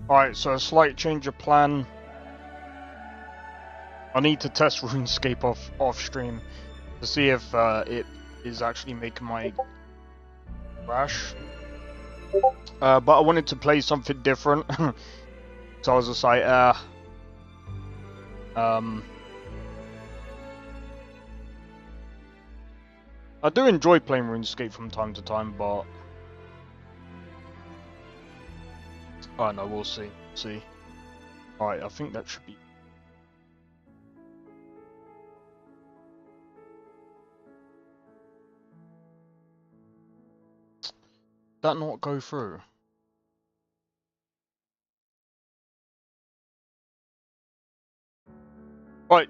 Alright, so a slight change of plan. I need to test RuneScape off stream to see if it is actually making my crash. But I wanted to play something different, so I was just like, I do enjoy playing RuneScape from time to time, but I don't know, we'll see. Alright, I think that should be. That not go through? Right,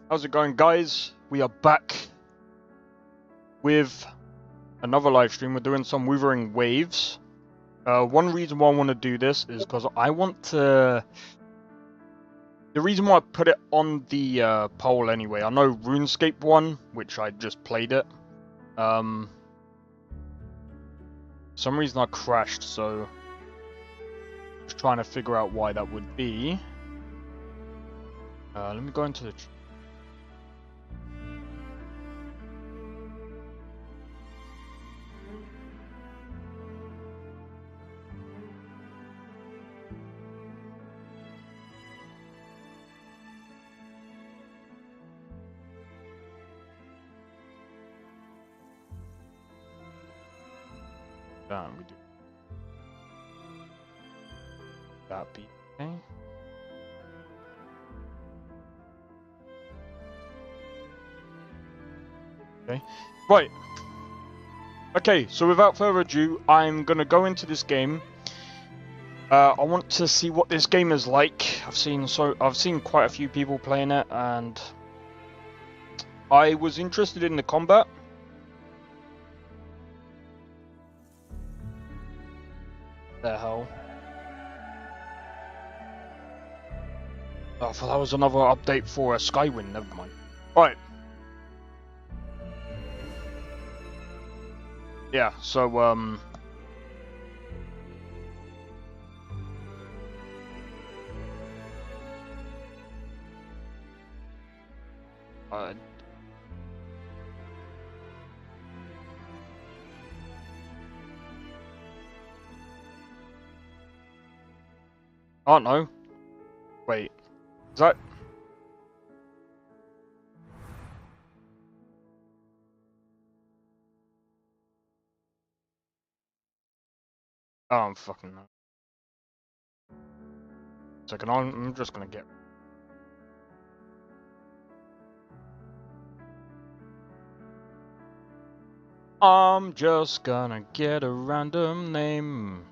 how's it going, guys? We are back with another live stream. We're doing some Wuthering waves. One reason why I want to do this is because I want to. The reason why I put it on the poll anyway, I know RuneScape won, which I just played it. For some reason I crashed, so just trying to figure out why that would be. Let me go into the. We do that be okay. Okay, right. Okay, so without further ado, I'm gonna go into this game. I want to see what this game is like. I've seen quite a few people playing it, and I was interested in the combat. The hell? Oh, I thought that was another update for Skywind. Never mind. Right. Yeah. So I don't know. Wait. Is that? Oh, I'm fucking no. Second, I'm just gonna get. I'm just gonna get a random name.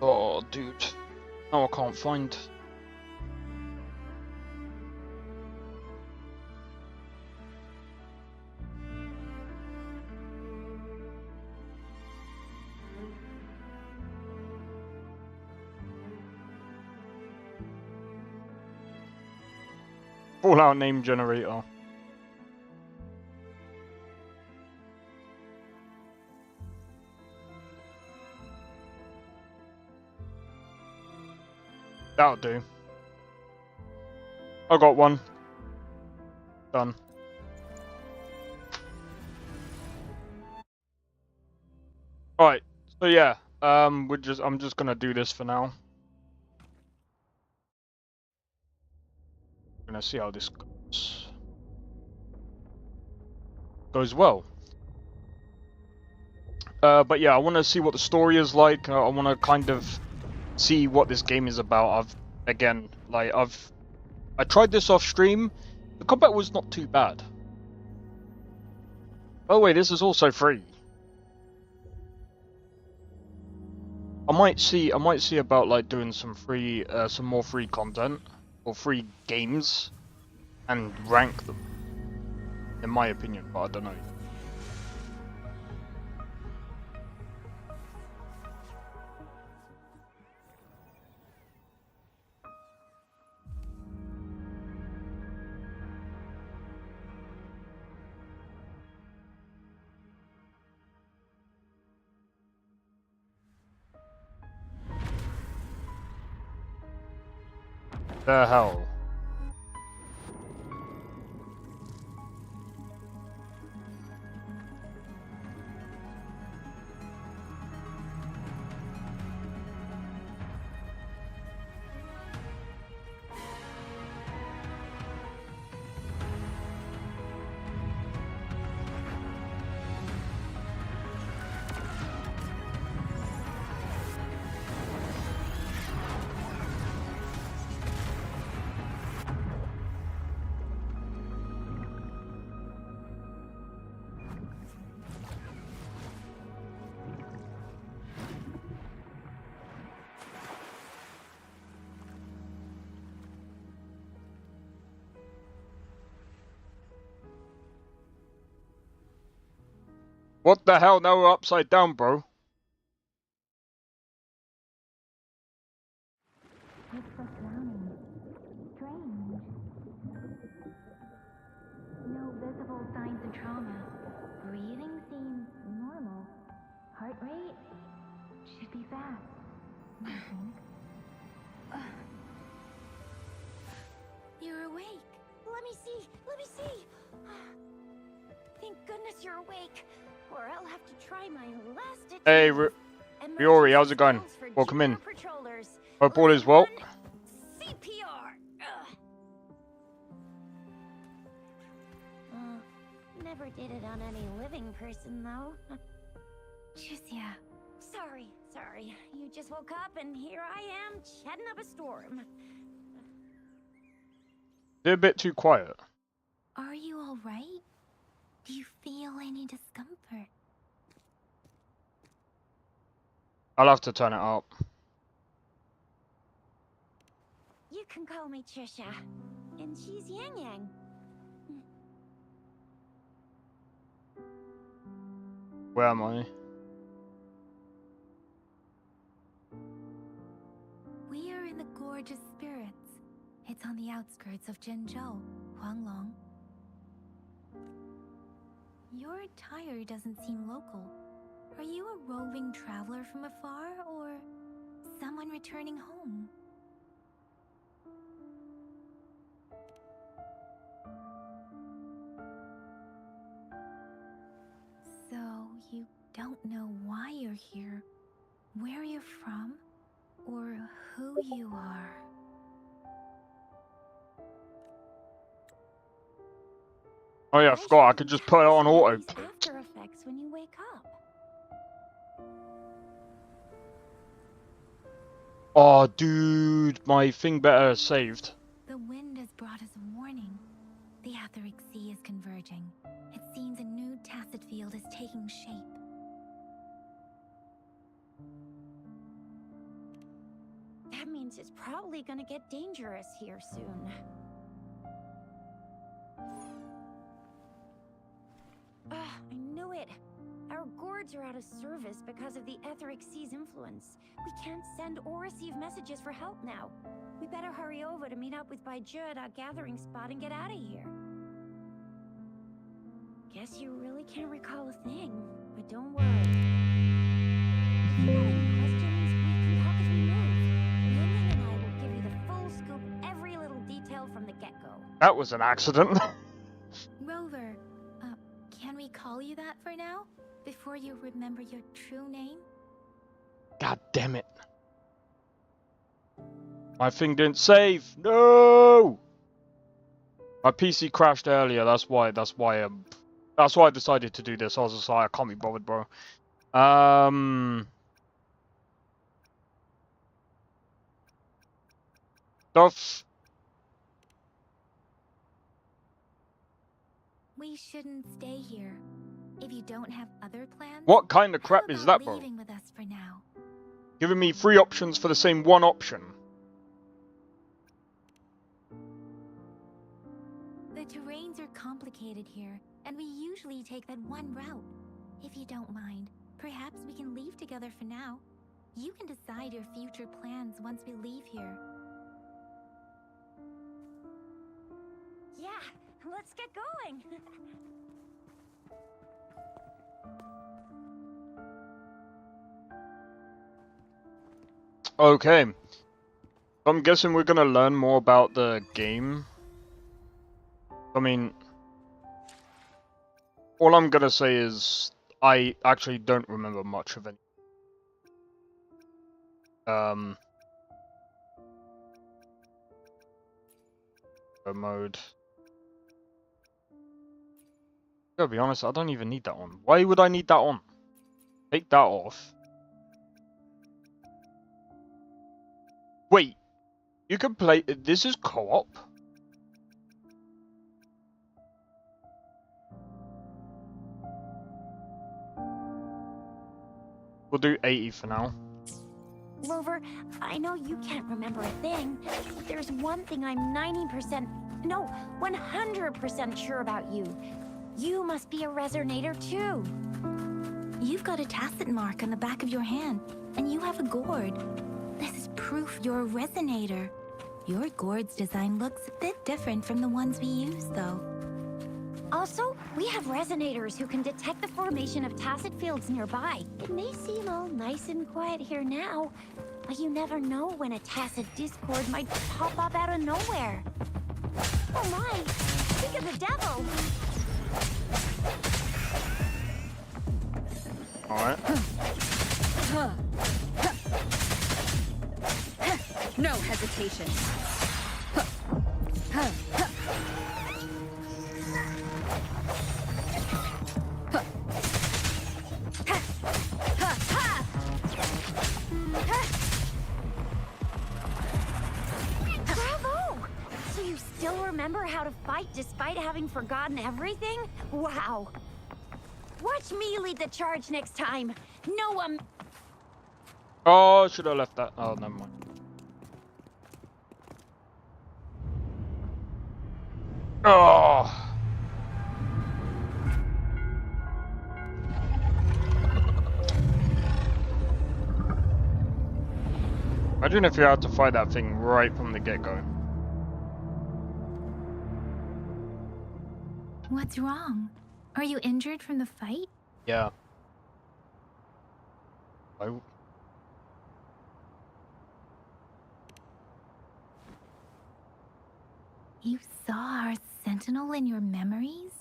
Oh, dude. No, I can't find. Fallout name generator. That'll do. I got one. Done. Alright, so yeah, I'm just gonna do this for now. I'm gonna see how this goes well. But yeah, I want to see what the story is like. I want to kind of see what this game is about. I tried this off stream. The combat was not too bad. By the way, this is also free. I might see about like doing some more free content or free games, and rank them. In my opinion, but I don't know. The hell? What the hell? Now we're upside down, bro. It's so drowning. Strange. No visible signs of trauma. Breathing seems normal. Heart rate should be fast, I think. You're awake. Let me see. Let me see. Thank goodness you're awake. Or I'll have to try my last ditch. Hey, Riori, how's it going? Welcome in. Hope all is well. CPR. Never did it on any living person, though. Juicia. Sorry. You just woke up, and here I am, chatting up a storm. They're a bit too quiet. Are you all right? Do you feel any discomfort? I'll have to turn it up. You can call me Trisha, and she's Yang Yang. Where am I? We are in the Gorgeous Spirits. It's on the outskirts of Jinzhou, Huanglong. Your attire doesn't seem local. Are you a roving traveler from afar, or someone returning home? So, you don't know why you're here, where you're from, or who you are. Oh yeah, I forgot. I could just put it on auto. After effects when you wake up. Oh, dude, my thing better saved. The wind has brought us a warning. The Etheric Sea is converging. It seems a new tacit field is taking shape. That means it's probably gonna get dangerous here soon. I knew it. Our gourds are out of service because of the Etheric Sea's influence. We can't send or receive messages for help now. We better hurry over to meet up with Baiju at our gathering spot and get out of here. Guess you really can't recall a thing, but don't worry. If you have any questions, we can talk as we move. Yang and I will give you the full scoop, every little detail from the get-go. That was an accident. Rover, can we call you that for now? Before you remember your true name? God damn it. My thing didn't save. No! My PC crashed earlier. That's why I decided to do this. I was just like, I can't be bothered, bro. Stuff. We shouldn't stay here. If you don't have other plans, What kind of crap how is about that, bro? leaving with us for now? Giving me 3 options for the same one option. The terrains are complicated here, and we usually take that one route. If you don't mind, perhaps we can leave together for now. You can decide your future plans once we leave here. Yeah, let's get going. Okay. I'm guessing we're gonna learn more about the game. I mean, all I'm gonna say is I actually don't remember much of it. Mode. Gotta be honest, I don't even need that on. Why would I need that on? Take that off. Wait, you can play. This is co-op. We'll do 80 for now. Rover, I know you can't remember a thing, but there's one thing I'm 90%, no, 100% sure about you. You must be a resonator too. You've got a tacit mark on the back of your hand, and you have a gourd. This is proof you're a resonator. Your gourd's design looks a bit different from the ones we use, though. Also, we have resonators who can detect the formation of tacit fields nearby. It may seem all nice and quiet here now, but you never know when a tacit discord might pop up out of nowhere. Oh my! Think of the devil! Alright. No hesitation. Bravo! So you still remember how to fight despite having forgotten everything? Wow! Watch me lead the charge next time. No, Oh, should have left that. Oh, never mind. Oh. Imagine if you had to fight that thing right from the get-go. What's wrong? Are you injured from the fight? Yeah. You saw our sentinel in your memories?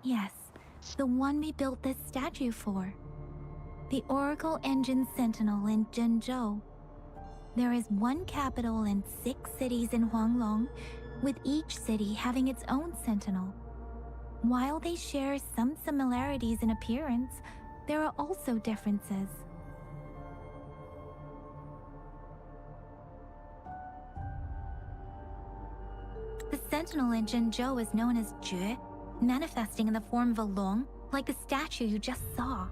Yes, the one we built this statue for. The Oracle Engine Sentinel in Zhenzhou. There is one capital and 6 cities in Huanglong, with each city having its own sentinel. While they share some similarities in appearance, there are also differences. The sentinel in Zhenzhou is known as Jue, manifesting in the form of a long, like the statue you just saw.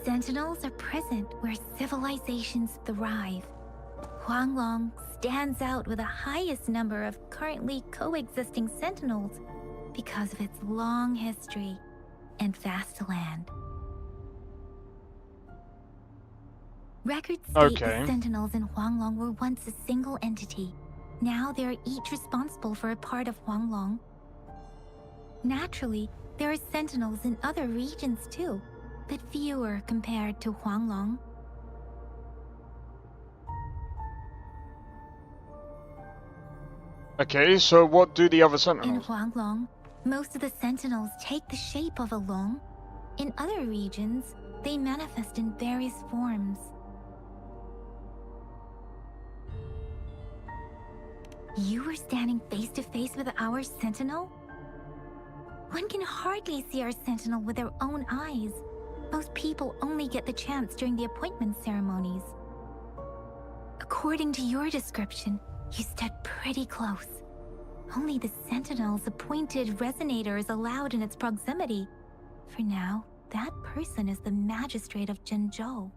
Sentinels are present where civilizations thrive. Huanglong stands out with the highest number of currently coexisting sentinels because of its long history and vast land. Records state the sentinels in Huanglong were once a single entity. Now they are each responsible for a part of Huanglong. Naturally, there are sentinels in other regions too, but fewer compared to Huanglong. Okay, so what do the other In sentinels? Huanglong, most of the sentinels take the shape of a long. In other regions, they manifest in various forms. You were standing face to face with our sentinel? One can hardly see our sentinel with their own eyes. Most people only get the chance during the appointment ceremonies. According to your description, you stood pretty close. Only the sentinel's appointed resonator is allowed in its proximity. For now, that person is the magistrate of Zhenzhou.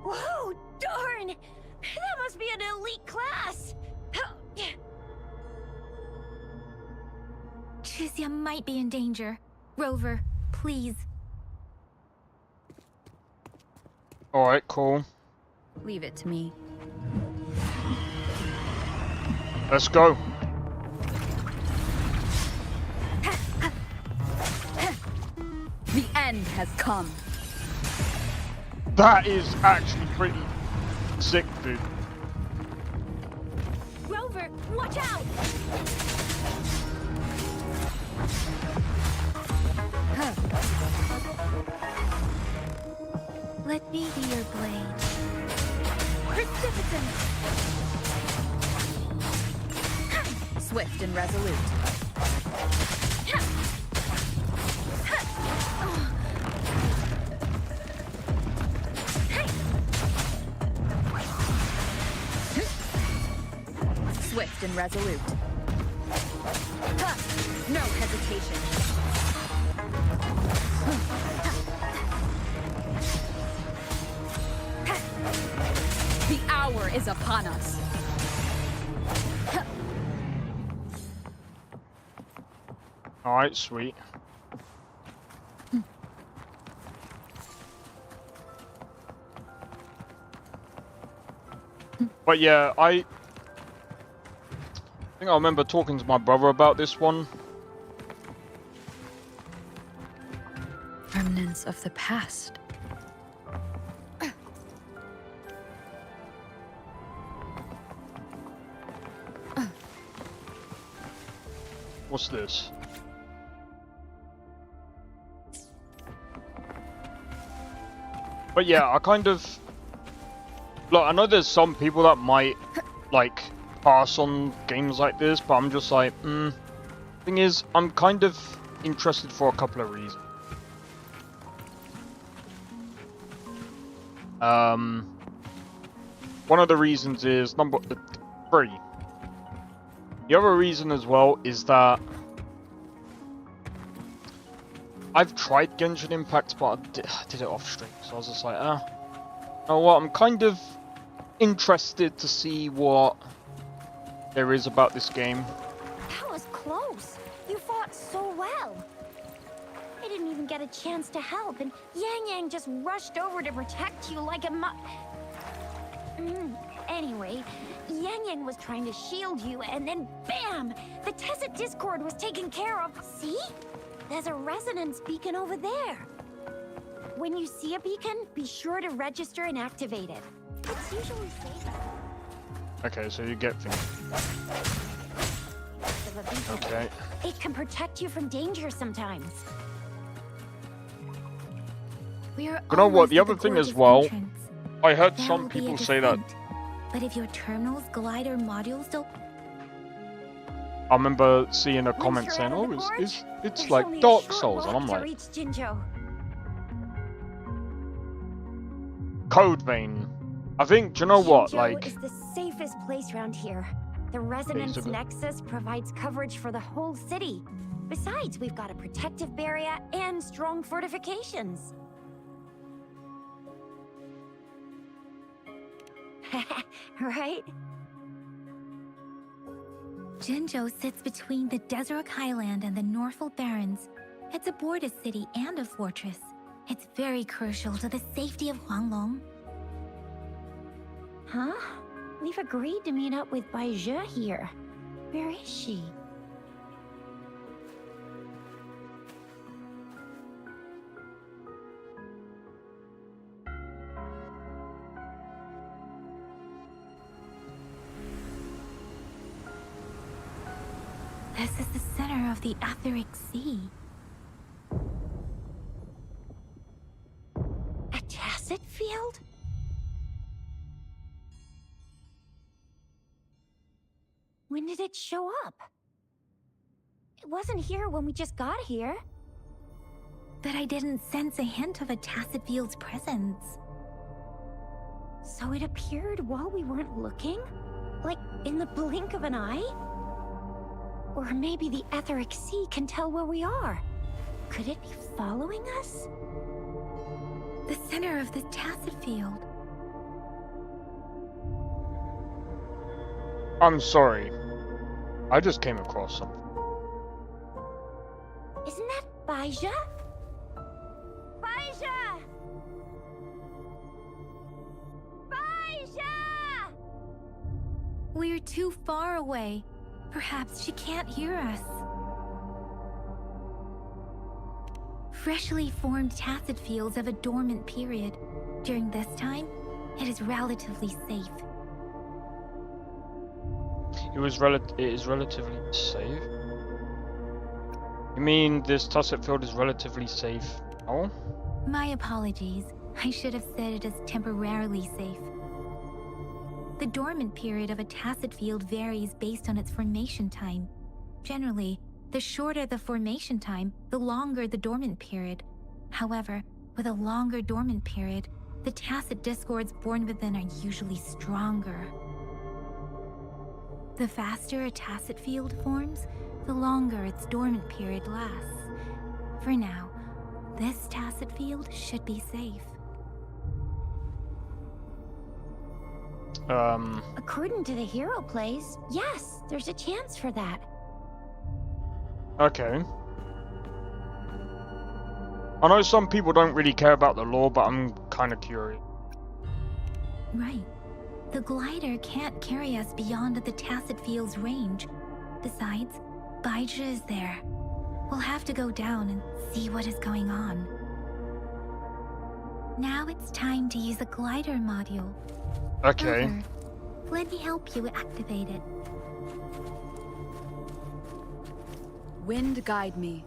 Whoa, darn! That must be an elite class! Chizia might be in danger. Rover, please. Alright, cool. Leave it to me. Let's go. The end has come. That is actually pretty sick, dude. Rover, watch out! Let me be your blade. Precipitant! Swift and resolute. Swift and resolute. No hesitation. The hour is upon us. Alright, sweet. But yeah, I think I remember talking to my brother about this one. Remnants of the past. What's this? But yeah, I kind of... Look, I know there's some people that might, like, pass on games like this, but I'm just like, Thing is, I'm kind of interested for a couple of reasons. One of the reasons is number 3. The other reason as well is that I've tried Genshin Impact, but I did it off stream, so I was just like, you know what, I'm kind of interested to see what there is about this game. That was close. You fought so well. I didn't even get a chance to help, and Yang Yang just rushed over to protect you like a Anyway, Yang Yang was trying to shield you, and then BAM! The Tessa Discord was taken care of. See? There's a resonance beacon over there. When you see a beacon, be sure to register and activate it. It's usually safe. Okay, so you get things. Okay. It can protect you from danger sometimes. We're You know what, almost the at other thing gorgeous as well, entrance. I heard There some will be a people say that. descent. But if your terminals, glider, modules don't... I remember seeing a Once comment you're saying, out of "Oh, the gorge, it's there's like only a Dark short Souls," and walk I'm to like, reach Jinzhou. Code Vein. I think, do you know what, Jinzhou like, is the safest place around here. The Resonance the- Nexus provides coverage for the whole city. Besides, we've got a protective barrier and strong fortifications. Right? Jinzhou sits between the Desert Highland and the Norfolk Barrens. It's a border city and a fortress. It's very crucial to the safety of Huanglong. Huh? We've agreed to meet up with Bai Zhe here. Where is she? This is the center of the Etheric Sea. A tacit field? When did it show up? It wasn't here when we just got here. But I didn't sense a hint of a tacit field's presence. So it appeared while we weren't looking? Like in the blink of an eye? Or maybe the Etheric Sea can tell where we are. Could it be following us? The center of the tacit field. I'm sorry. I just came across something. Isn't that Bai Zhe? Bai Zhe! Bai We're too far away. Perhaps she can't hear us. Freshly formed tacet fields have a dormant period. During this time, it is relatively safe. It is relatively safe? You mean this tacet field is relatively safe? Oh? My apologies. I should have said it is temporarily safe. The dormant period of a tacet field varies based on its formation time. Generally, the shorter the formation time, the longer the dormant period. However, with a longer dormant period, the tacet discords born within are usually stronger. The faster a tacet field forms, the longer its dormant period lasts. For now, this tacet field should be safe. According to the hero plays, yes, there's a chance for that. Okay. I know some people don't really care about the lore, but I'm kind of curious. Right. The glider can't carry us beyond the tacet field's range. Besides, Baija is there. We'll have to go down and see what is going on. Now it's time to use the glider module. Okay. Over. Let me help you activate it. Wind guide me.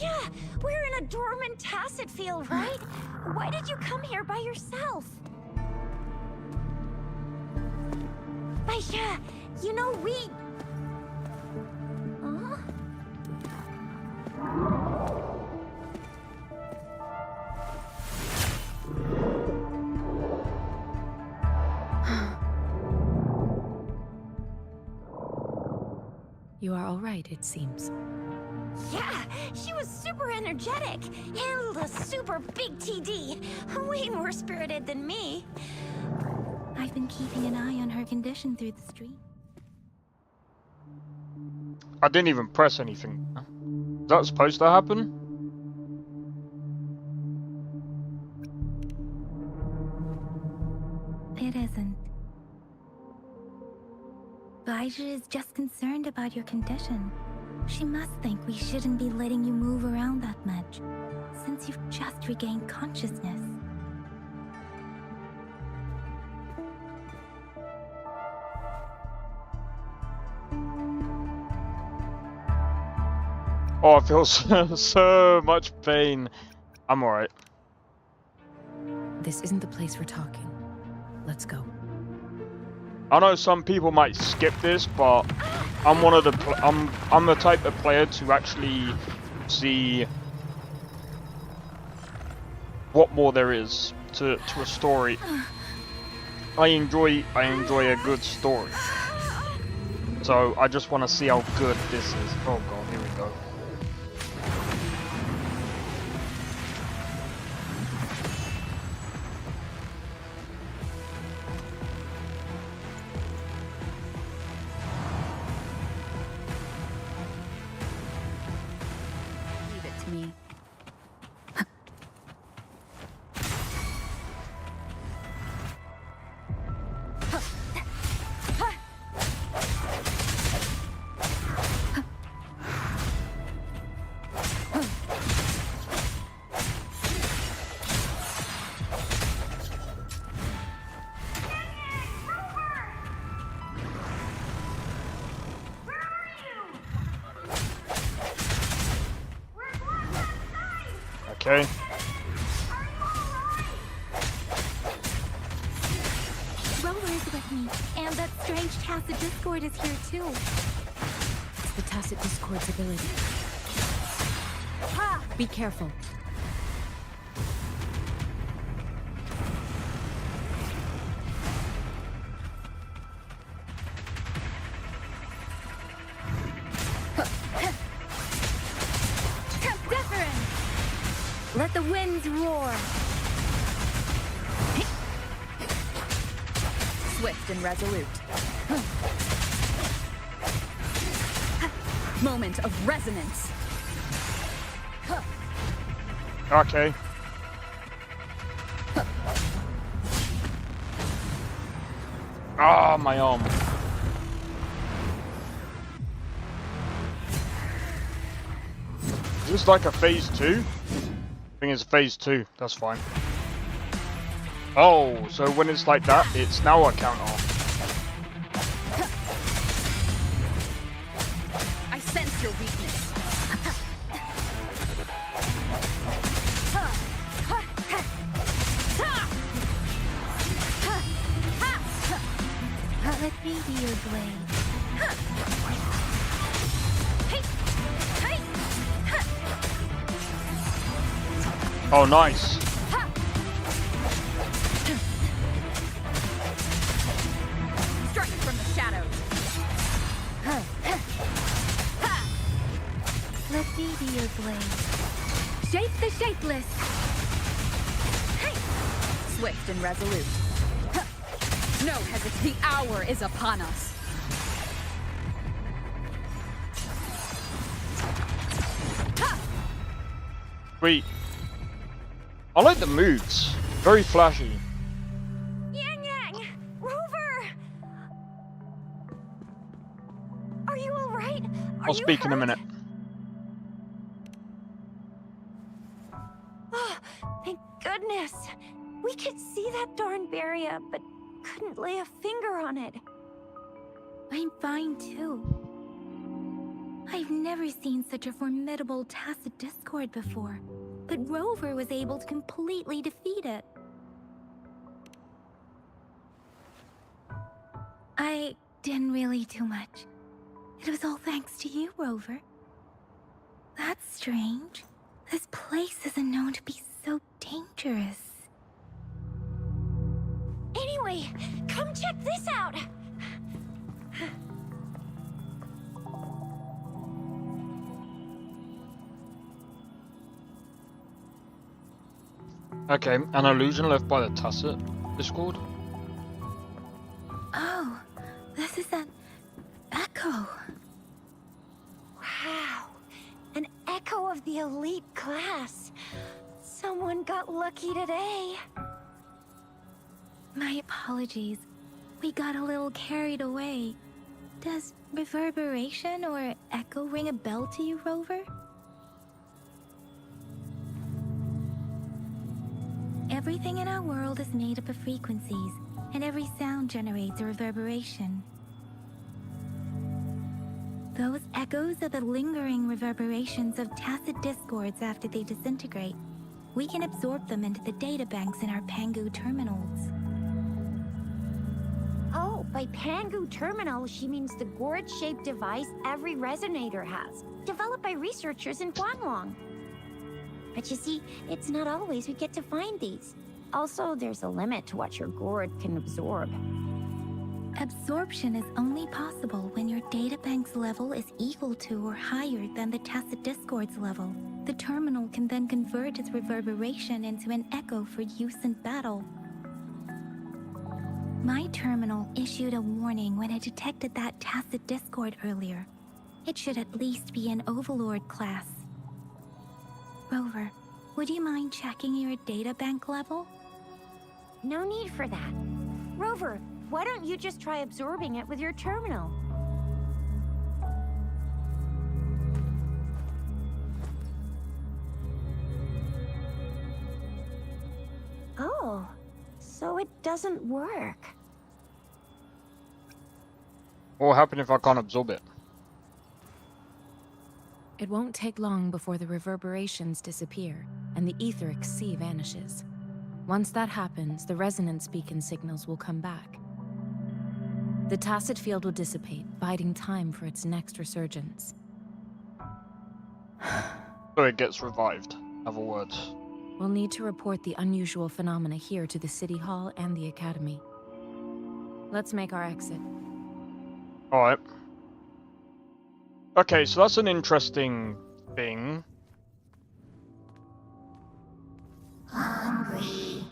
Yeah, we're in a dormant tacet field, right? Why did you come here by yourself? Baija, you know we... Huh? You are all right, it seems. Yeah, she was super energetic. Handled a super big TD. Way more spirited than me. I've been keeping an eye on her condition through the street. I didn't even press anything. Is that supposed to happen? It isn't. Baija is just concerned about your condition. She must think we shouldn't be letting you move around that much, since you've just regained consciousness. Oh, I feel so much pain. I'm alright. This isn't the place for talking. Let's go. I know some people might skip this, but I'm one of the I'm the type of player to actually see what more there is to a story. I enjoy a good story. So I just want to see how good this is. Oh god, here we go. Leave it to me. Okay. Rover is with me, and that strange tacet discord is here too. It's the tacit discord's ability. Ha! Be careful. Let the winds roar. Swift and resolute. Moment of resonance. Okay. Ah, my arm. Is this like a phase 2? I think it's phase 2. That's fine. Oh, so when it's like that, it's now a count off. I sense your weakness. Let me be your blade. Oh, nice. Strike from the shadows. Let me be your blade. Shape the shapeless. Swift and resolute. No hesitation. The hour is upon us. Sweet. I like the moves. Very flashy. Yang Yang! Rover! Are you alright? I'll speak in a minute. Oh, thank goodness. We could see that darn barrier, but couldn't lay a finger on it. I'm fine too. I've never seen such a formidable tacit discord before, but Rover was able to completely defeat it. I didn't really do much. It was all thanks to you, Rover. That's strange. This place isn't known to be so dangerous. Anyway, come check this out! Okay, an illusion left by the Tacit Discord. Oh, this is an echo. Wow, an echo of the elite class. Someone got lucky today. My apologies. We got a little carried away. Does reverberation or echo ring a bell to you, Rover? Everything in our world is made up of frequencies, and every sound generates a reverberation. Those echoes are the lingering reverberations of tacit discords after they disintegrate. We can absorb them into the databanks in our Pangu terminals. Oh, by Pangu Terminal, she means the gourd-shaped device every resonator has, developed by researchers in Guanlong. But you see, it's not always we get to find these. Also, there's a limit to what your gourd can absorb. Absorption is only possible when your databank's level is equal to or higher than the tacit discord's level. The terminal can then convert its reverberation into an echo for use in battle. My terminal issued a warning when it detected that tacit discord earlier. It should at least be an Overlord class. Rover, would you mind checking your databank level? No need for that. Rover, why don't you just try absorbing it with your terminal? Oh, so it doesn't work. What will happen if I can't absorb it? It won't take long before the reverberations disappear and the etheric sea vanishes. Once that happens, the resonance beacon signals will come back. The tacit field will dissipate, biding time for its next resurgence. So it gets revived, in other words. We'll need to report the unusual phenomena here to the City Hall and the Academy. Let's make our exit. Alright. Okay, so that's an interesting thing. Hungry.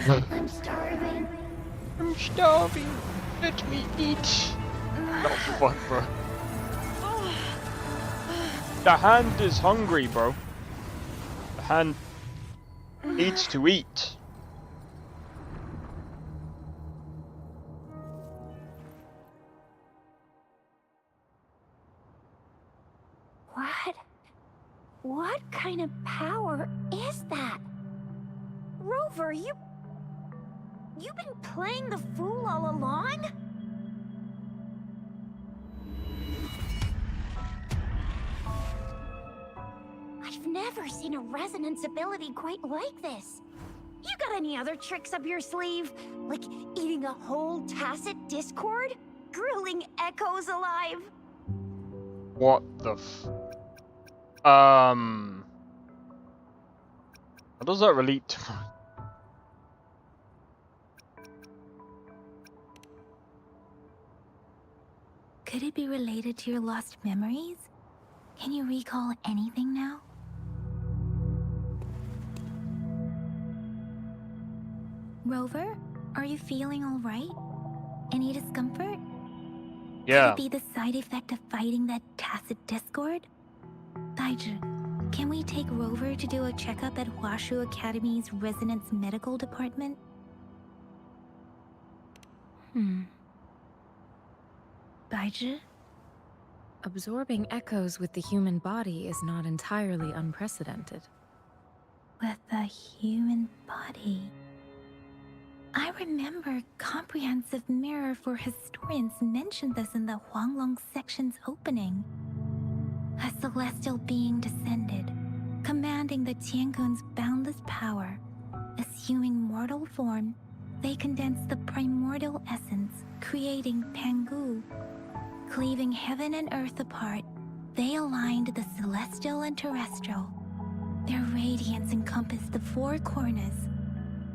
I'm starving. I'm starving. Let me eat. Not fun, bro. The hand is hungry, bro. The hand needs to eat. What kind of power is that? Rover, you've been playing the fool all along? I've never seen a resonance ability quite like this. You got any other tricks up your sleeve? Like eating a whole tacit discord? Grilling echoes alive? What the How does that relate to... Could it be related to your lost memories? Can you recall anything now? Rover, are you feeling all right? Any discomfort? Yeah. Could it be the side effect of fighting that tacit discord? Daiju, can we take Rover to do a checkup at Hwashu Academy's Resonance Medical Department? Daiju? Absorbing echoes with the human body is not entirely unprecedented. With a human body. I remember Comprehensive Mirror for Historians mentioned this in the Huanglong section's opening. A celestial being descended, commanding the Tiankun's boundless power. Assuming mortal form, they condensed the primordial essence, creating Pangu. Cleaving heaven and earth apart, they aligned the celestial and terrestrial. Their radiance encompassed the four corners.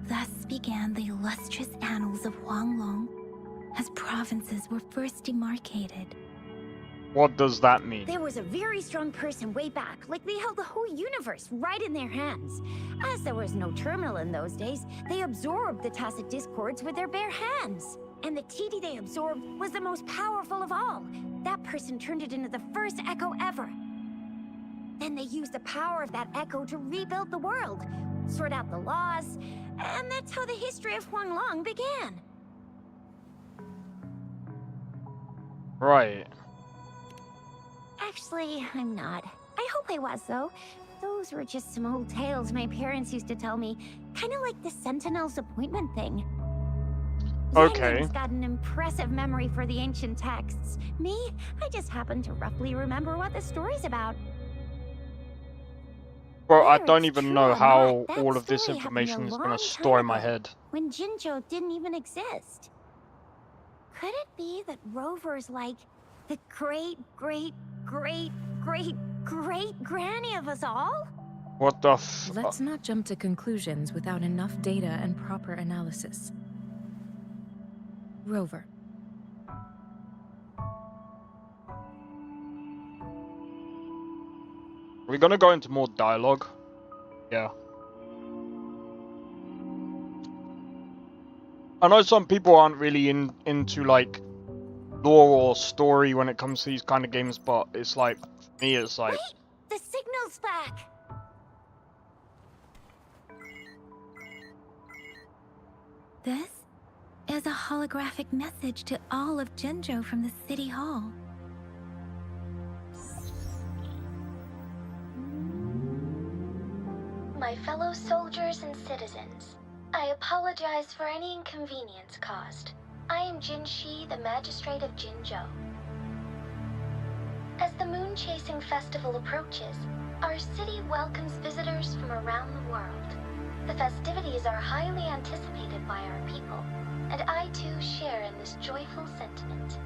Thus began the illustrious annals of Huanglong, as provinces were first demarcated. What does that mean? There was a very strong person way back, like they held the whole universe right in their hands. As there was no terminal in those days, they absorbed the tacit discords with their bare hands. And the TD they absorbed was the most powerful of all. That person turned it into the first echo ever. Then they used the power of that echo to rebuild the world, sort out the laws, and that's how the history of Huanglong began. Right. Actually, I'm not. I hope I was, though. Those were just some old tales my parents used to tell me, kind of like the Sentinel's appointment thing. Okay. Yanyan's got an impressive memory for the ancient texts. Me, I just happen to roughly remember what the story's about. Bro, I Whether don't it's even true know or how not, that all of this story happened information a is long gonna time store in my ago, head. when Jinzhou didn't even exist. Could it be that Rover's like the great granny of us all? What the Let's not jump to conclusions without enough data and proper analysis. Rover. Are we gonna go into more dialogue? Yeah. I know some people aren't really into like lore or story when it comes to these kind of games, but it's like, for me it's like... Wait! The signal's back! This is a holographic message to all of Jinzhou from the City Hall. My fellow soldiers and citizens, I apologize for any inconvenience caused. I am Jin Shi, the Magistrate of Jinzhou. As the Moon-Chasing Festival approaches, our city welcomes visitors from around the world. The festivities are highly anticipated by our people, and I too share in this joyful sentiment.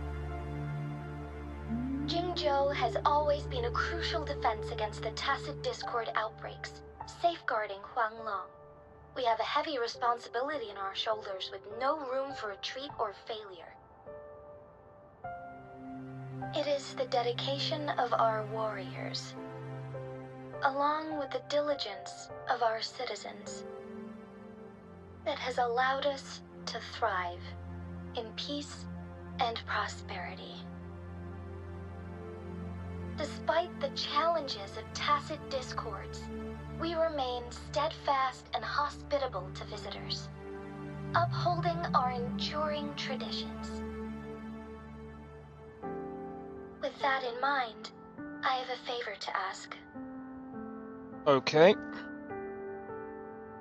Jinzhou has always been a crucial defense against the tacit discord outbreaks, safeguarding Huanglong. We have a heavy responsibility on our shoulders with no room for retreat or failure. It is the dedication of our warriors, along with the diligence of our citizens, that has allowed us to thrive in peace and prosperity. Despite the challenges of tacit discords, we remain steadfast and hospitable to visitors, upholding our enduring traditions. With that in mind, I have a favor to ask. Okay.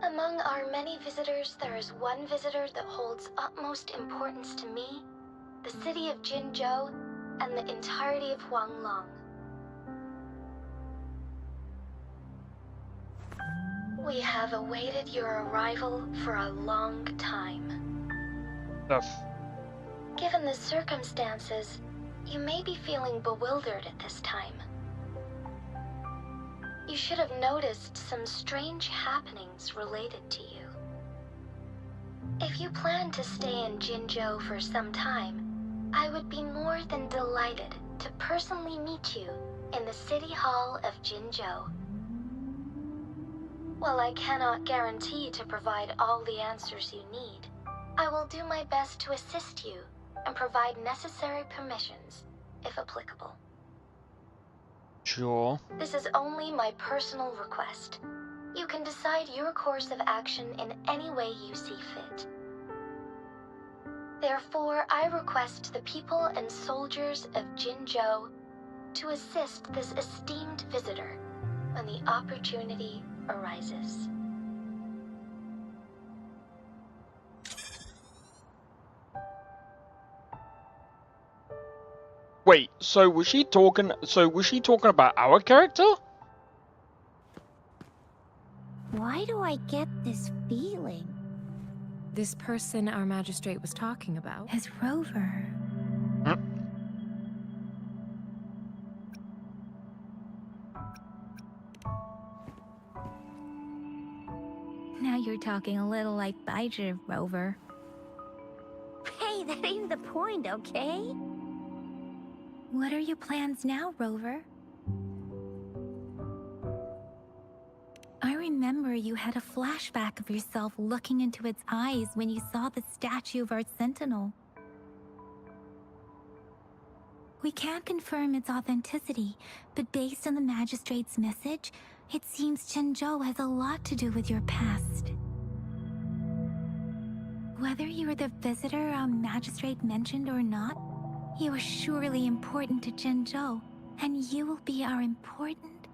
Among our many visitors, there is one visitor that holds utmost importance to me, the city of Jinzhou, and the entirety of Huanglong. We have awaited your arrival for a long time. Stuff. Given the circumstances, you may be feeling bewildered at this time. You should have noticed some strange happenings related to you. If you plan to stay in Jinzhou for some time, I would be more than delighted to personally meet you in the City Hall of Jinzhou. While I cannot guarantee to provide all the answers you need, I will do my best to assist you and provide necessary permissions, if applicable. Sure. This is only my personal request. You can decide your course of action in any way you see fit. Therefore, I request the people and soldiers of Jinzhou to assist this esteemed visitor when the opportunity arises. Wait, so was she talking about our character? Why do I get this feeling? This person our magistrate was talking about. As Rover. Now you're talking a little like Baizhi, Rover. Hey, that ain't the point, okay? What are your plans now, Rover? I remember you had a flashback of yourself looking into its eyes when you saw the statue of our sentinel. We can't confirm its authenticity, but based on the magistrate's message, it seems Jinzhou has a lot to do with your past. Whether you're the visitor our magistrate mentioned or not, you are surely important to Jinzhou, and you will be our important...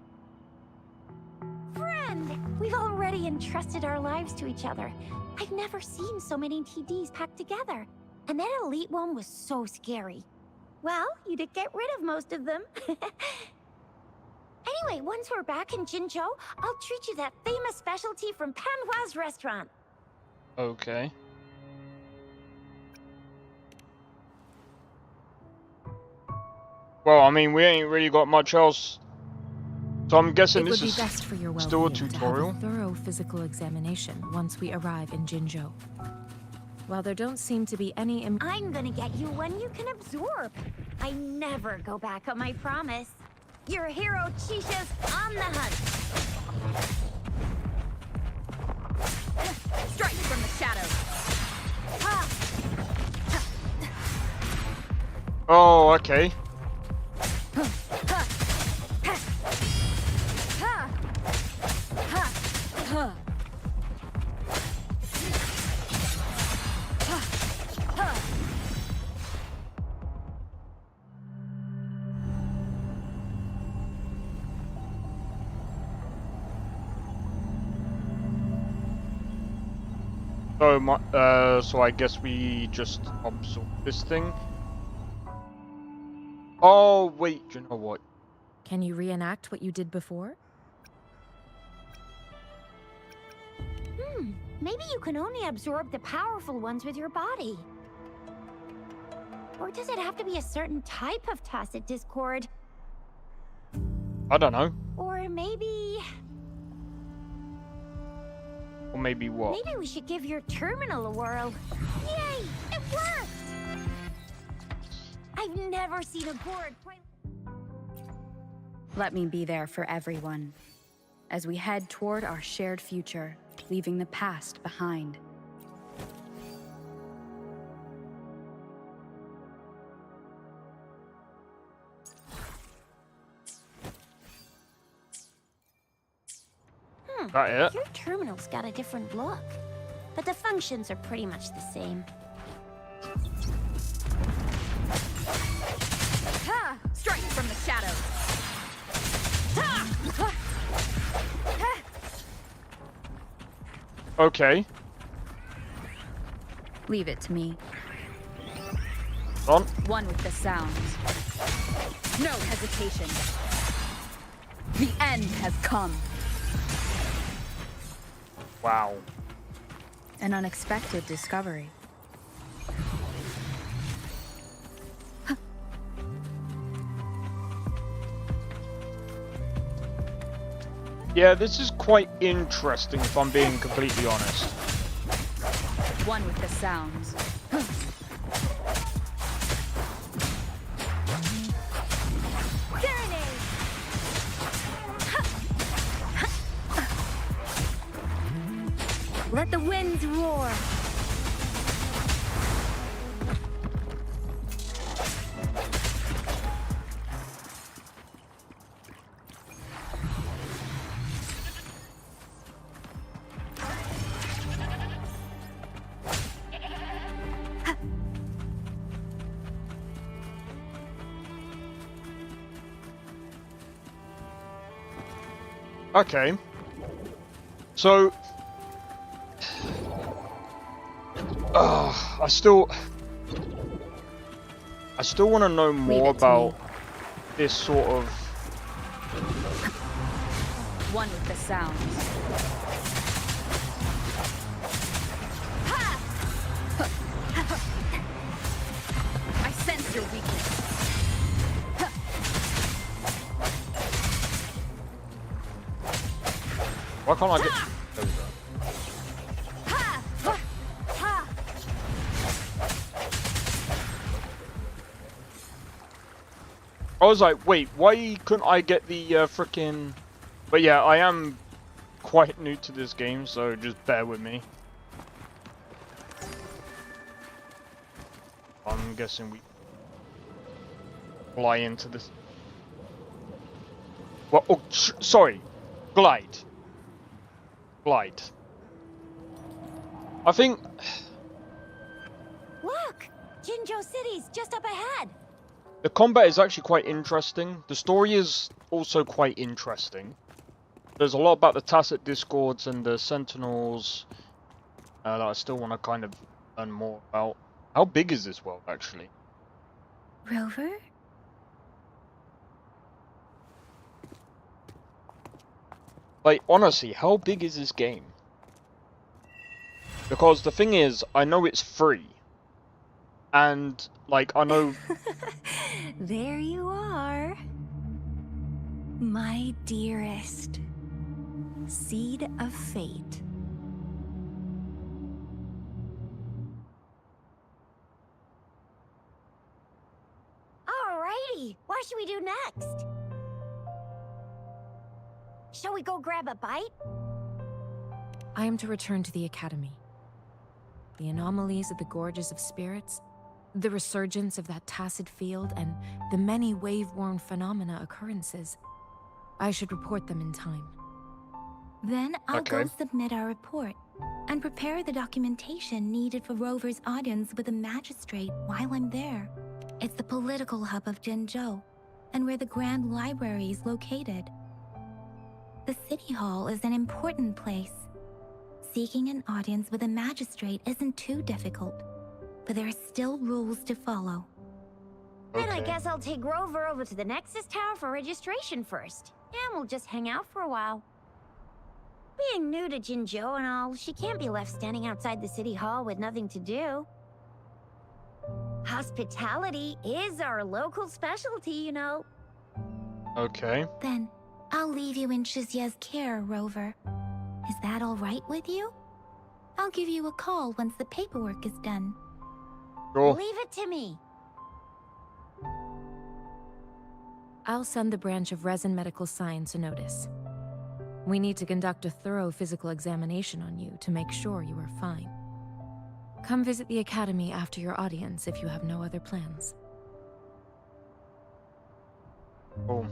Friend! We've already entrusted our lives to each other. I've never seen so many TDs packed together. And that elite one was so scary. Well, you did get rid of most of them. Anyway, once we're back in Jinzhou, I'll treat you that famous specialty from Panhua's restaurant. Okay. Well, I mean, we ain't really got much else. So I'm guessing It this would is be best for your still a well-being to have tutorial. a thorough physical examination once we arrive in Jinzhou. While there don't seem to be any I'm gonna get you one you can absorb. I never go back on my promise. Your hero Chisha's on the hunt. Strike from the shadows. Oh, okay. So I guess we just absorb this thing. Oh wait, you know what? Can you reenact what you did before? Maybe you can only absorb the powerful ones with your body. Or does it have to be a certain type of tacit discord? I don't know. Or maybe... Or maybe what? Maybe we should give your terminal a whirl. Yay! It worked! I've never seen a gourd quite... Let me be there for everyone, as we head toward our shared future, leaving the past behind. That it? Your terminal's got a different look, but the functions are pretty much the same. Ha! Strike from the shadows. Okay. Leave it to me. On. One with the sounds. No hesitation. The end has come. Wow. An unexpected discovery. Yeah, this is quite interesting if I'm being completely honest. One with the sounds. Let the winds roar. Okay. So... I still want to know more about this sort of... One with the sounds. I sense your weakness. Why can't I get... There we go. I was like, wait, why couldn't I get the frickin'... But yeah, I am quite new to this game, so just bear with me. I'm guessing we fly into this. Well, oh, sorry, glide. Glide. I think. Look, Jinzhou City's just up ahead. The combat is actually quite interesting. The story is also quite interesting. There's a lot about the Tacit Discords and the Sentinels that I still want to kind of learn more about. How big is this world, actually? Rover? Like, honestly, how big is this game? Because the thing is, I know it's free. And, like, I know... There you are. My dearest. Seed of fate. Alrighty, what should we do next? Shall we go grab a bite? I am to return to the Academy. The anomalies of the Gorges of Spirits, the resurgence of that tacit field, and the many wave-worn phenomena occurrences. I should report them in time. Then I'll Okay. go submit our report and prepare the documentation needed for Rover's audience with the magistrate while I'm there. It's the political hub of Jinzhou, and where the Grand Library is located. The City Hall is an important place. Seeking an audience with a magistrate isn't too difficult, but there are still rules to follow. Then I Okay. guess I'll take Rover over to the Nexus Tower for registration first, and we'll just hang out for a while. Being new to Jinzhou and all, she can't be left standing outside the City Hall with nothing to do. Hospitality is our local specialty, you know. Okay. Then I'll leave you in Shizia's care, Rover. Is that all right with you? I'll give you a call once the paperwork is done. Sure. Leave it to me. I'll send the branch of Resin Medical Science a notice. We need to conduct a thorough physical examination on you to make sure you are fine. Come visit the Academy after your audience if you have no other plans. Cool.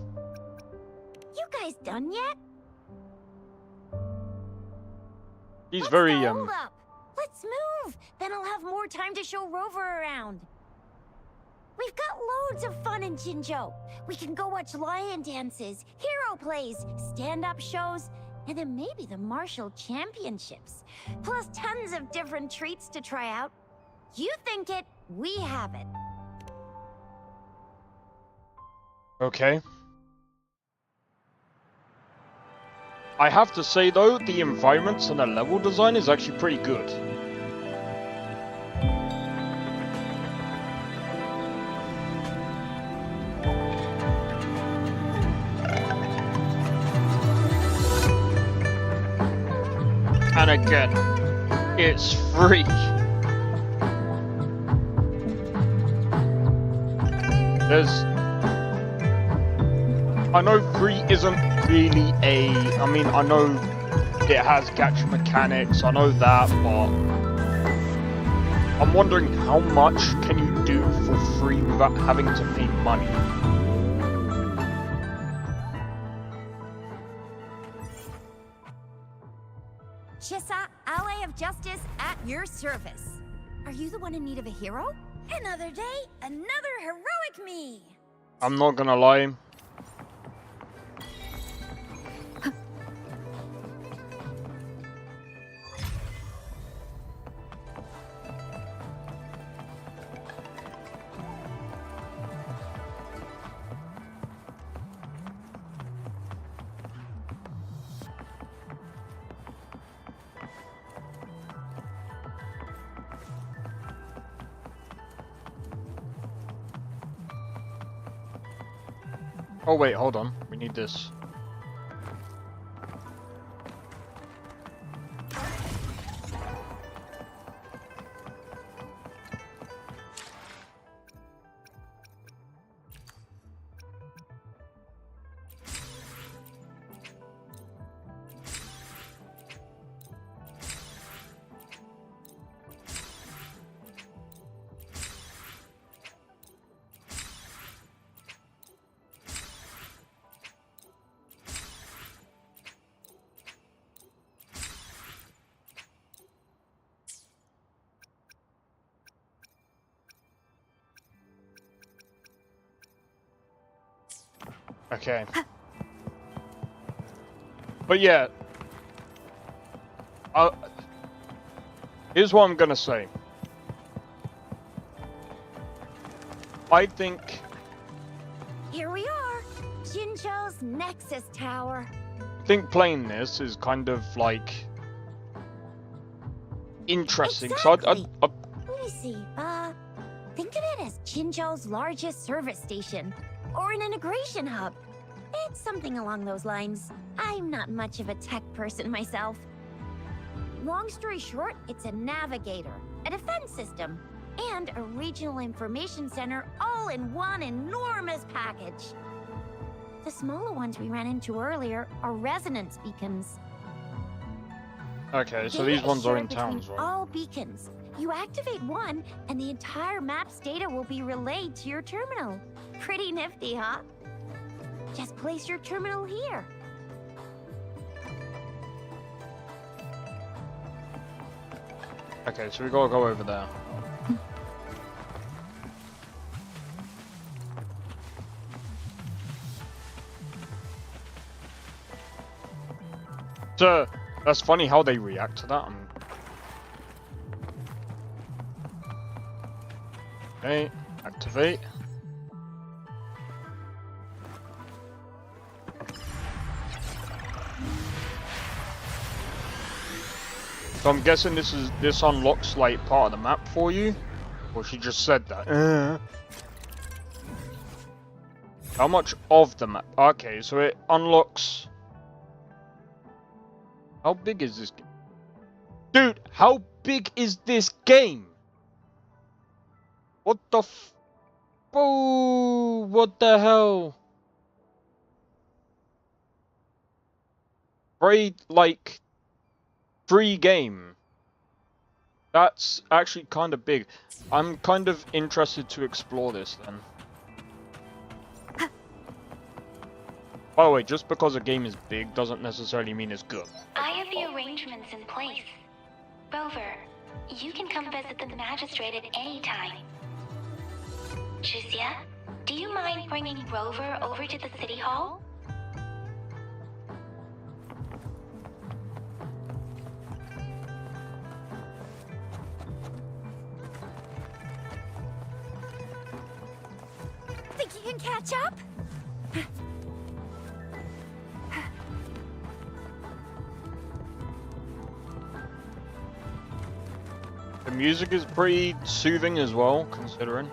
You guys done yet? He's What's very, the hold up? Let's move. Then I'll have more time to show Rover around. We've got loads of fun in Jinzhou. We can go watch lion dances, hero plays, stand-up shows, and then maybe the martial championships. Plus tons of different treats to try out. You think it, we have it. Okay. I have to say though, the environments and the level design is actually pretty good. And again, it's free. I know free isn't really I mean, I know it has gacha mechanics, I know that, but I'm wondering how much can you do for free without having to pay money? Chisa, Ally of Justice, at your service. Are you the one in need of a hero? Another day, another heroic me! I'm not gonna lie. Oh wait, hold on. We need this. Okay. But yeah. Here's what I'm gonna say. I think... Here we are, Jinzhou's Nexus Tower. I think playing this is kind of like... interesting. Exactly. So Let me see, think of it as Jinzhou's largest service station. Or an integration hub. It's something along those lines. I'm not much of a tech person myself. Long story short, it's a navigator, a defense system, and a regional information center all in one enormous package. The smaller ones we ran into earlier are resonance beacons. Okay, so Data these is ones are in shared between towns, right? all beacons. You activate one, and the entire map's data will be relayed to your terminal. Pretty nifty, huh? Just place your terminal here. Okay, so we gotta go over there. So, that's funny how they react to that. Okay, activate. So I'm guessing this unlocks like part of the map for you, or she just said that. How much of the map? Okay, so it unlocks. How big is this game? Dude, how big is this game? What the Oh, what the hell? Like, free game. That's actually kind of big. I'm kind of interested to explore this then. By the way, just because a game is big doesn't necessarily mean it's good. I have the arrangements in place. Rover, you can come visit the magistrate at any time. Juzia, do you mind bringing Rover over to the city hall? Think you can catch up? The music is pretty soothing as well, considering.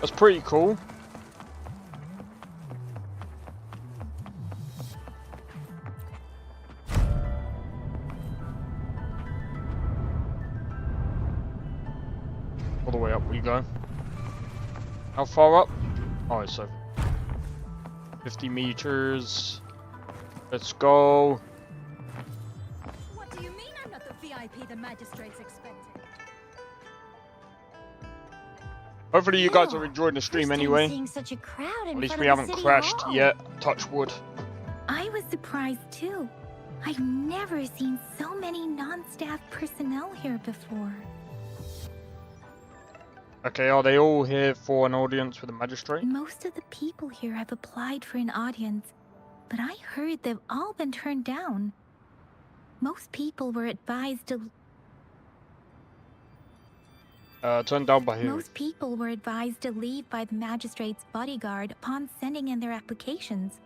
That's pretty cool. All the way up we go. How far up? Oh, it's so 50 meters. Let's go. What do you mean I'm not the VIP the magistrates expected? Hopefully you guys are enjoying the stream First time anyway. seeing such a crowd in At least front we of the haven't city crashed hall. yet. Touch wood. I was surprised too. I've never seen so many non-staff personnel here before. Okay, are they all here for an audience with the magistrate? Most of the people here have applied for an audience, but I heard they've all been turned down. Most people were advised to Turned down by who? Most people were advised to leave by the magistrate's bodyguard upon sending in their applications.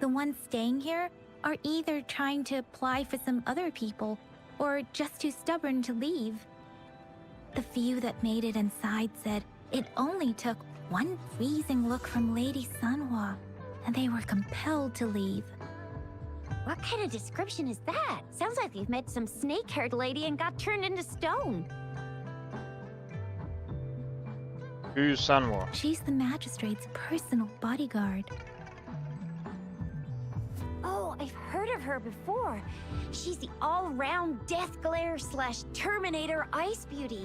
The ones staying here are either trying to apply for some other people or just too stubborn to leave. The few that made it inside said it only took one freezing look from Lady Sunhwa, and they were compelled to leave. What kind of description is that? Sounds like you've met some snake-haired lady and got turned into stone. Who's Sanwa? She's the magistrate's personal bodyguard. Oh, I've heard of her before. She's the all-round Death Glare / Terminator Ice Beauty.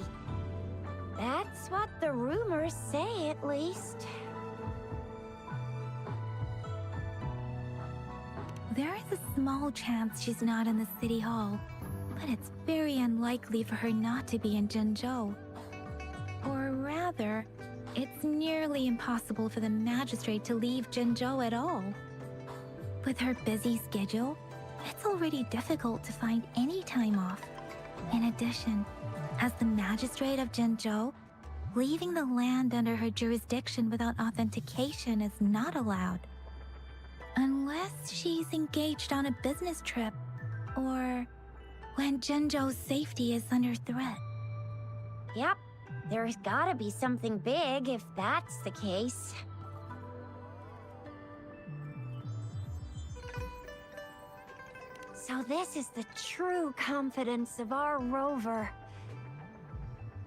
That's what the rumors say, at least. There is a small chance she's not in the city hall, but it's very unlikely for her not to be in Jinzhou. Or rather, it's nearly impossible for the magistrate to leave Jinzhou at all. With her busy schedule, it's already difficult to find any time off. In addition, as the magistrate of Jinzhou, leaving the land under her jurisdiction without authentication is not allowed. Unless she's engaged on a business trip, or when Jinzhou's safety is under threat. Yep, there's gotta be something big if that's the case. So this is the true confidence of our rover.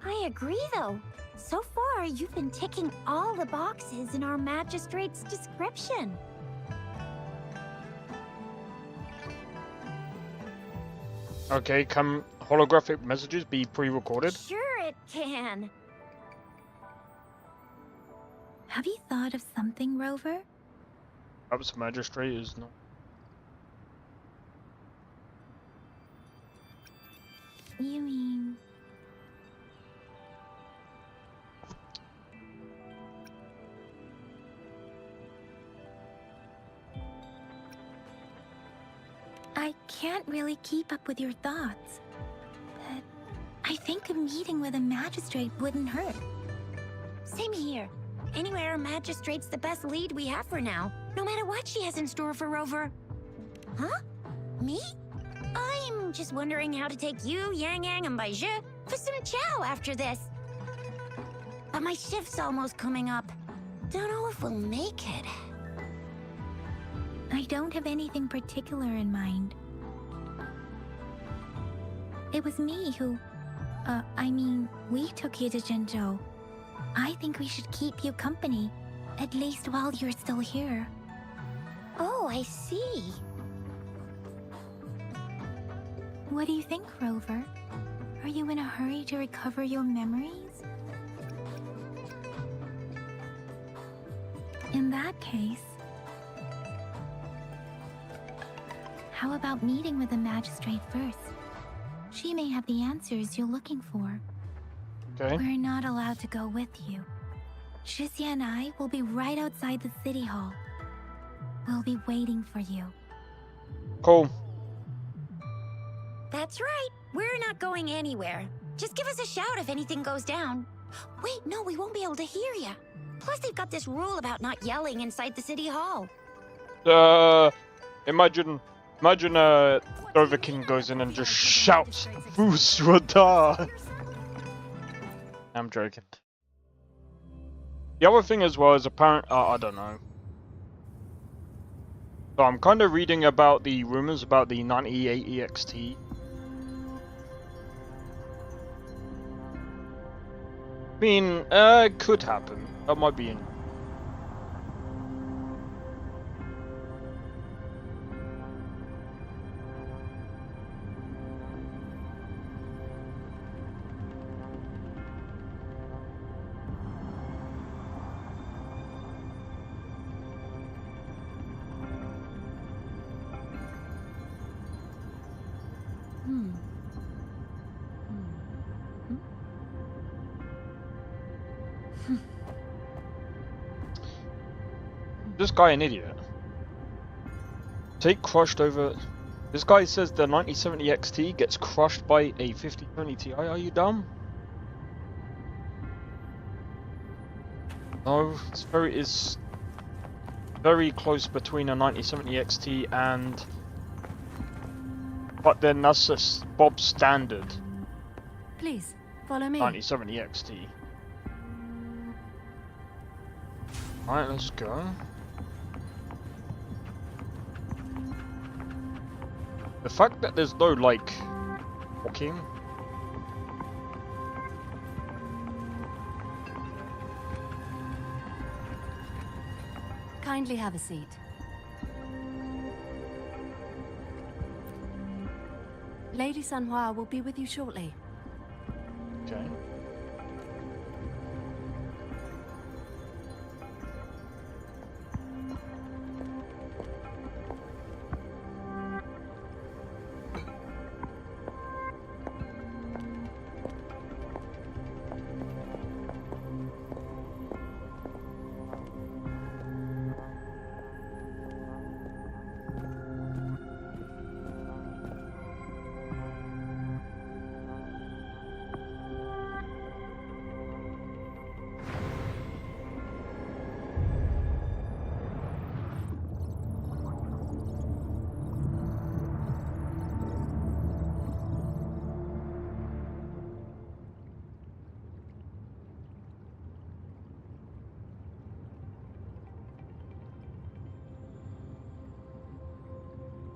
I agree, though. So far, you've been ticking all the boxes in our magistrate's description. Okay, can holographic messages be pre-recorded? Sure it can. Have you thought of something, Rover? Perhaps the magistrate is not. You mean... I can't really keep up with your thoughts, but I think a meeting with a magistrate wouldn't hurt. Same here. Anywhere a magistrate's the best lead we have for now, no matter what she has in store for Rover. Huh? Me? I'm just wondering how to take you, Yang Yang, and Baizhi for some chow after this. But my shift's almost coming up. Don't know if we'll make it. I don't have anything particular in mind. It was me who... we took you to Jinzhou. I think we should keep you company, at least while you're still here. Oh, I see. What do you think, Rover? Are you in a hurry to recover your memories? In that case, how about meeting with the magistrate first? She may have the answers you're looking for. Okay. We're not allowed to go with you. Shizia and I will be right outside the city hall. We'll be waiting for you. Cool. That's right. We're not going anywhere. Just give us a shout if anything goes down. Wait, no, we won't be able to hear you. Plus, they've got this rule about not yelling inside the city hall. Imagine, Dover King goes in and just shouts, "Fuswada!" I'm joking. The other thing as well is apparent. I don't know. So I'm kind of reading about the rumors about the 98 EXT. I mean, it could happen. That might be in. This guy an idiot. Take crushed over. This guy says the 9070 XT gets crushed by a 5020 Ti. Are you dumb? No, it's very close between a 9070 XT and. But then that's just Bob's standard. Please, follow me. 9070 XT. Alright, let's go. The fact that there's no, like, walking. Kindly have a seat. Lady Sanhua will be with you shortly. Okay.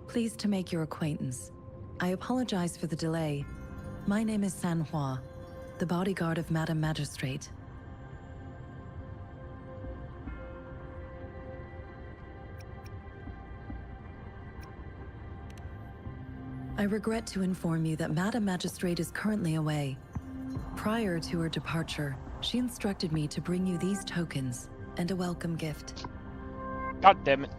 Pleased to make your acquaintance. I apologize for the delay. My name is Sanhua, the bodyguard of Madam Magistrate. I regret to inform you that Madam Magistrate is currently away. Prior to her departure, she instructed me to bring you these tokens and a welcome gift. God damn it.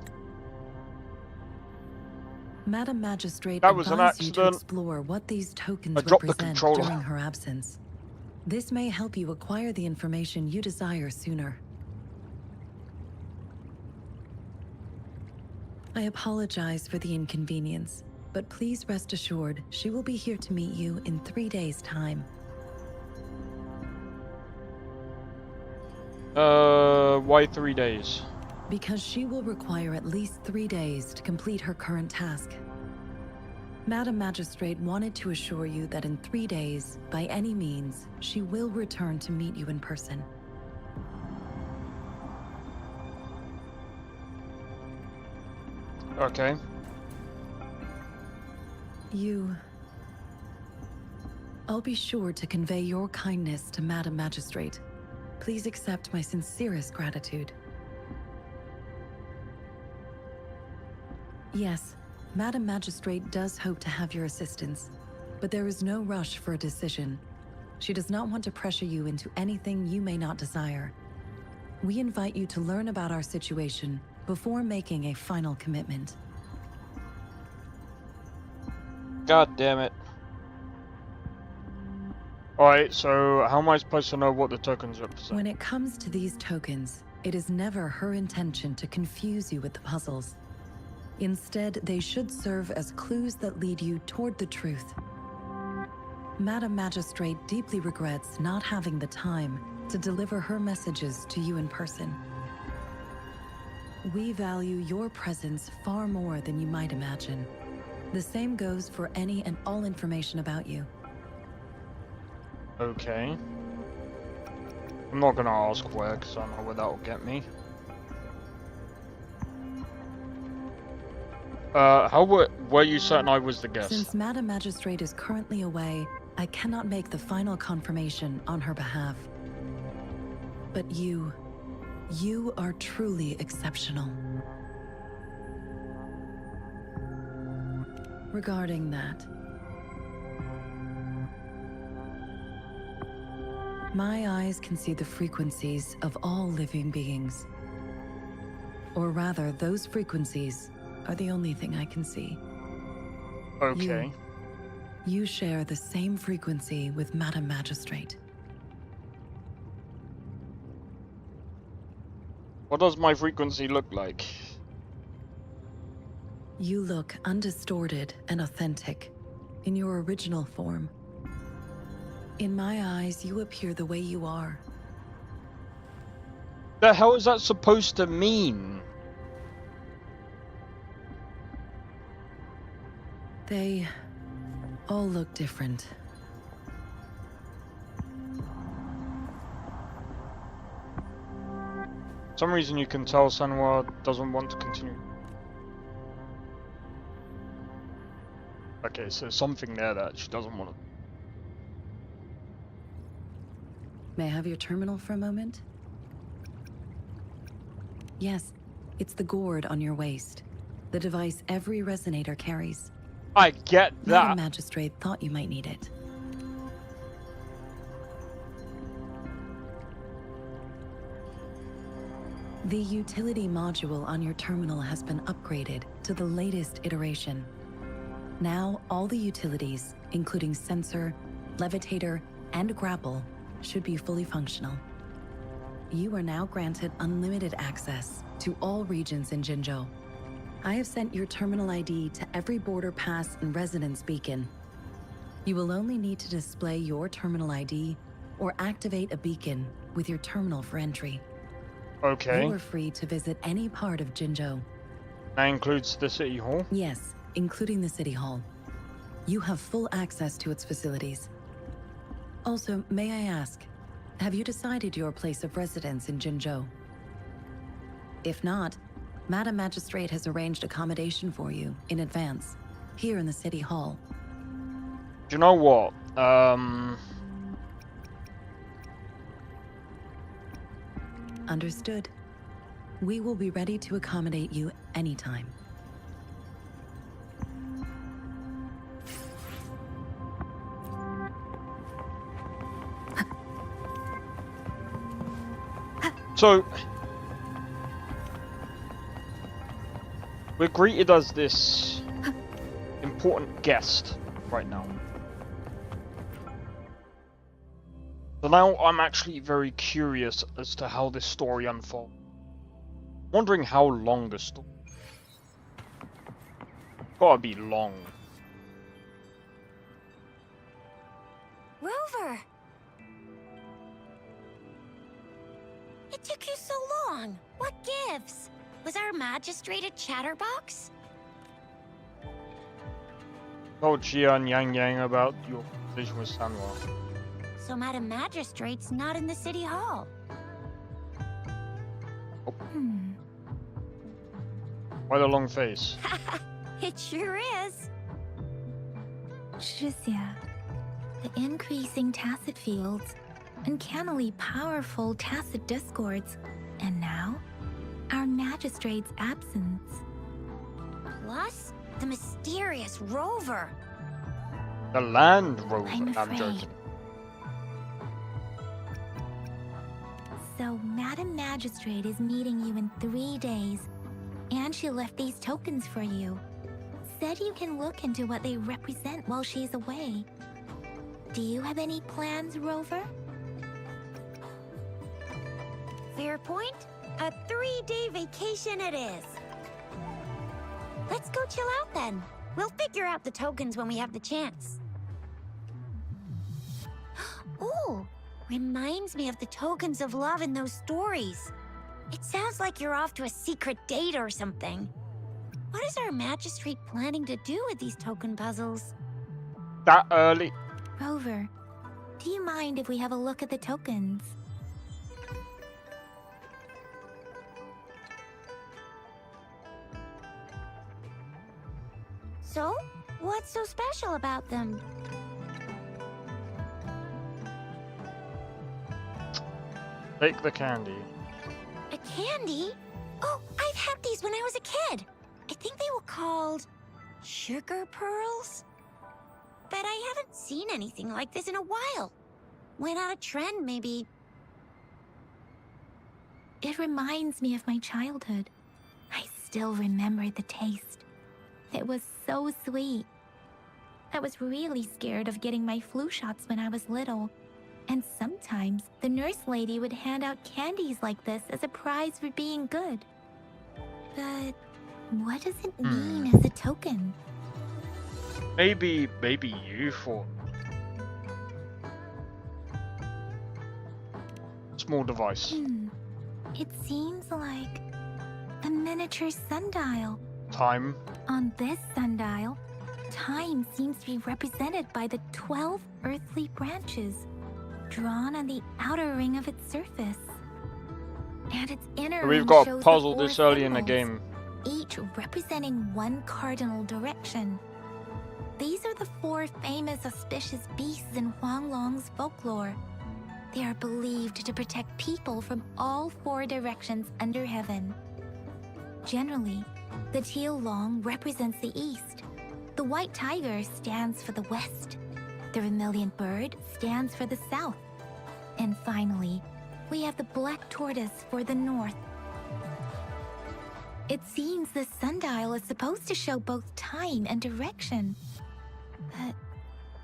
Madam Magistrate That was an advised you to accident. explore what these tokens I dropped the represent controller. during her absence. This may help you acquire the information you desire sooner. I apologize for the inconvenience, but please rest assured she will be here to meet you in 3 days' time. Why 3 days? Because she will require at least 3 days to complete her current task. Madam Magistrate wanted to assure you that in 3 days, by any means, she will return to meet you in person. Okay. I'll be sure to convey your kindness to Madam Magistrate. Please accept my sincerest gratitude. Yes, Madam Magistrate does hope to have your assistance, but there is no rush for a decision. She does not want to pressure you into anything you may not desire. We invite you to learn about our situation before making a final commitment. God damn it. Alright, so how am I supposed to know what the tokens represent? When it comes to these tokens, it is never her intention to confuse you with the puzzles. Instead, they should serve as clues that lead you toward the truth. Madam Magistrate deeply regrets not having the time to deliver her messages to you in person. We value your presence far more than you might imagine. The same goes for any and all information about you. Okay. I'm not gonna ask where, because I know where that will get me. How were you certain I was the guest? Since Madam Magistrate is currently away, I cannot make the final confirmation on her behalf. But you are truly exceptional. Regarding that, my eyes can see the frequencies of all living beings. Or rather, those frequencies are the only thing I can see. Okay. You share the same frequency with Madam Magistrate. What does my frequency look like? You look undistorted and authentic, in your original form. In my eyes, you appear the way you are. The hell is that supposed to mean? They all look different. For some reason you can tell Sanwa doesn't want to continue. Okay, so something there that she doesn't want to. May I have your terminal for a moment? Yes, it's the gourd on your waist. The device every resonator carries. I get that. Madam Magistrate thought you might need it. The utility module on your terminal has been upgraded to the latest iteration. Now, all the utilities, including sensor, levitator, and grapple, should be fully functional. You are now granted unlimited access to all regions in Jinzhou. I have sent your terminal ID to every border pass and residence beacon. You will only need to display your terminal ID or activate a beacon with your terminal for entry. Okay. You are free to visit any part of Jinzhou. That includes the city hall? Yes, including the city hall. You have full access to its facilities. Also, may I ask, have you decided your place of residence in Jinzhou? If not, Madam Magistrate has arranged accommodation for you in advance, here in the city hall. Do you know what? Understood. We will be ready to accommodate you anytime. So we're greeted as this important guest right now. So now I'm actually very curious as to how this story unfolds. Wondering how long the story. Gotta be long. Rover! It took you so long. What gives? Was our magistrate a chatterbox? Told Xia and Yang Yang about your conversation with Sanwa. So Madam Magistrate's not in the city hall. Why the long face? It sure is. Shixia, the increasing tacit fields uncannily powerful tacit discords, and now, our magistrate's absence. Plus, the mysterious rover. The Land Rover. I'm I'm afraid. joking. So, Madam Magistrate is meeting you in 3 days, and she left these tokens for you. Said you can look into what they represent while she's away. Do you have any plans, Rover? Fair point. A 3-day vacation it is. Let's go chill out then. We'll figure out the tokens when we have the chance. Ooh, reminds me of the tokens of love in those stories. It sounds like you're off to a secret date or something. What is our magistrate planning to do with these token puzzles? That early? Rover, do you mind if we have a look at the tokens? So, what's so special about them? Take the candy. A candy? Oh, I've had these when I was a kid. I think they were called sugar pearls. But I haven't seen anything like this in a while. Went out of trend, maybe. It reminds me of my childhood. I still remember the taste. It was so sweet. I was really scared of getting my flu shots when I was little. And sometimes the nurse lady would hand out candies like this as a prize for being good. But what does it mean as a token? Maybe you thought. Small device. It seems like a miniature sundial. Time. On this sundial, time seems to be represented by the 12 earthly branches drawn on the outer ring of its surface. And its inner ring We've got a shows the puzzle 4 this early in the symbols, game. each representing one cardinal direction. These are the 4 famous auspicious beasts in Huanglong's folklore. They are believed to protect people from all 4 directions under heaven. Generally, the teal long represents the east. The white tiger stands for the west. The vermilion bird stands for the south. And finally, we have the black tortoise for the north. It seems the sundial is supposed to show both time and direction. But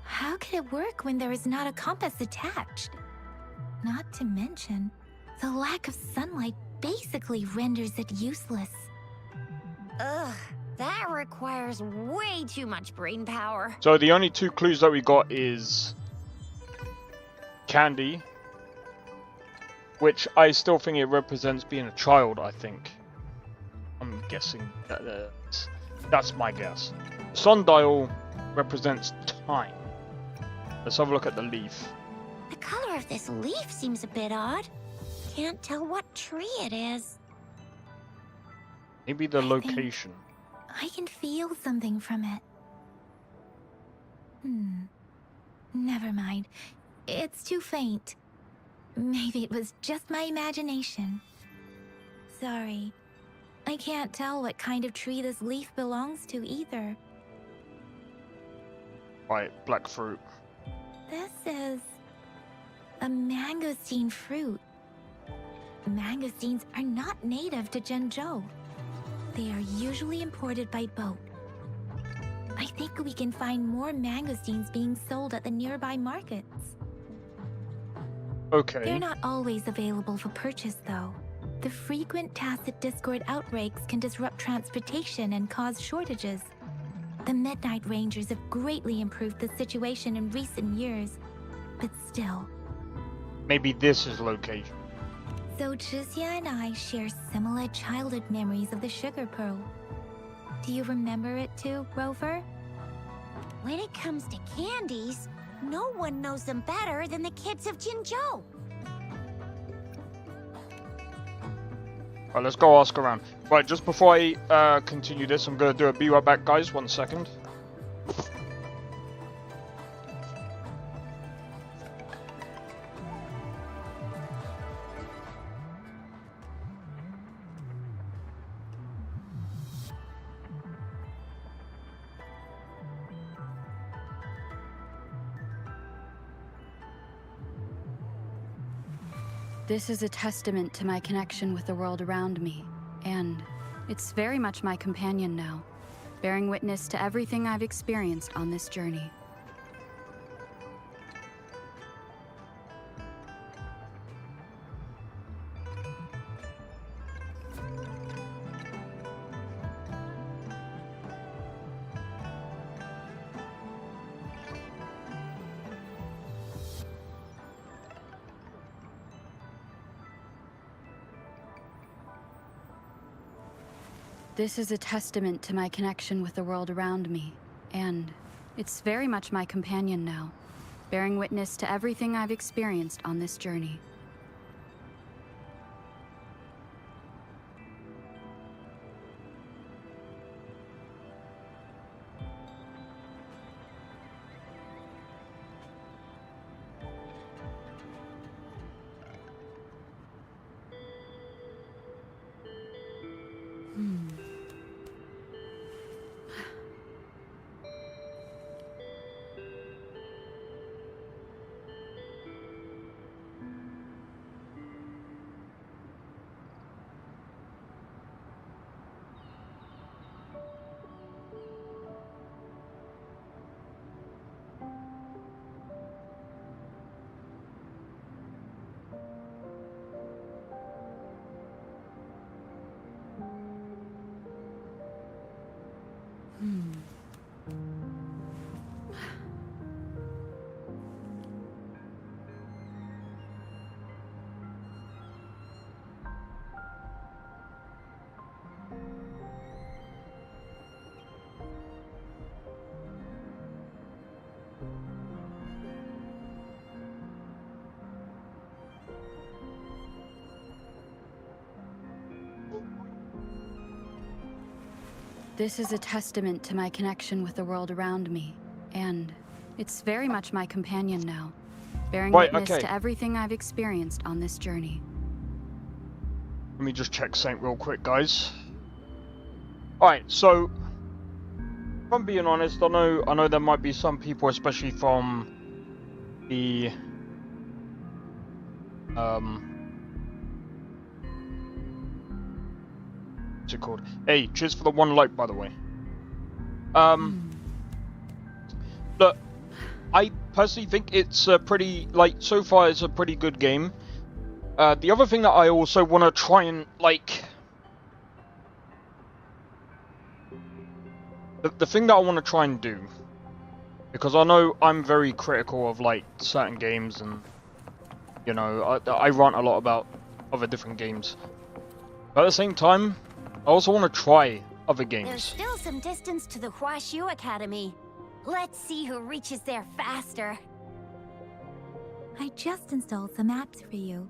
how could it work when there is not a compass attached? Not to mention, the lack of sunlight basically renders it useless. Ugh, that requires way too much brain power. So the only 2 clues that we got is candy, which I still think it represents being a child, I think. I'm guessing that's my guess. Sundial represents time. Let's have a look at the leaf. The color of this leaf seems a bit odd. Can't tell what tree it is. Maybe the location. I can feel something from it. Never mind. It's too faint. Maybe it was just my imagination. Sorry. I can't tell what kind of tree this leaf belongs to either. Right, black fruit. This is a mangosteen fruit. Mangosteens are not native to Zhengzhou. They are usually imported by boat. I think we can find more mangosteens being sold at the nearby markets. Okay. They're not always available for purchase, though. The frequent tacit discord outbreaks can disrupt transportation and cause shortages. The Midnight Rangers have greatly improved the situation in recent years, but still. Maybe this is location. So Zhixia and I share similar childhood memories of the sugar pearl. Do you remember it too, Rover? When it comes to candies, no one knows them better than the kids of Jinzhou. Right, let's go ask around. Right, just before I continue this, I'm gonna do a be right back, guys. 1 second. This is a testament to my connection with the world around me, and it's very much my companion now, bearing witness to everything I've experienced on this journey. This is a testament to my connection with the world around me, and it's very much my companion now, bearing witness to everything I've experienced on this journey. This is a testament to my connection with the world around me, and it's very much my companion now, bearing witness to everything I've experienced on this journey. Let me just check something real quick, guys. Alright, so if I'm being honest, I know there might be some people, especially from the what's it called? Hey, cheers for the 1 like, by the way. Look, I personally think it's a pretty, like, so far it's a pretty good game. The other thing that I also want to try and, like, the thing that I want to try and do, because I know I'm very critical of, like, certain games, and, you know, I rant a lot about other different games. But at the same time, I also want to try other games. There's still some distance to the Huashu Academy. Let's see who reaches there faster. I just installed some apps for you.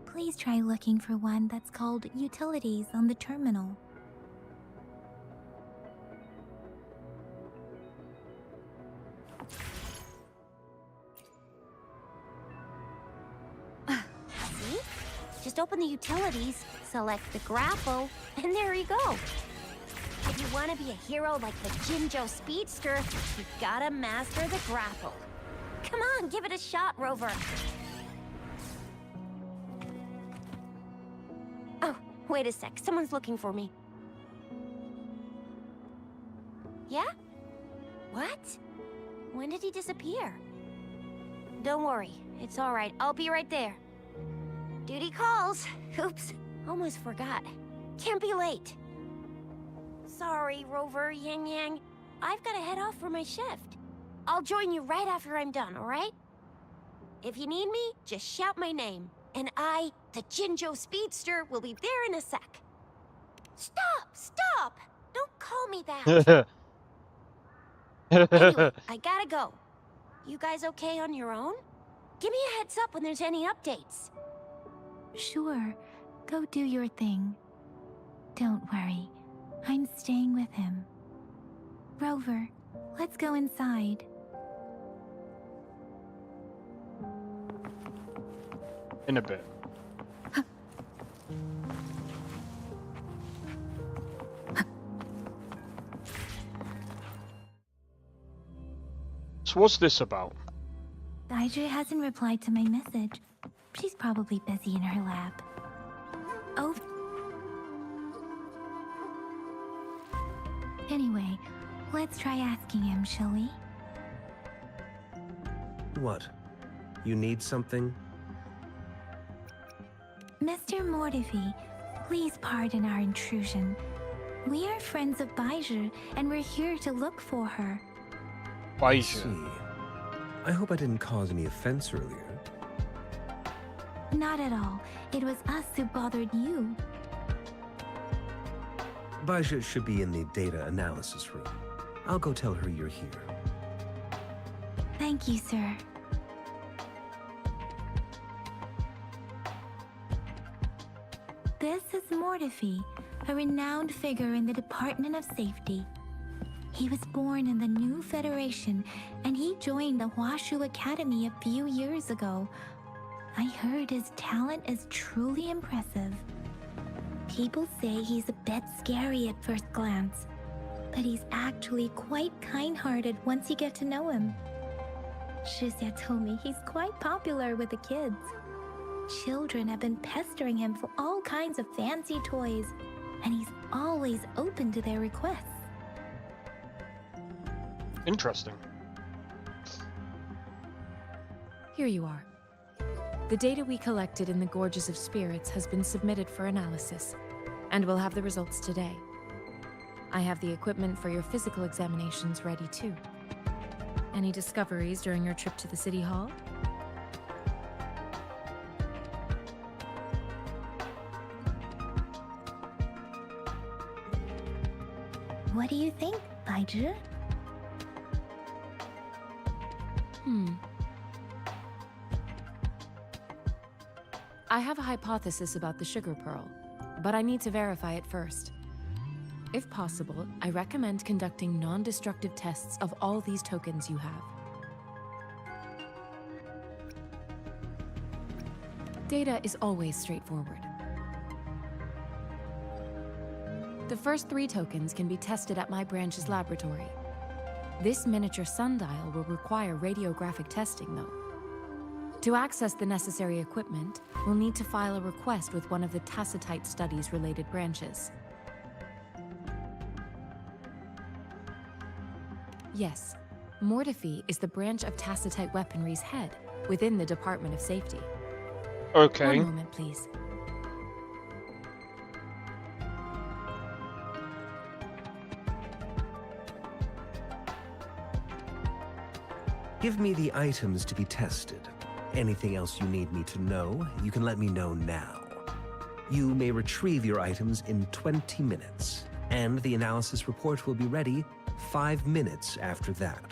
Please try looking for one that's called Utilities on the terminal. See? Just open the Utilities, select the grapple, and there you go. If you want to be a hero like the Jinjo Speedster, you gotta master the grapple. Come on, give it a shot, Rover. Oh, wait a sec. Someone's looking for me. Yeah? What? When did he disappear? Don't worry. It's all right. I'll be right there. Duty calls. Oops. Almost forgot. Can't be late. Sorry, Rover, Yang Yang. I've got to head off for my shift. I'll join you right after I'm done, all right? If you need me, just shout my name. And I, the Jinjo Speedster, will be there in a sec. Stop! Stop! Don't call me that! Anyway, I gotta go. You guys okay on your own? Give me a heads up when there's any updates. Sure, go do your thing. Don't worry, I'm staying with him. Rover, let's go inside. In a bit. So what's this about? Daijue hasn't replied to my message. She's probably busy in her lab. Oh. Anyway, let's try asking him, shall we? What? You need something? Mr. Mortifi, please pardon our intrusion. We are friends of Baiju, and we're here to look for her. I see. I hope I didn't cause any offense earlier. Not at all. It was us who bothered you. Baiju should be in the data analysis room. I'll go tell her you're here. Thank you, sir. This is Mortifi, a renowned figure in the Department of Safety. He was born in the new Federation, and he joined the Huashu Academy a few years ago. I heard his talent is truly impressive. People say he's a bit scary at first glance, but he's actually quite kind-hearted once you get to know him. Shizia told me he's quite popular with the kids. Children have been pestering him for all kinds of fancy toys, and he's always open to their requests. Interesting. Here you are. The data we collected in the Gorges of Spirits has been submitted for analysis, and we'll have the results today. I have the equipment for your physical examinations ready too. Any discoveries during your trip to the City Hall? What do you think, Baiju? I have a hypothesis about the sugar pearl, but I need to verify it first. If possible, I recommend conducting non-destructive tests of all these tokens you have. Data is always straightforward. The first 3 tokens can be tested at my branch's laboratory. This miniature sundial will require radiographic testing, though. To access the necessary equipment, we'll need to file a request with one of the Tacitite Studies-related branches. Yes, Mortifi is the branch of Tacitite Weaponry's head within the Department of Safety. Okay. One moment, please. Give me the items to be tested. Anything else you need me to know, you can let me know now. You may retrieve your items in 20 minutes, and the analysis report will be ready 5 minutes after that.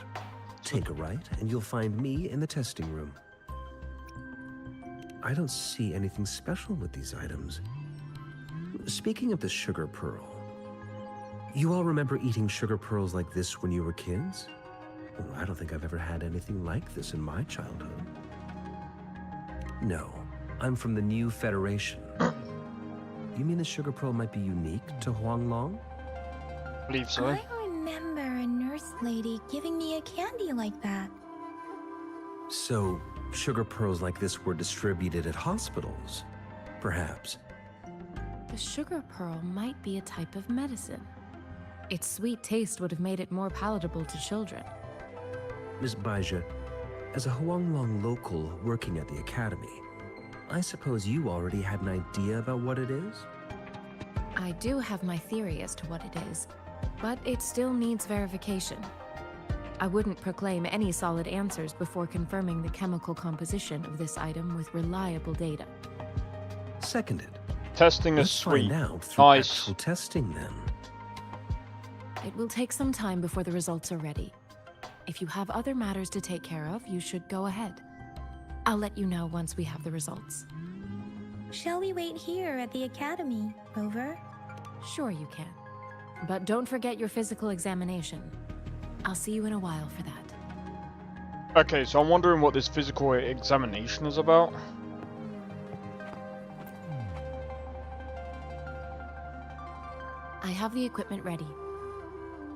Take a right, and you'll find me in the testing room. I don't see anything special with these items. Speaking of the sugar pearl, you all remember eating sugar pearls like this when you were kids? Well, I don't think I've ever had anything like this in my childhood. No, I'm from the new Federation. You mean the sugar pearl might be unique to Huanglong? I believe so. I remember a nurse lady giving me a candy like that. So, sugar pearls like this were distributed at hospitals, perhaps. The sugar pearl might be a type of medicine. Its sweet taste would have made it more palatable to children. Miss Baiju, as a Huanglong local working at the Academy, I suppose you already had an idea about what it is? I do have my theory as to what it is, but it still needs verification. I wouldn't proclaim any solid answers before confirming the chemical composition of this item with reliable data. Seconded. Testing is Let's sweet. find out through Nice. actual testing then. It will take some time before the results are ready. If you have other matters to take care of, you should go ahead. I'll let you know once we have the results. Shall we wait here at the Academy, Rover? Sure you can. But don't forget your physical examination. I'll see you in a while for that. Okay, so I'm wondering what this physical examination is about. I have the equipment ready.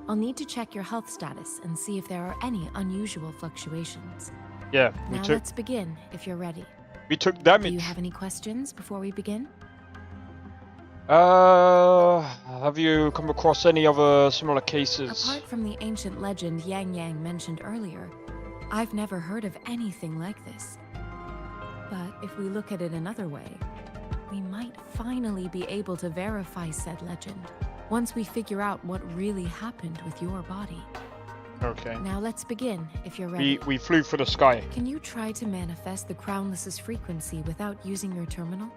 I'll need to check your health status and see if there are any unusual fluctuations. Yeah, me Now too. let's begin, if you're ready. We took damage. Do you have any questions before we begin? Have you come across any other similar cases? Apart from the ancient legend Yang Yang mentioned earlier, I've never heard of anything like this. But if we look at it another way, we might finally be able to verify said legend once we figure out what really happened with your body. Okay. Now let's begin, if you're ready. We flew for the sky. Can you try to manifest the Crownless's frequency without using your terminal?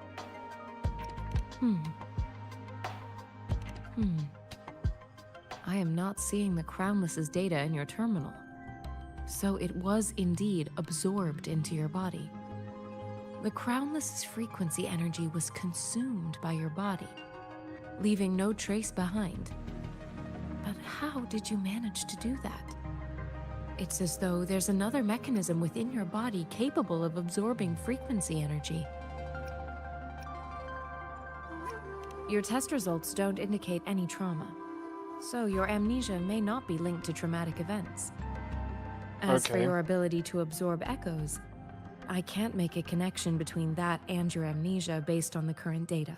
I am not seeing the Crownless's data in your terminal. So it was indeed absorbed into your body. The Crownless's frequency energy was consumed by your body, leaving no trace behind. But how did you manage to do that? It's as though there's another mechanism within your body capable of absorbing frequency energy. Your test results don't indicate any trauma, so your amnesia may not be linked to traumatic events. As for your ability to absorb echoes, I can't make a connection between that and your amnesia based on the current data.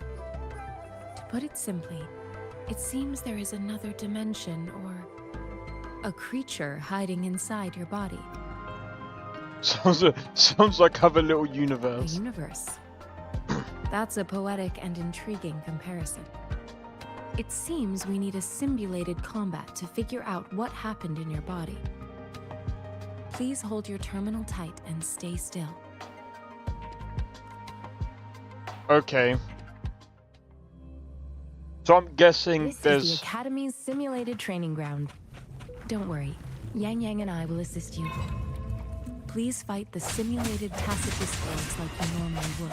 To put it simply, it seems there is another dimension or a creature hiding inside your body. Sounds like other little universe. A universe. That's a poetic and intriguing comparison. It seems we need a simulated combat to figure out what happened in your body. Please hold your terminal tight and stay still. Okay. So I'm guessing This is the Academy's simulated training ground. Don't worry, Yang Yang and I will assist you. Please fight the simulated tacit discords like you normally would.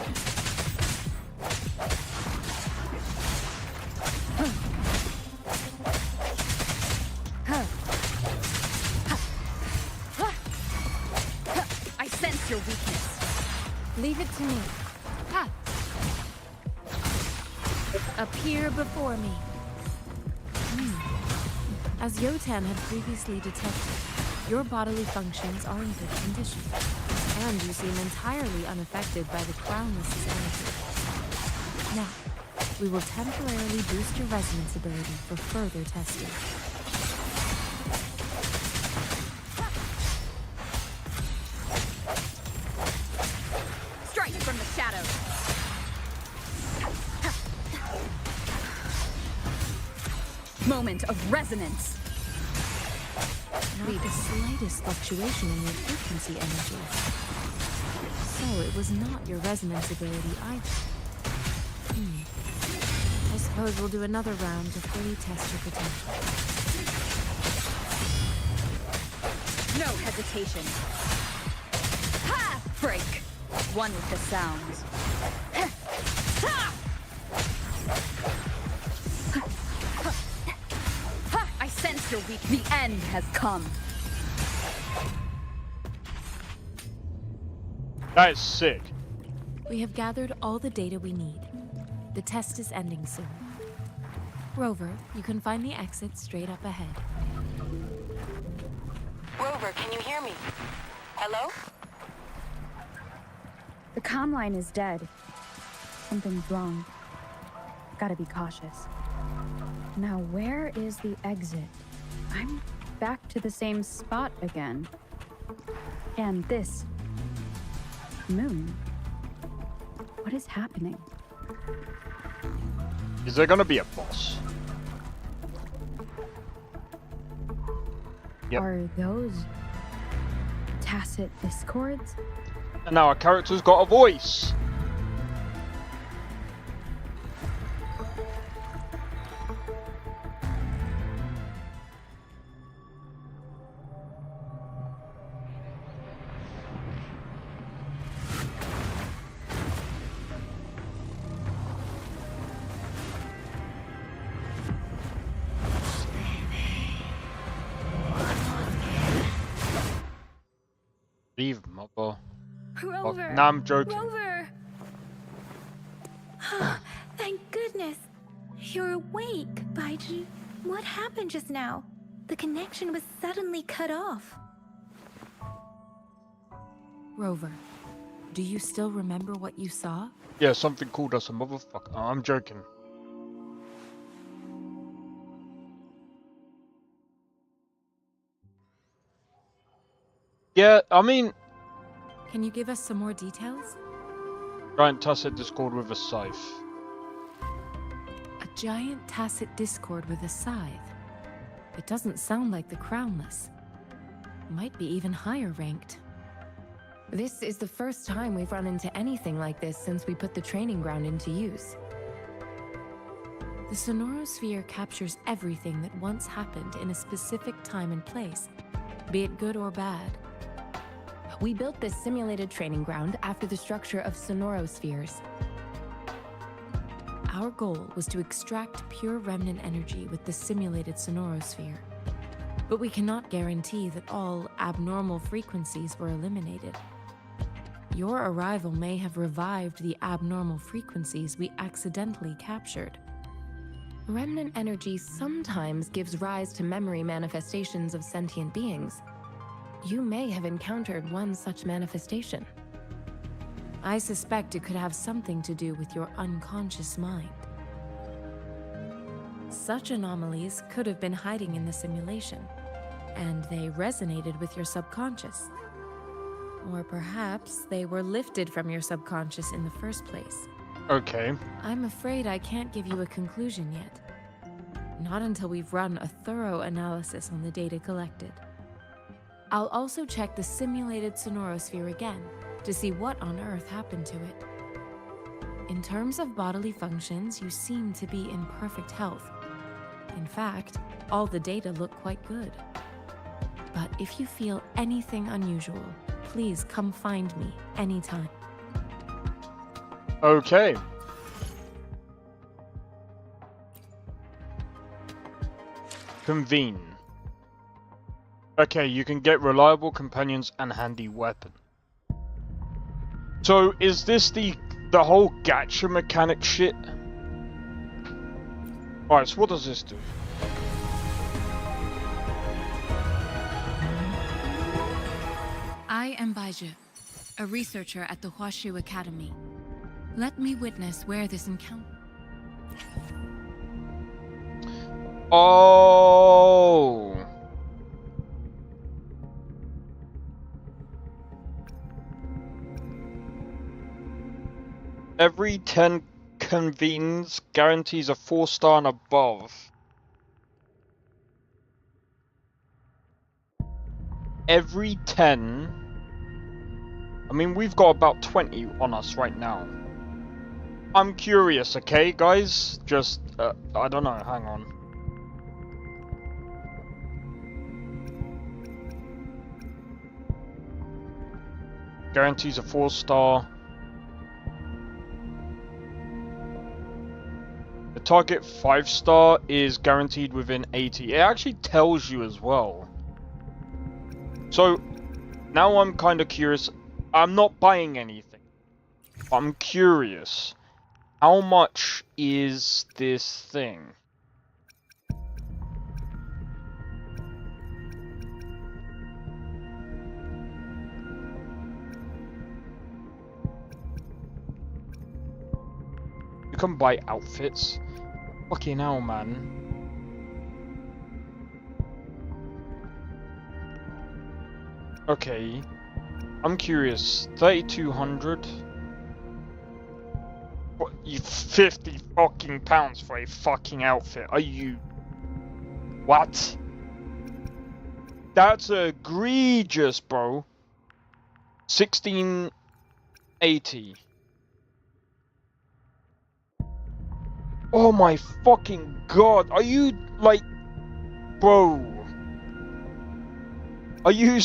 I sense your weakness. Leave it to me. Ha! Appear before me. As Yotan had previously detected, your bodily functions are in good condition, and you seem entirely unaffected by the Crownless's energy. Now, we will temporarily boost your resonance ability for further testing. Strike from the shadows. Moment of resonance. Not the slightest fluctuation in your frequency energy. So it was not your resonance ability either. I suppose we'll do another round to fully test your potential. No hesitation. Ha! Break. One with the sounds. Ha! I sense your weak. The end has come. That is sick. We have gathered all the data we need. The test is ending soon. Rover, you can find the exit straight up ahead. Rover, can you hear me? Hello? The comm line is dead. Something's wrong. Gotta be cautious. Now, where is the exit? I'm back to the same spot again. And this moon. What is happening? Is there gonna be a boss? Yep. Are those tacit discords? And now our character's got a voice. Leave, mother. Rover! Nah, I'm joking. Rover! Thank goodness! You're awake, Baiji. What happened just now? The connection was suddenly cut off. Rover, Do you still remember what you saw? Yeah, something called us a motherfucker. Oh, I'm joking. Yeah, I mean... Can you give us some more details? Giant tacit discord with a scythe. A giant tacit discord with a scythe. It doesn't sound like the Crownless. Might be even higher ranked. This is the first time we've run into anything like this since we put the training ground into use. The Sonorosphere captures everything that once happened in a specific time and place, be it good or bad. We built this simulated training ground after the structure of Sonorospheres. Our goal was to extract pure remnant energy with the simulated Sonorosphere. But we cannot guarantee that all abnormal frequencies were eliminated. Your arrival may have revived the abnormal frequencies we accidentally captured. Remnant energy sometimes gives rise to memory manifestations of sentient beings. You may have encountered one such manifestation. I suspect it could have something to do with your unconscious mind. Such anomalies could have been hiding in the simulation, and they resonated with your subconscious. Or perhaps they were lifted from your subconscious in the first place. Okay. I'm afraid I can't give you a conclusion yet. Not until we've run a thorough analysis on the data collected. I'll also check the simulated Sonorosphere again to see what on earth happened to it. In terms of bodily functions, you seem to be in perfect health. In fact, all the data look quite good. But if you feel anything unusual, please come find me anytime. Okay. Convene. Okay, you can get reliable companions and handy weapon. So, is this the whole gacha mechanic shit? Alright, so what does this do? I am Baiju, a researcher at the Huashu Academy. Let me witness where this encounter... Oh! Every 10 convenes guarantees a 4-star and above. Every 10... I mean, we've got about 20 on us right now. I'm curious, okay, guys? Just, I don't know, hang on. Guarantees a 4-star. The target 5-star is guaranteed within 80. It actually tells you as well. So, now I'm kind of curious. I'm not buying anything. I'm curious. How much is this thing? You can buy outfits. Fucking hell, man. Okay. I'm curious. 3,200? What? You 50 fucking pounds for a fucking outfit? Are you... What? That's egregious, bro. 1680. Oh my fucking god, are you, like... Bro. Are you...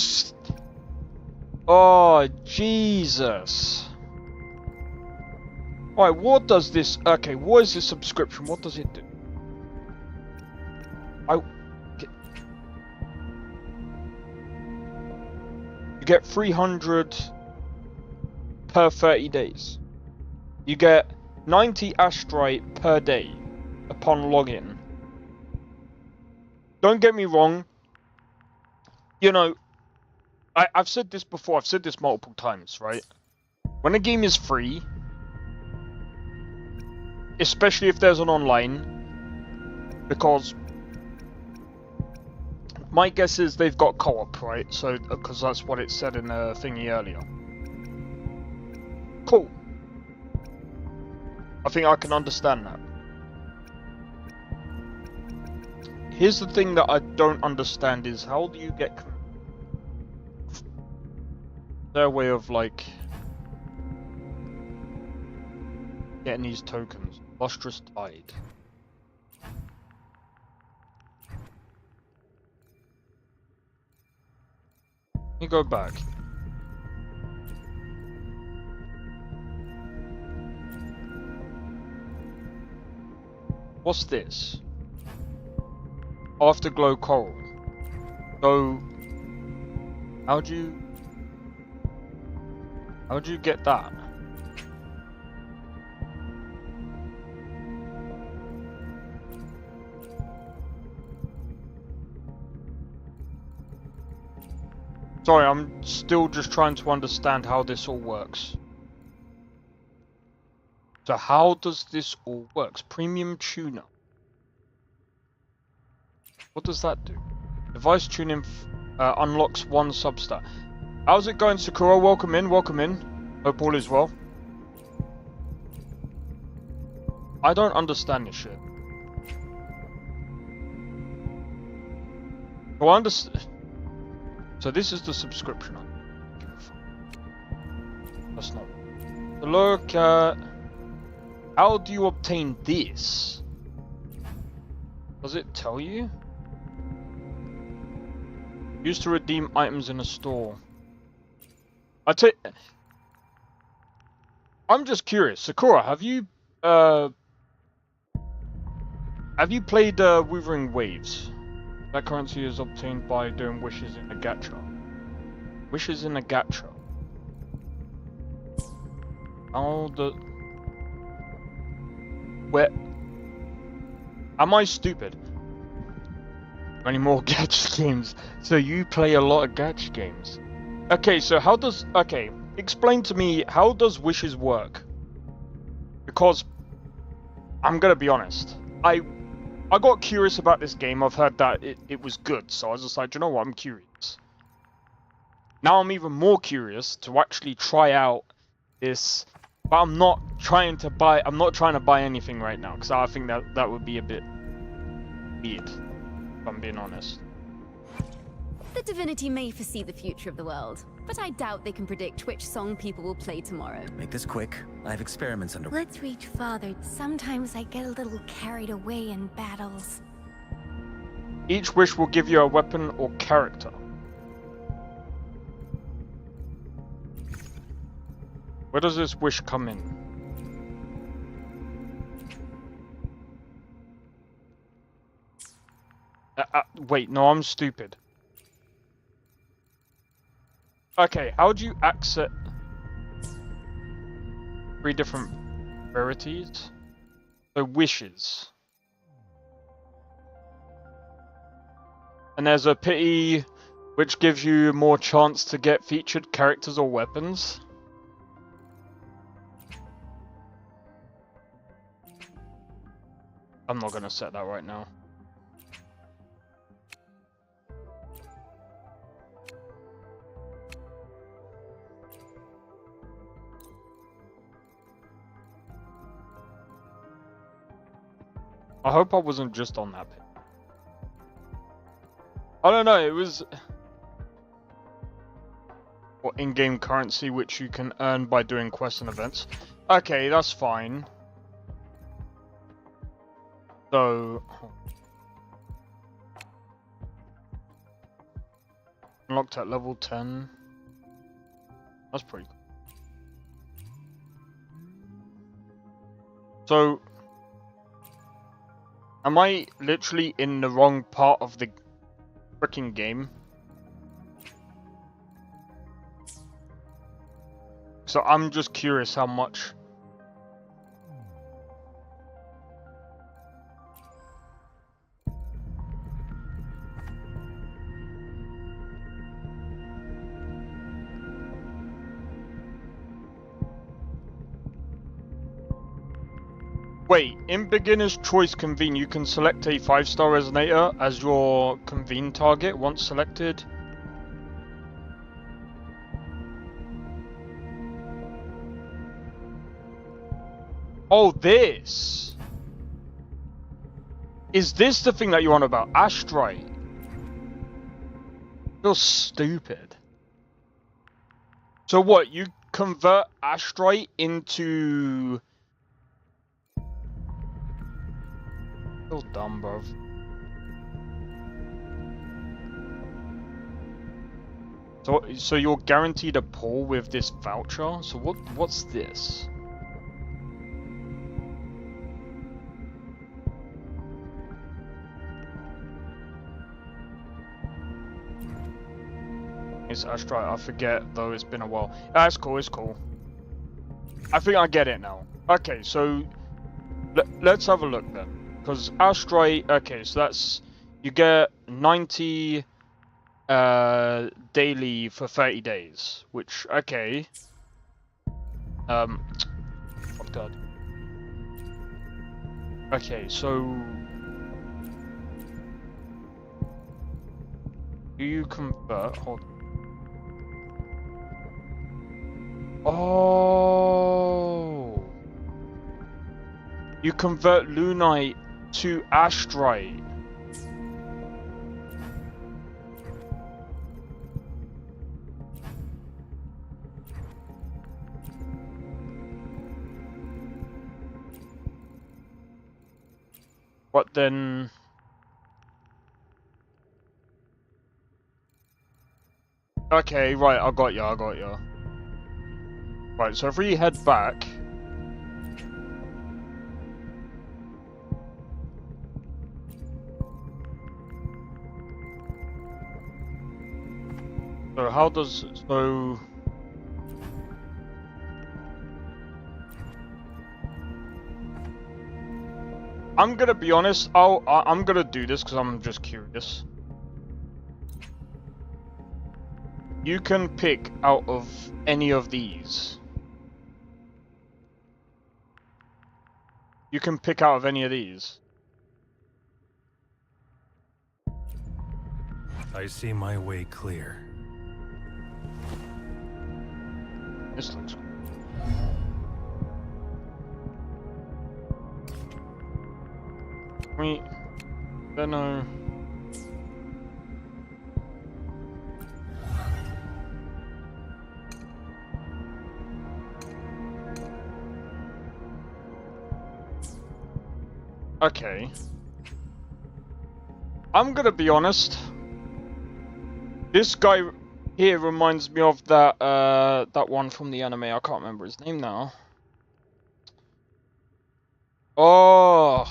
Oh, Jesus. Alright, what does this... Okay, what is this subscription? What does it do? You get 300 per 30 days. You get 90 astrite per day upon login. Don't get me wrong. You know, I've said this before, I've said this multiple times, right? when a game is free, especially if there's an online, because my guess is they've got co-op, right? So, because that's what it said in the thingy earlier. Cool. I think I can understand that. Here's the thing that I don't understand is how do you get their way of like getting these tokens? Lustrous Tide. Let me go back. What's this? Afterglow coral. So, how'd you get that? Sorry, I'm still just trying to understand how this all works. So how does this all work? Premium tuner. What does that do? Device tuning unlocks one substat. How's it going, Sakura? Welcome in, welcome in. Hope all is well. I don't understand this shit. Well, I understand. So this is the subscription. That's not. Look at. How do you obtain this? Does it tell you? Used to redeem items in a store. I'm just curious. Sakura, have you played Wuthering Waves? That currency is obtained by doing wishes in a gacha. Wishes in a gacha. How the... Where... Am I stupid? Any more gacha games? So you play a lot of gacha games. Okay, so how does... Okay, explain to me, how does wishes work? Because... I'm gonna be honest. I got curious about this game. I've heard that it was good, so I was just like, you know what, I'm curious. Now I'm even more curious to actually try out this, but I'm not trying to buy anything right now, because I think that would be a bit weird, if I'm being honest. The divinity may foresee the future of the world, but I doubt they can predict which song people will play tomorrow. Make this quick. I have experiments under... Let's reach farther. Sometimes I get a little carried away in battles. Each wish will give you a weapon or character. Where does this wish come in? Wait, no, I'm stupid. Okay, how do you access 3 different rarities? So wishes. And there's a pity which gives you more chance to get featured characters or weapons. I'm not gonna set that right now. I hope I wasn't just on that pit. I don't know, it was... Or in-game currency which you can earn by doing quests and events. Okay, that's fine. So... Unlocked at level 10. That's pretty cool. So... Am I literally in the wrong part of the freaking game? So I'm just curious how much. Wait, in beginner's choice convene, you can select a 5-star resonator as your convene target once selected. Oh, this! Is this the thing that you're on about? Astrite? Feels stupid. So what, you convert Astrite into... Feel dumb, bruv. So you're guaranteed a pull with this voucher? So what's this? It's Astrite, I forget though, it's been a while. That's cool, it's cool. I think I get it now. Okay, so let's have a look then. Because Astrite, okay, so that's, you get 90 daily for 30 days, which, okay. Oh god. Okay, so... Do you convert? Hold on. Oh! You convert Lunite to Astrite. What then? Okay, right, I got ya. Right, so if we head back... So how does... So... I'm gonna be honest, I'm gonna do this because I'm just curious. You can pick out of any of these. You can pick out of any of these. I see my way clear. This looks cool. We don't know. Okay. I'm gonna be honest. This guy here reminds me of that that one from the anime. I can't remember his name now. Oh,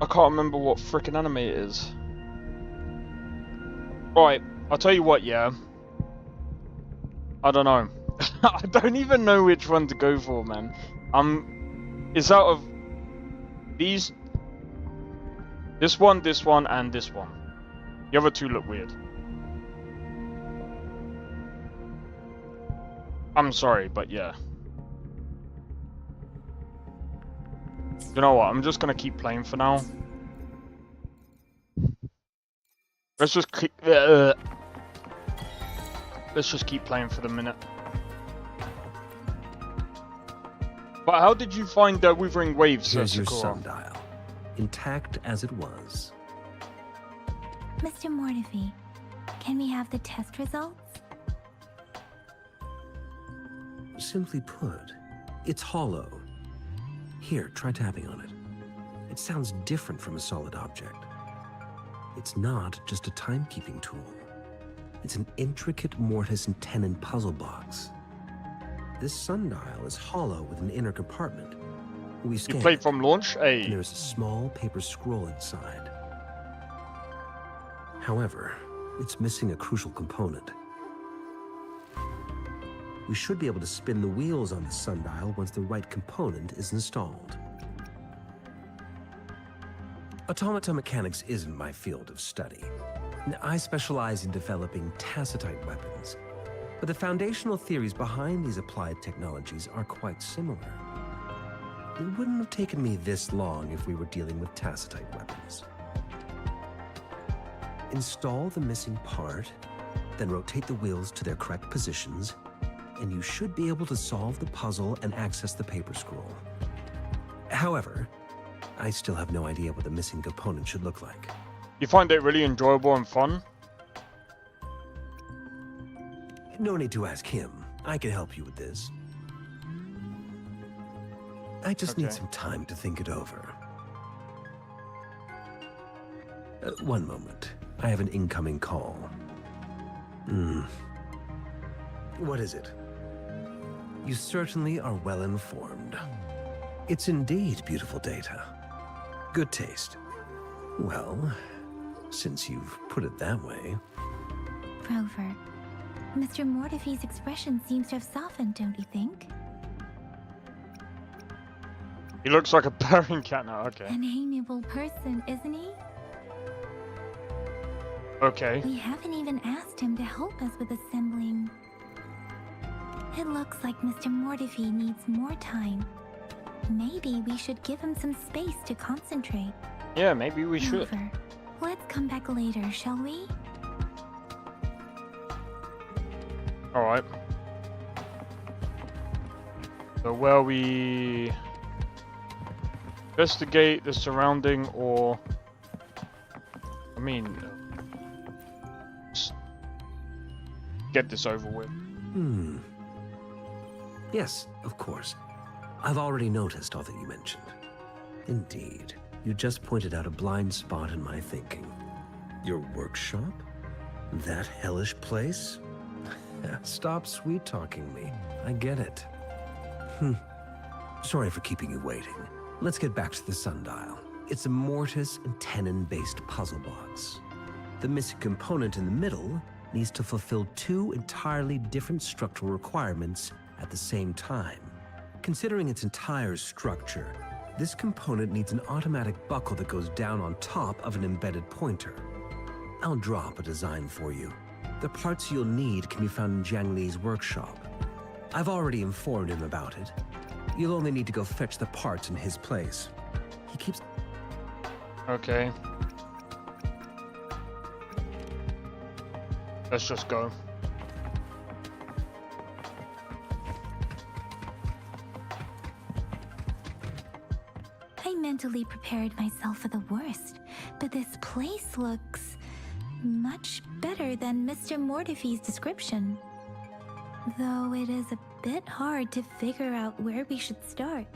I can't remember what frickin' anime it is. Right, I'll tell you what, yeah. I don't know. I don't even know which one to go for, man. It's out of these, this one, and this one. The other two look weird. I'm sorry, but yeah. You know what? I'm just gonna keep playing for now. Let's just keep. Let's just keep playing for the minute. But how did you find the Wuthering Waves? Here's your sundial, intact as it was. Mr. Mortefi, can we have the test results? Simply put, it's hollow. Here, try tapping on it. It sounds different from a solid object. It's not just a timekeeping tool. It's an intricate mortise and tenon puzzle box. This sundial is hollow with an inner compartment. We You played from launch? Hey. There's a small paper scroll inside. However, it's missing a crucial component. We should be able to spin the wheels on the sundial once the right component is installed. Automata mechanics isn't my field of study. I specialize in developing tacitite weapons, but the foundational theories behind these applied technologies are quite similar. It wouldn't have taken me this long if we were dealing with tacitite weapons. Install the missing part, then rotate the wheels to their correct positions, and you should be able to solve the puzzle and access the paper scroll. However, I still have no idea what the missing component should look like. You find it really enjoyable and fun? No need to ask him. I can help you with this. I just need some time to think it over. One moment. I have an incoming call. What is it? You certainly are well informed. It's indeed beautiful data. Good taste. Well, since you've put it that way... Rover, Mr. Mortefi's expression seems to have softened, don't you think? He looks like a purring cat now, okay. An amiable person, isn't he? Okay. We haven't even asked him to help us with assembling. It looks like Mr. Mortefi needs more time. Maybe we should give him some space to concentrate. Yeah, maybe we should. Rover, let's come back later, shall we? Alright. So where we investigate the surrounding, or I mean, just get this over with. Yes, of course. I've already noticed all that you mentioned. Indeed, you just pointed out a blind spot in my thinking. Your workshop? That hellish place? Stop sweet-talking me. I get it. Sorry for keeping you waiting. Let's get back to the sundial. It's a mortise and tenon-based puzzle box. The missing component in the middle needs to fulfill two entirely different structural requirements at the same time. Considering its entire structure, this component needs an automatic buckle that goes down on top of an embedded pointer. I'll drop a design for you. The parts you'll need can be found in Jiang Li's workshop. I've already informed him about it. You'll only need to go fetch the parts in his place. He keeps... Okay. Let's just go. I mentally prepared myself for the worst, but this place looks much better than Mr. Mortefi's description. Though it is a bit hard to figure out where we should start.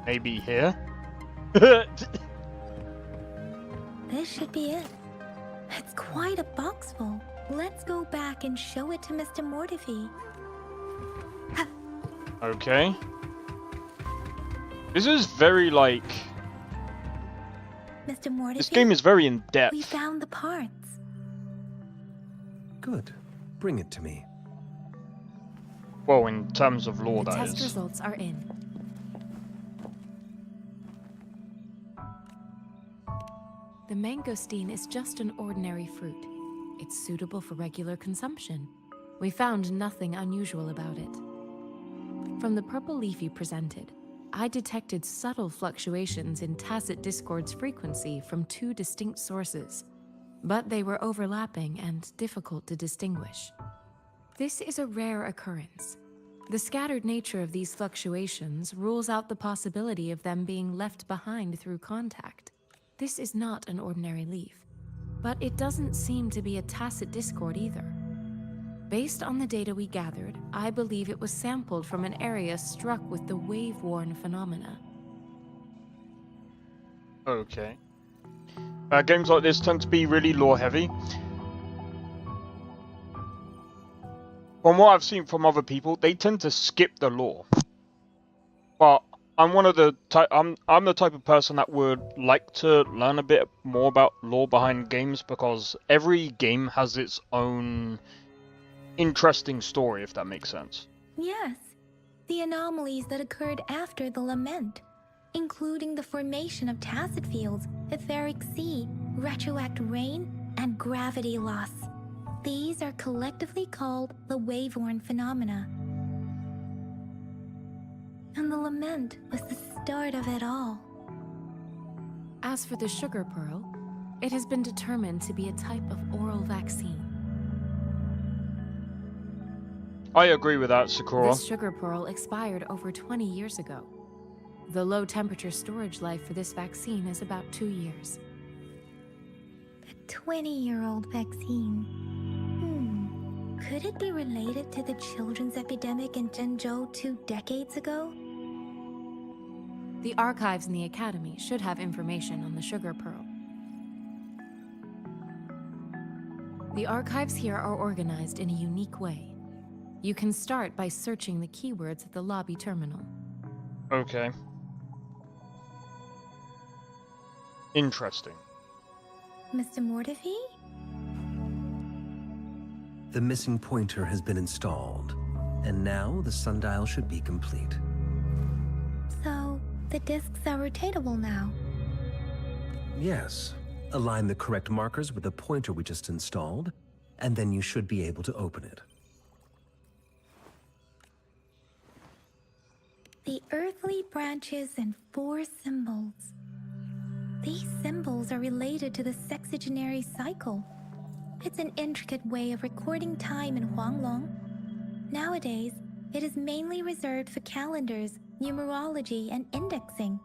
Maybe here? This should be it. It's quite a box full. Let's go back and show it to Mr. Mortefi. Okay. This is very, like... Mr. Mortefi, this game is very in-depth. We found the parts. Good. Bring it to me. Well, in terms of lore, the that test is. results are in. The mangosteen is just an ordinary fruit. It's suitable for regular consumption. We found nothing unusual about it. From the purple leaf you presented, I detected subtle fluctuations in tacit discord's frequency from two distinct sources, but they were overlapping and difficult to distinguish. This is a rare occurrence. The scattered nature of these fluctuations rules out the possibility of them being left behind through contact. This is not an ordinary leaf, but it doesn't seem to be a tacit discord either. Based on the data we gathered, I believe it was sampled from an area struck with the wave-worn phenomena. Okay. Games like this tend to be really lore-heavy. From what I've seen from other people, they tend to skip the lore. But I'm one of the I'm the type of person that would like to learn a bit more about lore behind games, because every game has its own interesting story, if that makes sense. Yes, the anomalies that occurred after the lament, including the formation of tacit fields, etheric sea, retroact rain, and gravity loss. These are collectively called the wave-worn phenomena. And the lament was the start of it all. As for the sugar pearl, it has been determined to be a type of oral vaccine. I agree with that, Sakura. This sugar pearl expired over 20 years ago. The low temperature storage life for this vaccine is about 2 years. A 20-year-old vaccine. Could it be related to the children's epidemic in Zhengzhou 2 decades ago? The archives in the academy should have information on the sugar pearl. The archives here are organized in a unique way. You can start by searching the keywords at the lobby terminal. Okay. Interesting. Mr. Mortefi? The missing pointer has been installed, and now the sundial should be complete. So, the discs are rotatable now? Yes. Align the correct markers with the pointer we just installed, and then you should be able to open it. The earthly branches and 4 symbols. These symbols are related to the sexagenary cycle. It's an intricate way of recording time in Huanglong. Nowadays, it is mainly reserved for calendars, numerology, and indexing,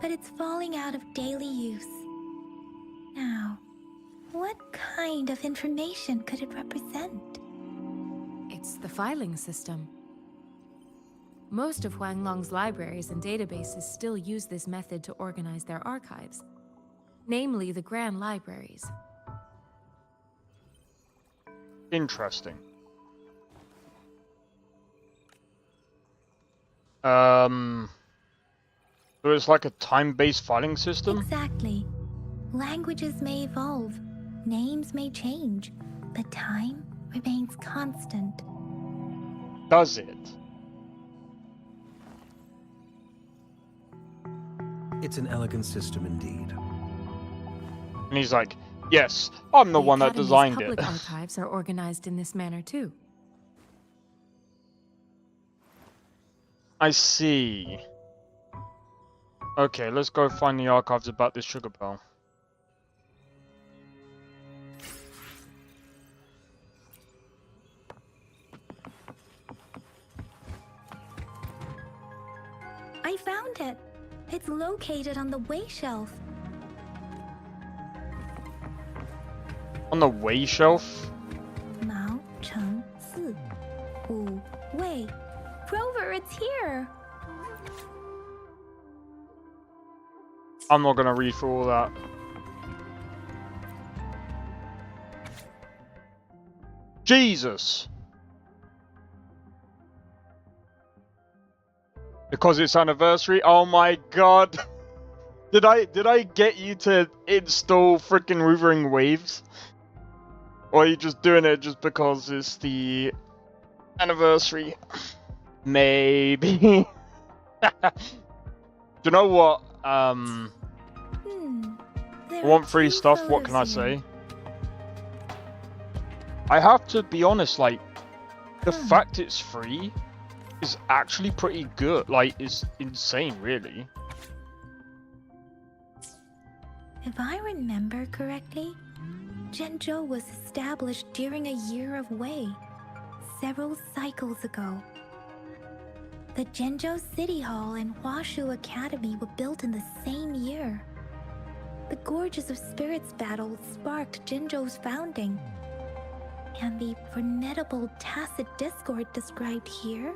but it's falling out of daily use. Now, what kind of information could it represent? It's the filing system. Most of Huanglong's libraries and databases still use this method to organize their archives, namely the Grand Libraries. Interesting. So it's like a time-based filing system? Exactly. Languages may evolve, names may change, but time remains constant. Does it? It's an elegant system indeed. And he's like, yes, I'm the one that designed it. Public archives are organized in this manner too. I see. Okay, let's go find the archives about this sugar pearl. I found it. It's located on the way shelf. On the way shelf? Mao Cheng Si Wu Wei. Grover, it's here. I'm not gonna read through all that. Jesus! Because it's anniversary? Oh my god! Did I get you to install freaking Wuthering Waves? Or are you just doing it just because it's the anniversary? Maybe. Do you know what? I want free stuff, what can I say? I have to be honest, like, the fact it's free is actually pretty good. Like, it's insane, really. If I remember correctly, Zhengzhou was established during a year of Wei, several cycles ago. The Zhengzhou City Hall and Huashu Academy were built in the same year. The Gorges of Spirits battle sparked Zhengzhou's founding. And the formidable tacit discord described here?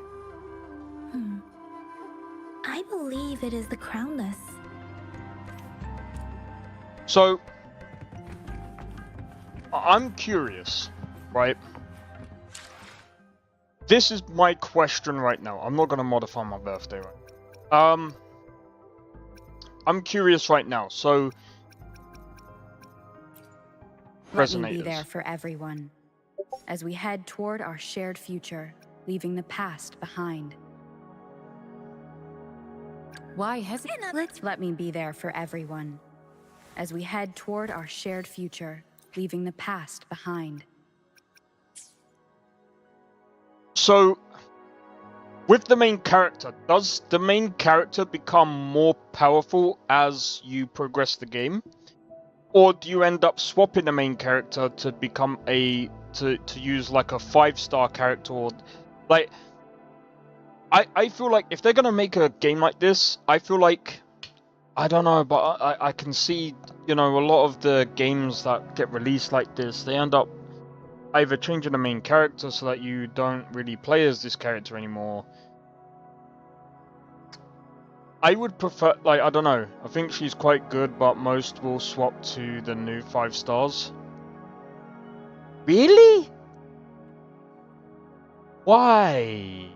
I believe it is the Crownless. So, I'm curious, right? This is my question right now. I'm not gonna modify my birthday right. I'm curious right now. So, let me be there for everyone, as we head toward our shared future, leaving the past behind. Why hesitate? Let me be there for everyone, as we head toward our shared future, leaving the past behind. So, with the main character, does the main character become more powerful as you progress the game? Or do you end up swapping the main character to become to use like a 5-star character? Or, like, I feel like if they're gonna make a game like this, I feel like, I don't know, but I can see, you know, a lot of the games that get released like this, they end up either changing the main character so that you don't really play as this character anymore. I would prefer, like, I don't know, I think she's quite good, but most will swap to the new 5 stars. Really? Why?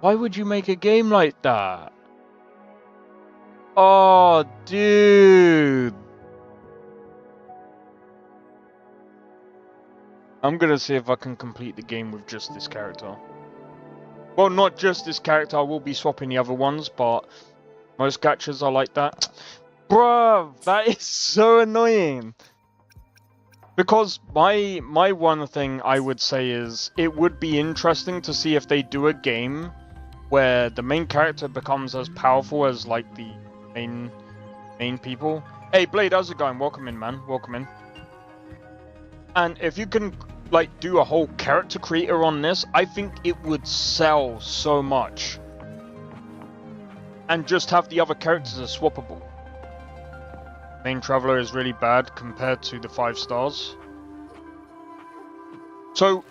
Why would you make a game like that? Oh, dude. I'm gonna see if I can complete the game with just this character. Well, not just this character, I will be swapping the other ones, but most gachas are like that. Bruh, that is so annoying. Because my one thing I would say is, it would be interesting to see if they do a game where the main character becomes as powerful as, like, the main people. Hey, Blade, how's it going? Welcome in, man. Welcome in. And if you can, like, do a whole character creator on this, I think it would sell so much. And just have the other characters as swappable. Main Traveler is really bad compared to the 5 stars. So,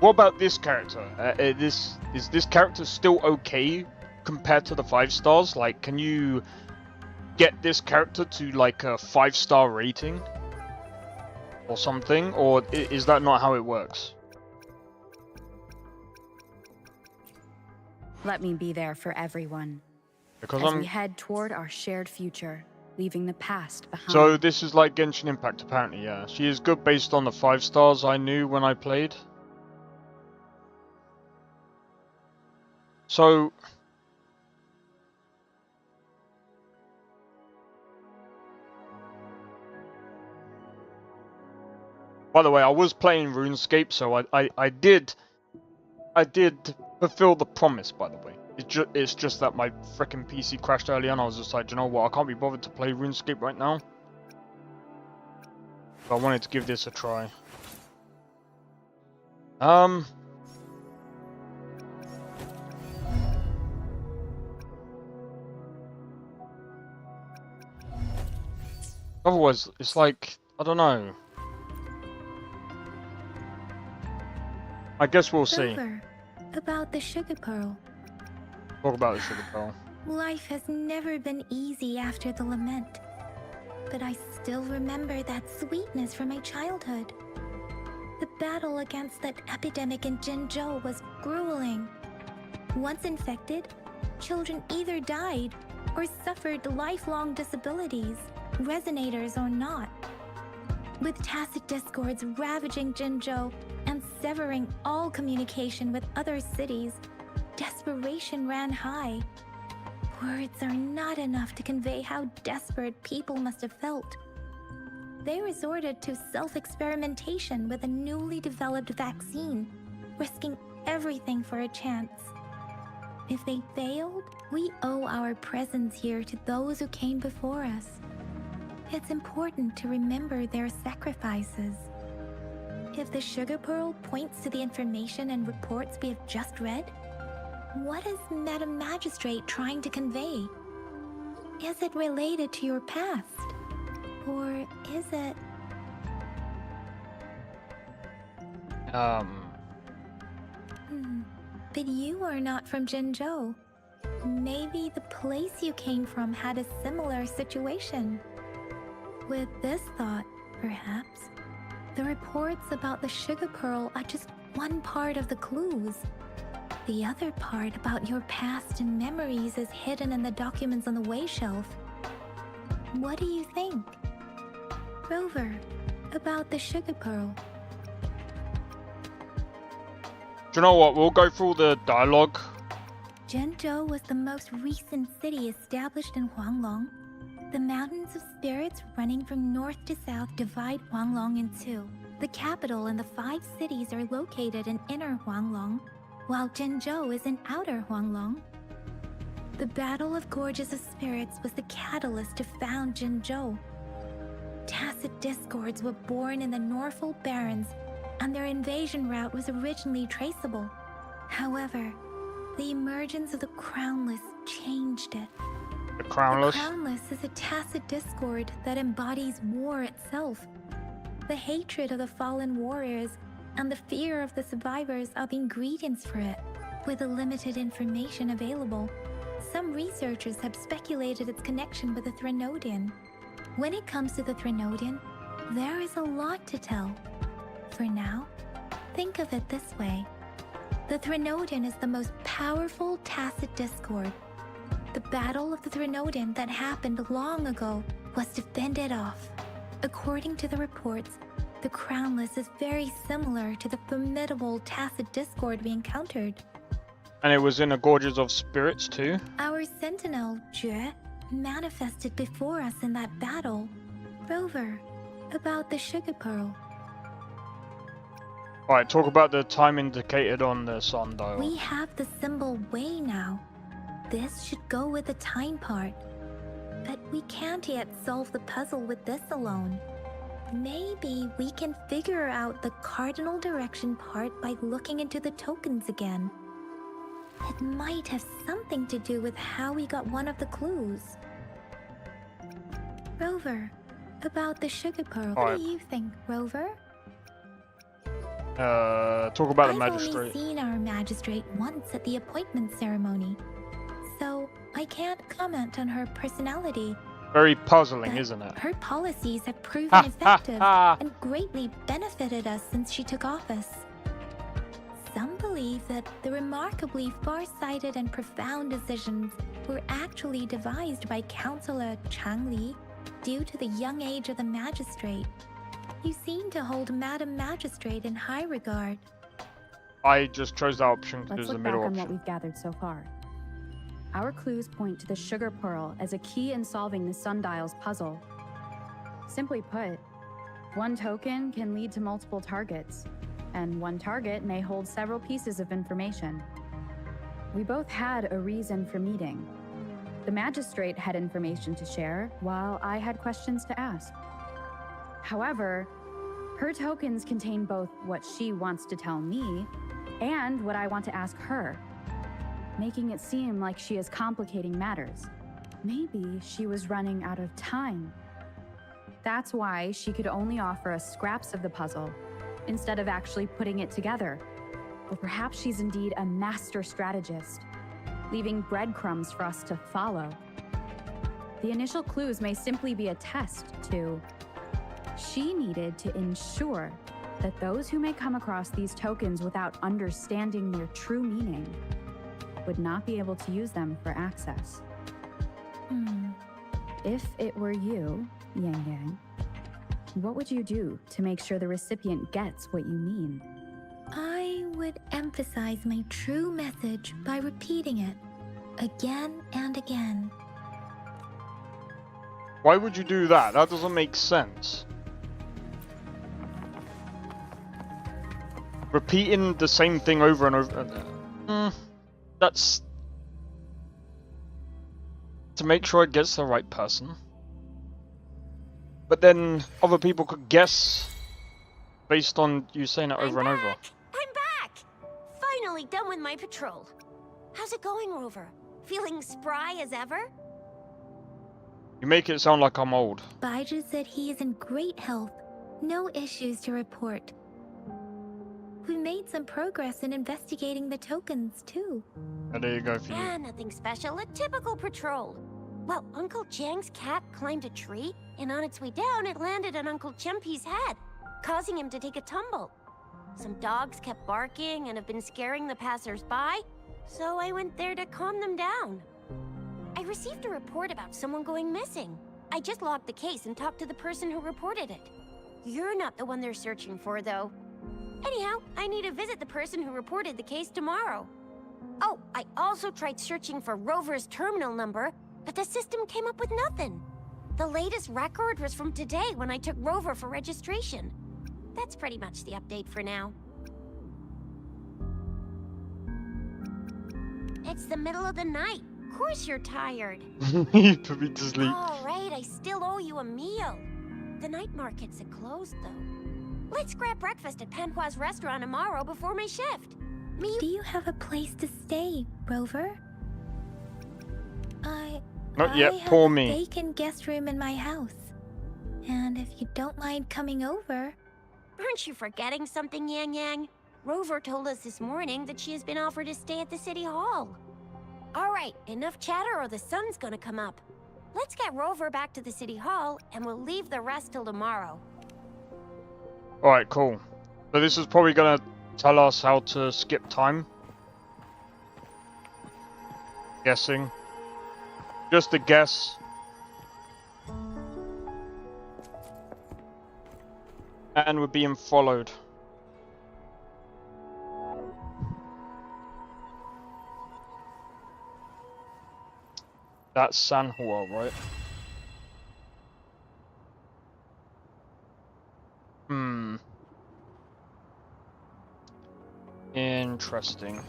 what about this character? Is this character still okay compared to the 5 stars? Like, can you get this character to, like, a 5-star rating? Or something? Or is that not how it works? Let me be there for everyone. Because as we head toward our shared future, leaving the past behind. So this is like Genshin Impact, apparently, yeah. She is good based on the 5 stars I knew when I played. So... By the way, I was playing RuneScape, so I did fulfill the promise, by the way. It's just that my frickin' PC crashed earlier and I was just like, you know what, I can't be bothered to play RuneScape right now. So I wanted to give this a try. Otherwise, it's like, I don't know. I guess we'll see. About the sugar pearl. Talk about the sugar pearl. Life has never been easy after the lament. But I still remember that sweetness from my childhood. The battle against that epidemic in Jinzhou was grueling. Once infected, children either died or suffered lifelong disabilities, resonators or not. With tacit discords ravaging Jinzhou and severing all communication with other cities, desperation ran high. Words are not enough to convey how desperate people must have felt. They resorted to self-experimentation with a newly developed vaccine, risking everything for a chance. If they failed, we owe our presence here to those who came before us. It's important to remember their sacrifices. If the sugar pearl points to the information and reports we have just read, what is Madam Magistrate trying to convey? Is it related to your past? Or is it... But you are not from Jinzhou. Maybe the place you came from had a similar situation. With this thought, perhaps, the reports about the sugar pearl are just one part of the clues. The other part about your past and memories is hidden in the documents on the way shelf. What do you think? Rover, about the sugar pearl. Do you know what? We'll go through the dialogue. Jinzhou was the most recent city established in Huanglong. The mountains of spirits running from north to south divide Huanglong in two. The capital and the 5 cities are located in inner Huanglong, while Jinzhou is in Outer Huanglong. The Battle of Gorges of Spirits was the catalyst to found Jinzhou. Tacit discords were born in the Norfolk Barrens, and their invasion route was originally traceable. However, the emergence of the Crownless changed it. The Crownless? The Crownless is a tacit discord that embodies war itself. The hatred of the fallen warriors and the fear of the survivors are the ingredients for it. With the limited information available, some researchers have speculated its connection with the Threnodian. When it comes to the Threnodian, there is a lot to tell. For now, think of it this way. The Threnodian is the most powerful tacit discord. The Battle of the Threnodian that happened long ago was to fend it off. According to the reports, the Crownless is very similar to the formidable tacit discord we encountered. And it was in the Gorges of Spirits too? Our sentinel, Jue, manifested before us in that battle. Rover, about the sugar pearl. Alright, talk about the time indicated on the sundial. We have the symbol way now. This should go with the time part. But we can't yet solve the puzzle with this alone. Maybe we can figure out the cardinal direction part by looking into the tokens again. It might have something to do with how we got one of the clues. Rover, about the sugar pearl. What do you think, Rover? Talk about the magistrate. I've only seen our magistrate once at the appointment ceremony, so I can't comment on her personality. Very puzzling, isn't it? Her policies have proven effective and greatly benefited us since she took office. Some believe that the remarkably far-sighted and profound decisions were actually devised by Councillor Chang Li due to the young age of the magistrate. You seem to hold Madam Magistrate in high regard. I just chose that option because Let's it was the look middle back on option. what we've gathered so far. Our clues point to the sugar pearl as a key in solving the sundial's puzzle. Simply put, one token can lead to multiple targets, and one target may hold several pieces of information. We both had a reason for meeting. The magistrate had information to share, while I had questions to ask. However, her tokens contain both what she wants to tell me and what I want to ask her, making it seem like she is complicating matters. Maybe she was running out of time. That's why she could only offer us scraps of the puzzle, instead of actually putting it together. Or perhaps she's indeed a master strategist, leaving breadcrumbs for us to follow. The initial clues may simply be a test to... She needed to ensure that those who may come across these tokens without understanding their true meaning would not be able to use them for access. If it were you, Yang Yang, what would you do to make sure the recipient gets what you mean? I would emphasize my true message by repeating it again and again. Why would you do that? That doesn't make sense. Repeating the same thing over and over. That's to make sure it gets the right person. But then other people could guess based on you saying it over and over. I'm back! Finally done with my patrol. How's it going, Rover? Feeling spry as ever? You make it sound like I'm old. Baiju said he is in great health. No issues to report. We made some progress in investigating the tokens, too. Oh, there you go for you. Yeah, nothing special. A typical patrol. Well, Uncle Jiang's cat climbed a tree, and on its way down, it landed on Uncle Chempi's head, causing him to take a tumble. Some dogs kept barking and have been scaring the passers-by, so I went there to calm them down. I received a report about someone going missing. I just logged the case and talked to the person who reported it. You're not the one they're searching for, though. Anyhow, I need to visit the person who reported the case tomorrow. Oh, I also tried searching for Rover's terminal number, but the system came up with nothing. The latest record was from today when I took Rover for registration. That's pretty much the update for now. It's the middle of the night. Of course you're tired. You put me to sleep. All right, I still owe you a meal. The night markets are closed, though. Let's grab breakfast at Panhua's restaurant tomorrow before my shift. Do you have a place to stay, Rover? Not yet, I poor have me. a vacant guest room in my house. And if you don't mind coming over... Aren't you forgetting something, Yang Yang? Rover told us this morning that she has been offered to stay at the City Hall. All right, enough chatter or the sun's gonna come up. Let's get Rover back to the City Hall, and we'll leave the rest till tomorrow. Alright, cool. So this is probably gonna tell us how to skip time. Guessing. Just a guess. And we're being followed. That's Sanhua, right? Interesting.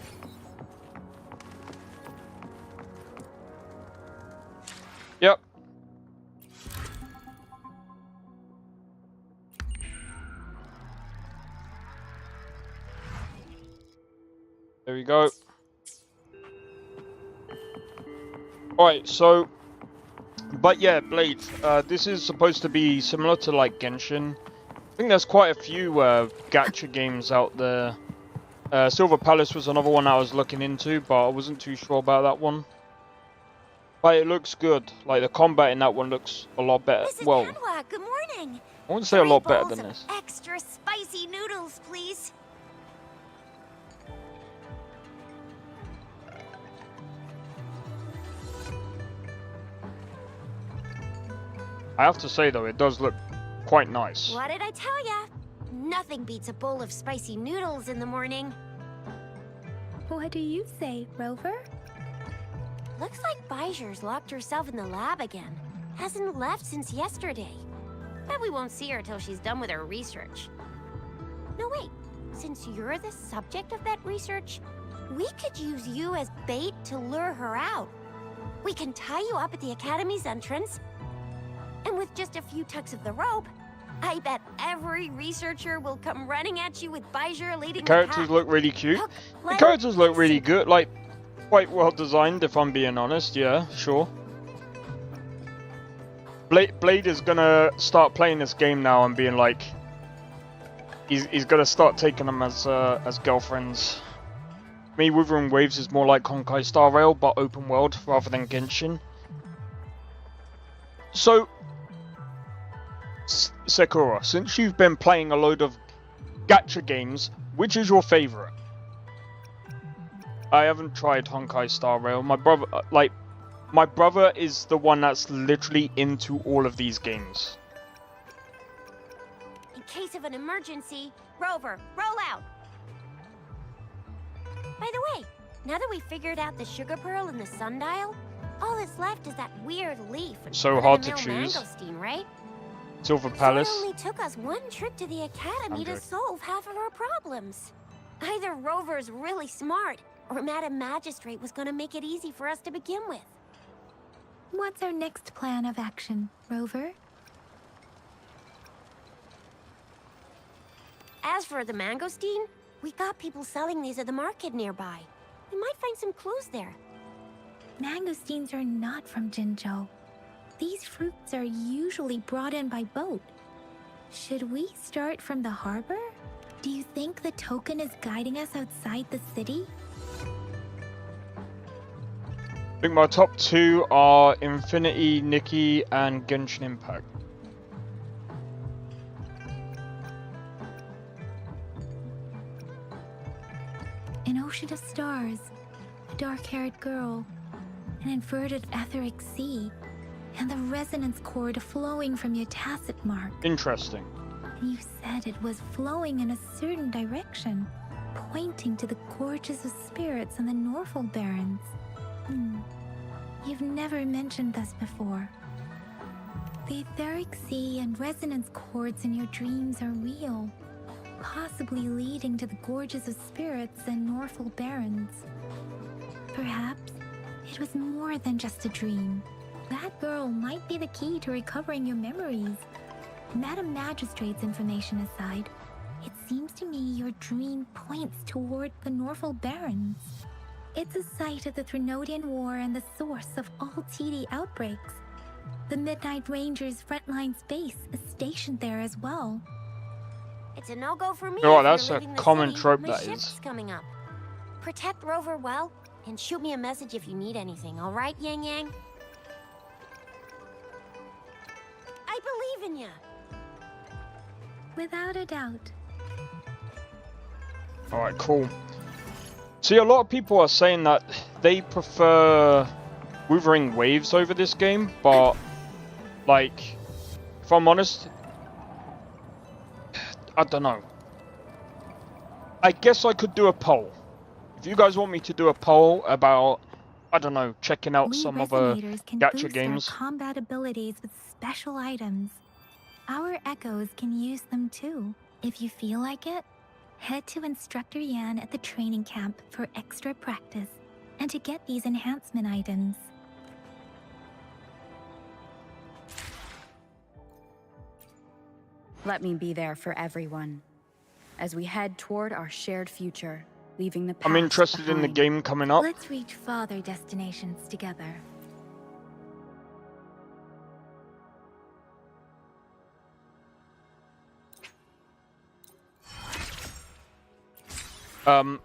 Yep. There we go. Alright, so... But yeah, Blade, this is supposed to be similar to like Genshin. I think there's quite a few gacha games out there. Silver Palace was another one I was looking into, but I wasn't too sure about that one. But it looks good. Like the combat in that one looks a lot better. Mrs. Well, Panhua, good morning. I wouldn't say a lot 3 better bowls than of this. Extra spicy noodles, please. I have to say though, it does look quite nice. What did I tell ya? Nothing beats a bowl of spicy noodles in the morning. What do you say, Rover? Looks like Baijer's locked herself in the lab again. Hasn't left since yesterday. Bet we won't see her till she's done with her research. No, wait. Since you're the subject of that research, we could use you as bait to lure her out. We can tie you up at the Academy's entrance, and with just a few tugs of the rope, I bet every researcher will come running at you with Baijer leading the Characters look really cute. The characters look really good, like quite well designed if I'm being honest, yeah, sure. Blade is gonna start playing this game now and being like, he's gonna start taking them as girlfriends. Me, Wuthering Waves is more like Honkai Star Rail, but open world rather than Genshin. So, Sakura, since you've been playing a load of gacha games, which is your favorite? I haven't tried Honkai Star Rail. My brother is the one that's literally into all of these games. In case of an emergency, Rover, roll out. By the way, now that we figured out the sugar pearl and the sundial, all that's left is that weird leaf. So hard to choose. Mangosteen, right? Silver Palace. So it only took us one trip to the Academy to solve half of our problems. Either Rover's really smart, or Madam Magistrate was gonna make it easy for us to begin with. What's our next plan of action, Rover? As for the mangosteen, we got people selling these at the market nearby. We might find some clues there. Mangosteens are not from Jinzhou. These fruits are usually brought in by boat. Should we start from the harbor? Do you think the token is guiding us outside the city? I think my top two are Infinity, Nikki, and Genshin Impact. An ocean of stars, a dark-haired girl, an inverted etheric sea, and the resonance cord flowing from your tacit mark. Interesting. You said it was flowing in a certain direction, pointing to the gorges of spirits and the Norfolk Barrens. You've never mentioned this before. The etheric sea and resonance cords in your dreams are real, possibly leading to the gorges of spirits and Norfolk Barrens. Perhaps it was more than just a dream. That girl might be the key to recovering your memories. Madam Magistrate's information aside, it seems to me your dream points toward the Norfolk Barrens. It's a site of the Threnodian War and the source of all TD outbreaks. The Midnight Rangers' frontline base is stationed there as well. It's a no-go for me. Oh, if that's you're a leaving the common city. trope, My that ship's is. coming up. Protect Rover well, and shoot me a message if you need anything, all right, Yang Yang? I believe in you. Without a doubt. Alright, cool. See, a lot of people are saying that they prefer Wuthering Waves over this game, but, like, if I'm honest, I don't know. I guess I could do a poll. If you guys want me to do a poll about, I don't know, checking out some other gacha games. Our combat abilities with special items. Our echoes can use them too. If you feel like it, head to Instructor Yan at the training camp for extra practice and to get these enhancement items. Let me be there for everyone as we head toward our shared future, leaving the past I'm interested in the game coming up. Let's reach farther destinations together.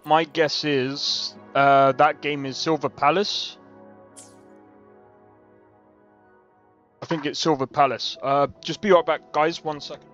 My guess is that game is Silver Palace. I think it's Silver Palace. Just be right back, guys. 1 second.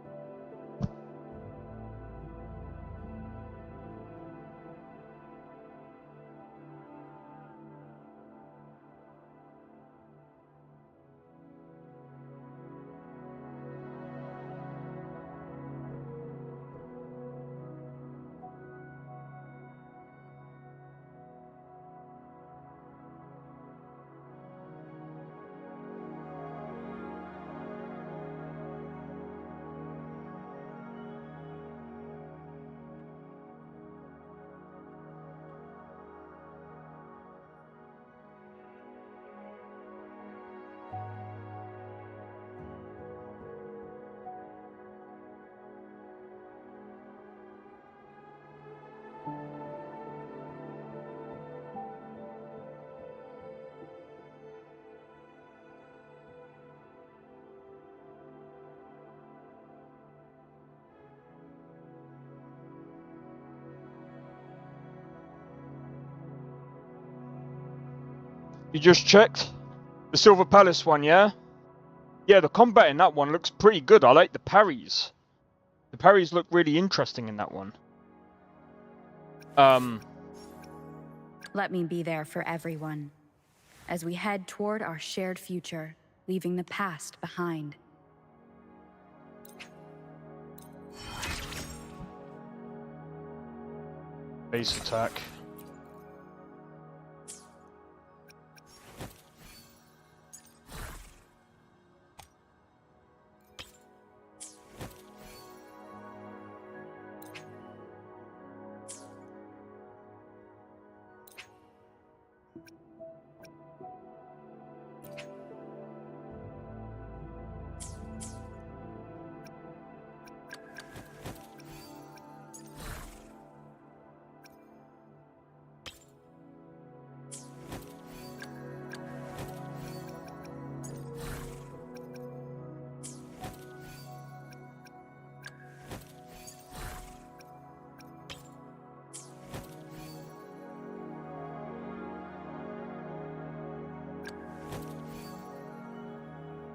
You just checked? The Silver Palace one, yeah? Yeah, the combat in that one looks pretty good. I like the parries. The parries look really interesting in that one. Let me be there for everyone as we head toward our shared future, leaving the past behind. Base attack.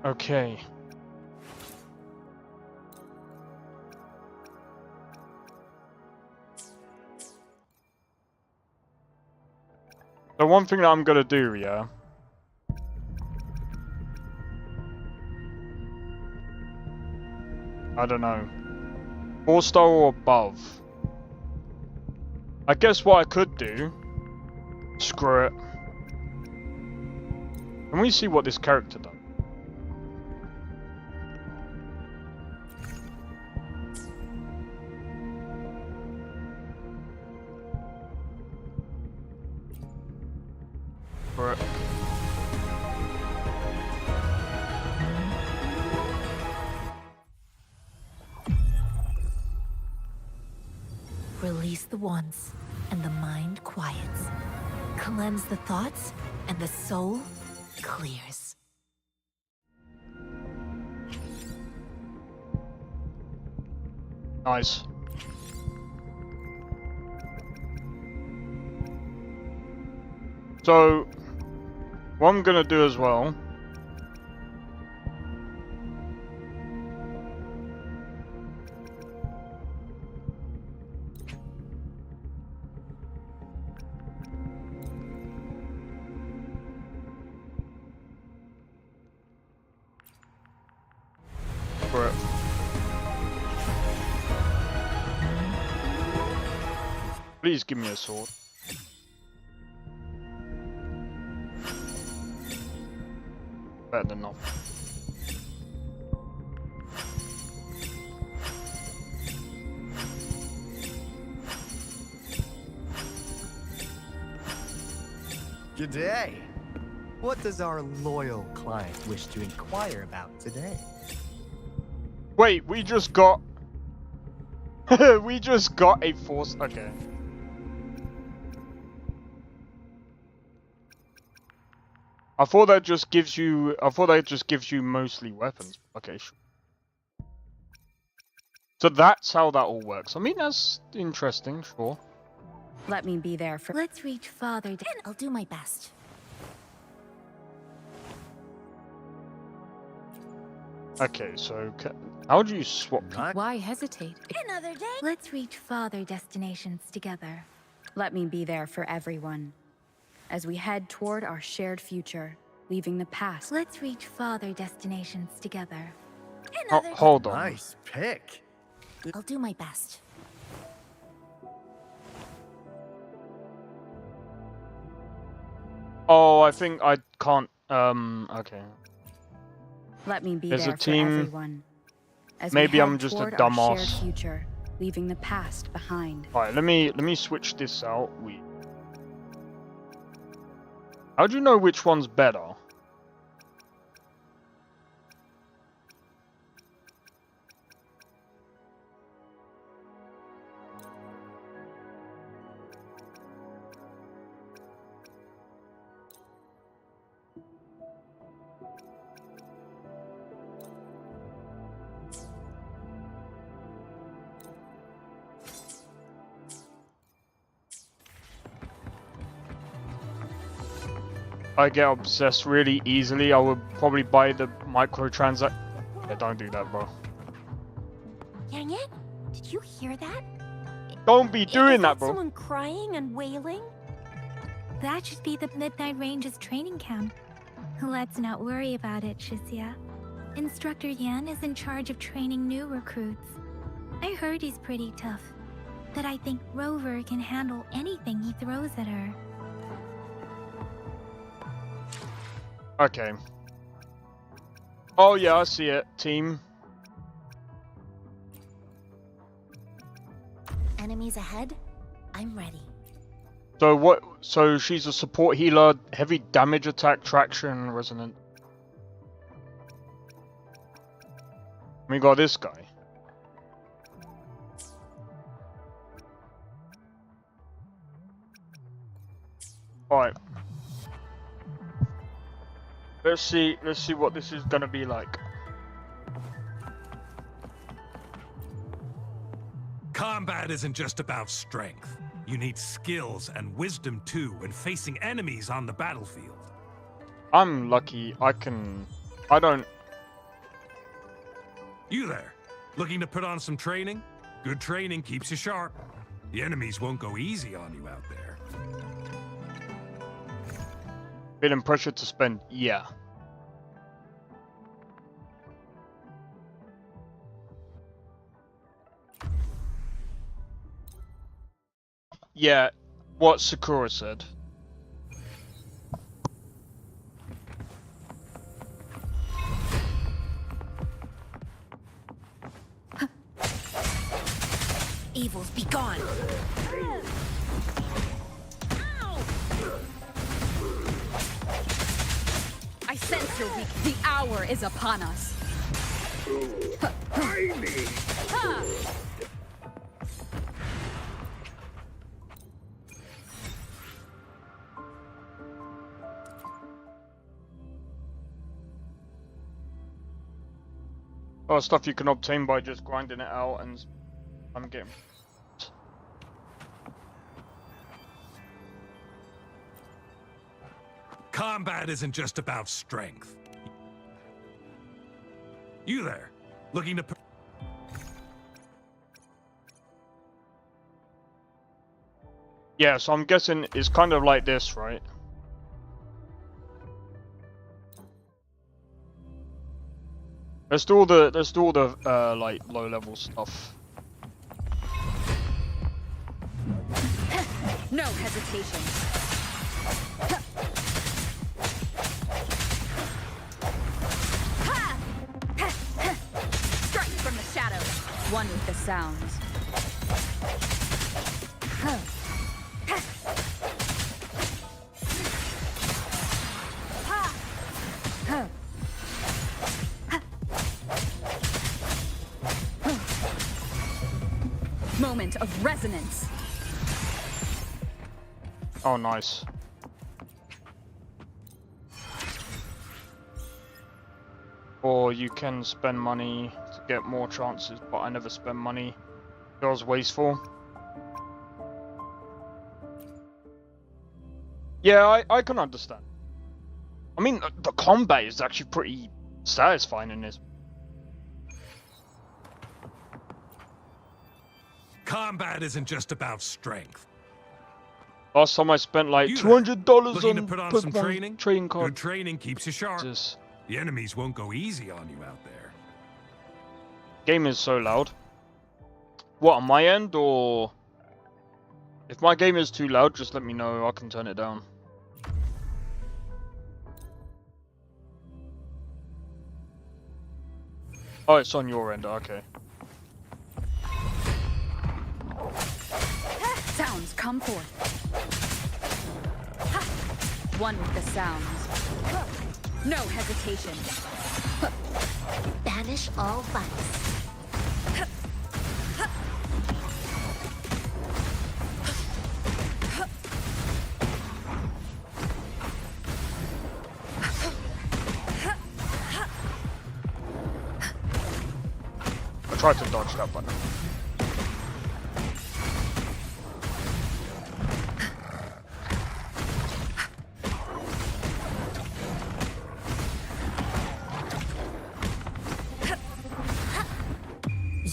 Okay. The one thing that I'm gonna do, yeah. I don't know. 4-star or above. I guess what I could do. Screw it. Can we see what this character does? for it. Release the wands, and the mind quiets. Cleanse the thoughts, and the soul clears. Nice. So, what I'm gonna do as well. For it. Please give me a sword. Better than nothing. G'day. What does our loyal client wish to inquire about today? Wait, we just got... we just got a force... Okay. I thought that just gives you... I thought that just gives you mostly weapons. Okay, sure. So that's how that all works. I mean, that's interesting, sure. Let me be there for... Let's reach farther. And I'll do my best. Okay, so... How do you swap? Why hesitate? Another day. Let's reach farther destinations together. Let me be there for everyone. As we head toward our shared future, leaving the past. Let's reach farther destinations together. Hold on. Nice pick. I'll do my best. Oh, I think I can't... Okay. Let me be There's there a team... for everyone. As Maybe we I'm head just a toward our dumbass. shared future, leaving the past behind. Alright, let me switch this out. How do you know which one's better? I get obsessed really easily. I would probably buy the microtransact. Yeah, don't do that, bro. Dang it! Did you hear that? Don't be doing that, bro. Someone crying and wailing? That should be the Midnight Range's training camp. Let's not worry about it, Shisia. Instructor Yan is in charge of training new recruits. I heard he's pretty tough, but I think Rover can handle anything he throws at her. Okay. Oh yeah, I see it. Team. Enemies ahead? I'm ready. So what? So she's a support healer, heavy damage attack, traction, resonant. We got this guy. Alright. Let's see what this is gonna be like. Combat isn't just about strength. You need skills and wisdom too when facing enemies on the battlefield. I'm lucky I don't... You there, looking to put on some training? Good training keeps you sharp. The enemies won't go easy on you out there. Feeling pressure to spend, yeah. Yeah, what Sakura said. Evils be gone. your weak. The hour is upon us. Try me. Oh, stuff you can obtain by just grinding it out, and I'm getting. Combat isn't just about strength. You there, looking to... Yeah, so I'm guessing it's kind of like this, right? Let's do all the like low level stuff. No hesitation. Strike from the shadows. One with the sounds. Moment of resonance. Oh, nice. Or you can spend money to get more chances, but I never spend money. Feels wasteful. Yeah, I can understand. I mean, the combat is actually pretty satisfying in this. Combat isn't just about strength. Last time I spent like $200 Looking to on put on Pokemon some training? trading cards. Good training keeps you sharp. Jesus. The enemies won't go easy on you out there. Game is so loud. What, on my end, or... If my game is too loud, just let me know, I can turn it down. Oh, it's on your end, okay. Sounds come forth. One with the sounds. No hesitation. Banish all vice. I tried to dodge that button.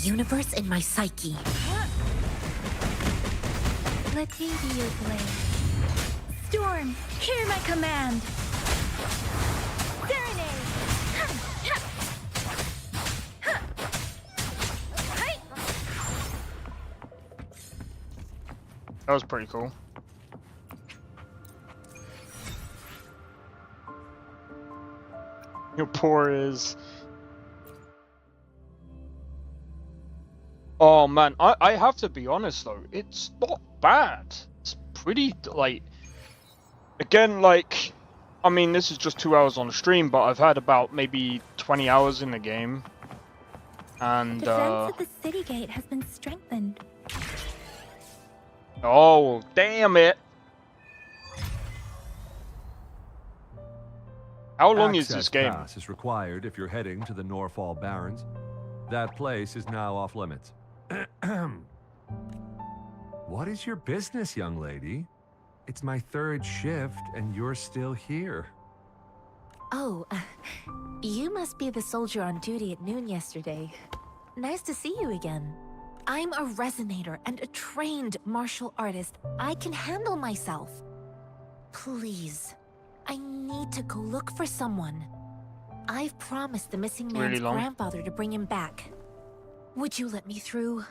Universe in my psyche. Let me be your blade. Storm, hear my command. Serenade. That was pretty cool. Your pour is... Oh man, I have to be honest though, it's not bad. It's pretty, like... Again, like... I mean, this is just 2 hours on the stream, but I've had about maybe 20 hours in the game. And, Defense of the city gate has been strengthened. Oh, damn it! How long is this game? Pass is required if you're heading to the Norfall Barrens. That place is now off limits. What is your business, young lady? It's my third shift, and you're still here. Oh, you must be the soldier on duty at noon yesterday. Nice to see you again. I'm a resonator and a trained martial artist. I can handle myself. Please, I need to go look for someone. I've promised the missing man's grandfather to bring him back. Would you let me through?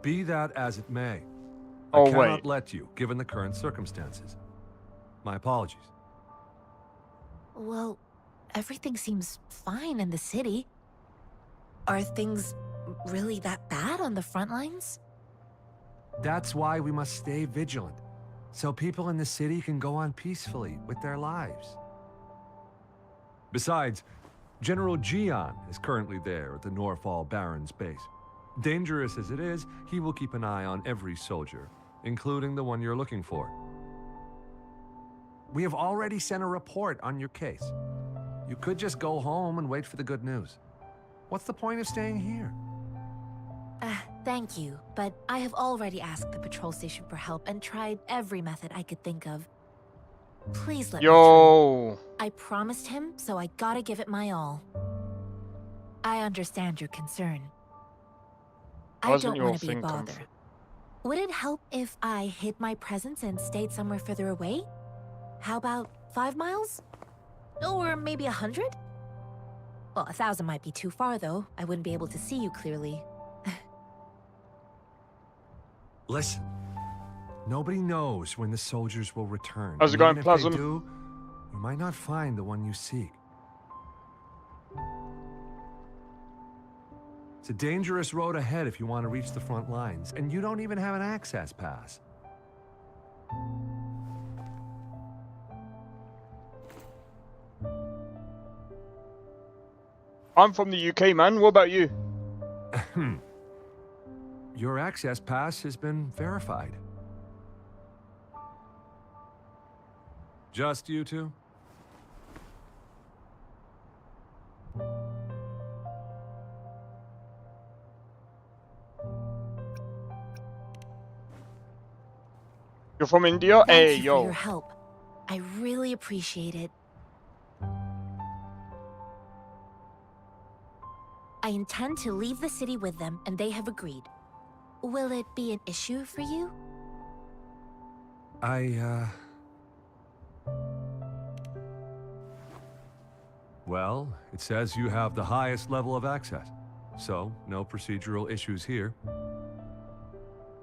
Be that as it may. Oh, I cannot let you, given the current circumstances. My apologies. Well, everything seems fine in the city. Are things really that bad on the front lines? That's why we must stay vigilant, so people in the city can go on peacefully with their lives. Besides, General Jian is currently there at the Norfall Baron's base. Dangerous as it is, he will keep an eye on every soldier, including the one you're looking for. We have already sent a report on your case. You could just go home and wait for the good news. What's the point of staying here? Thank you, but I have already asked the patrol station for help and tried every method I could think of. Please let me through. I promised him, so I gotta give it my all. I understand your concern. I don't want to be a bother. Would it help if I hid my presence and stayed somewhere further away? How about 5 miles? Or maybe 100? Well, 1,000 might be too far, though. I wouldn't be able to see you clearly. Listen, nobody knows when the soldiers will return. How's it going, Even if they Plasm? do, you might not find the one you seek. It's a dangerous road ahead if you want to reach the front lines, and you don't even have an access pass. I'm from the UK, man. What about you? Your access pass has been verified. Just you two? You're from India? Hey, Thank you for your help. I really appreciate it. I intend to leave the city with them, and they have agreed. Will it be an issue for you? Well, it says you have the highest level of access, so no procedural issues here.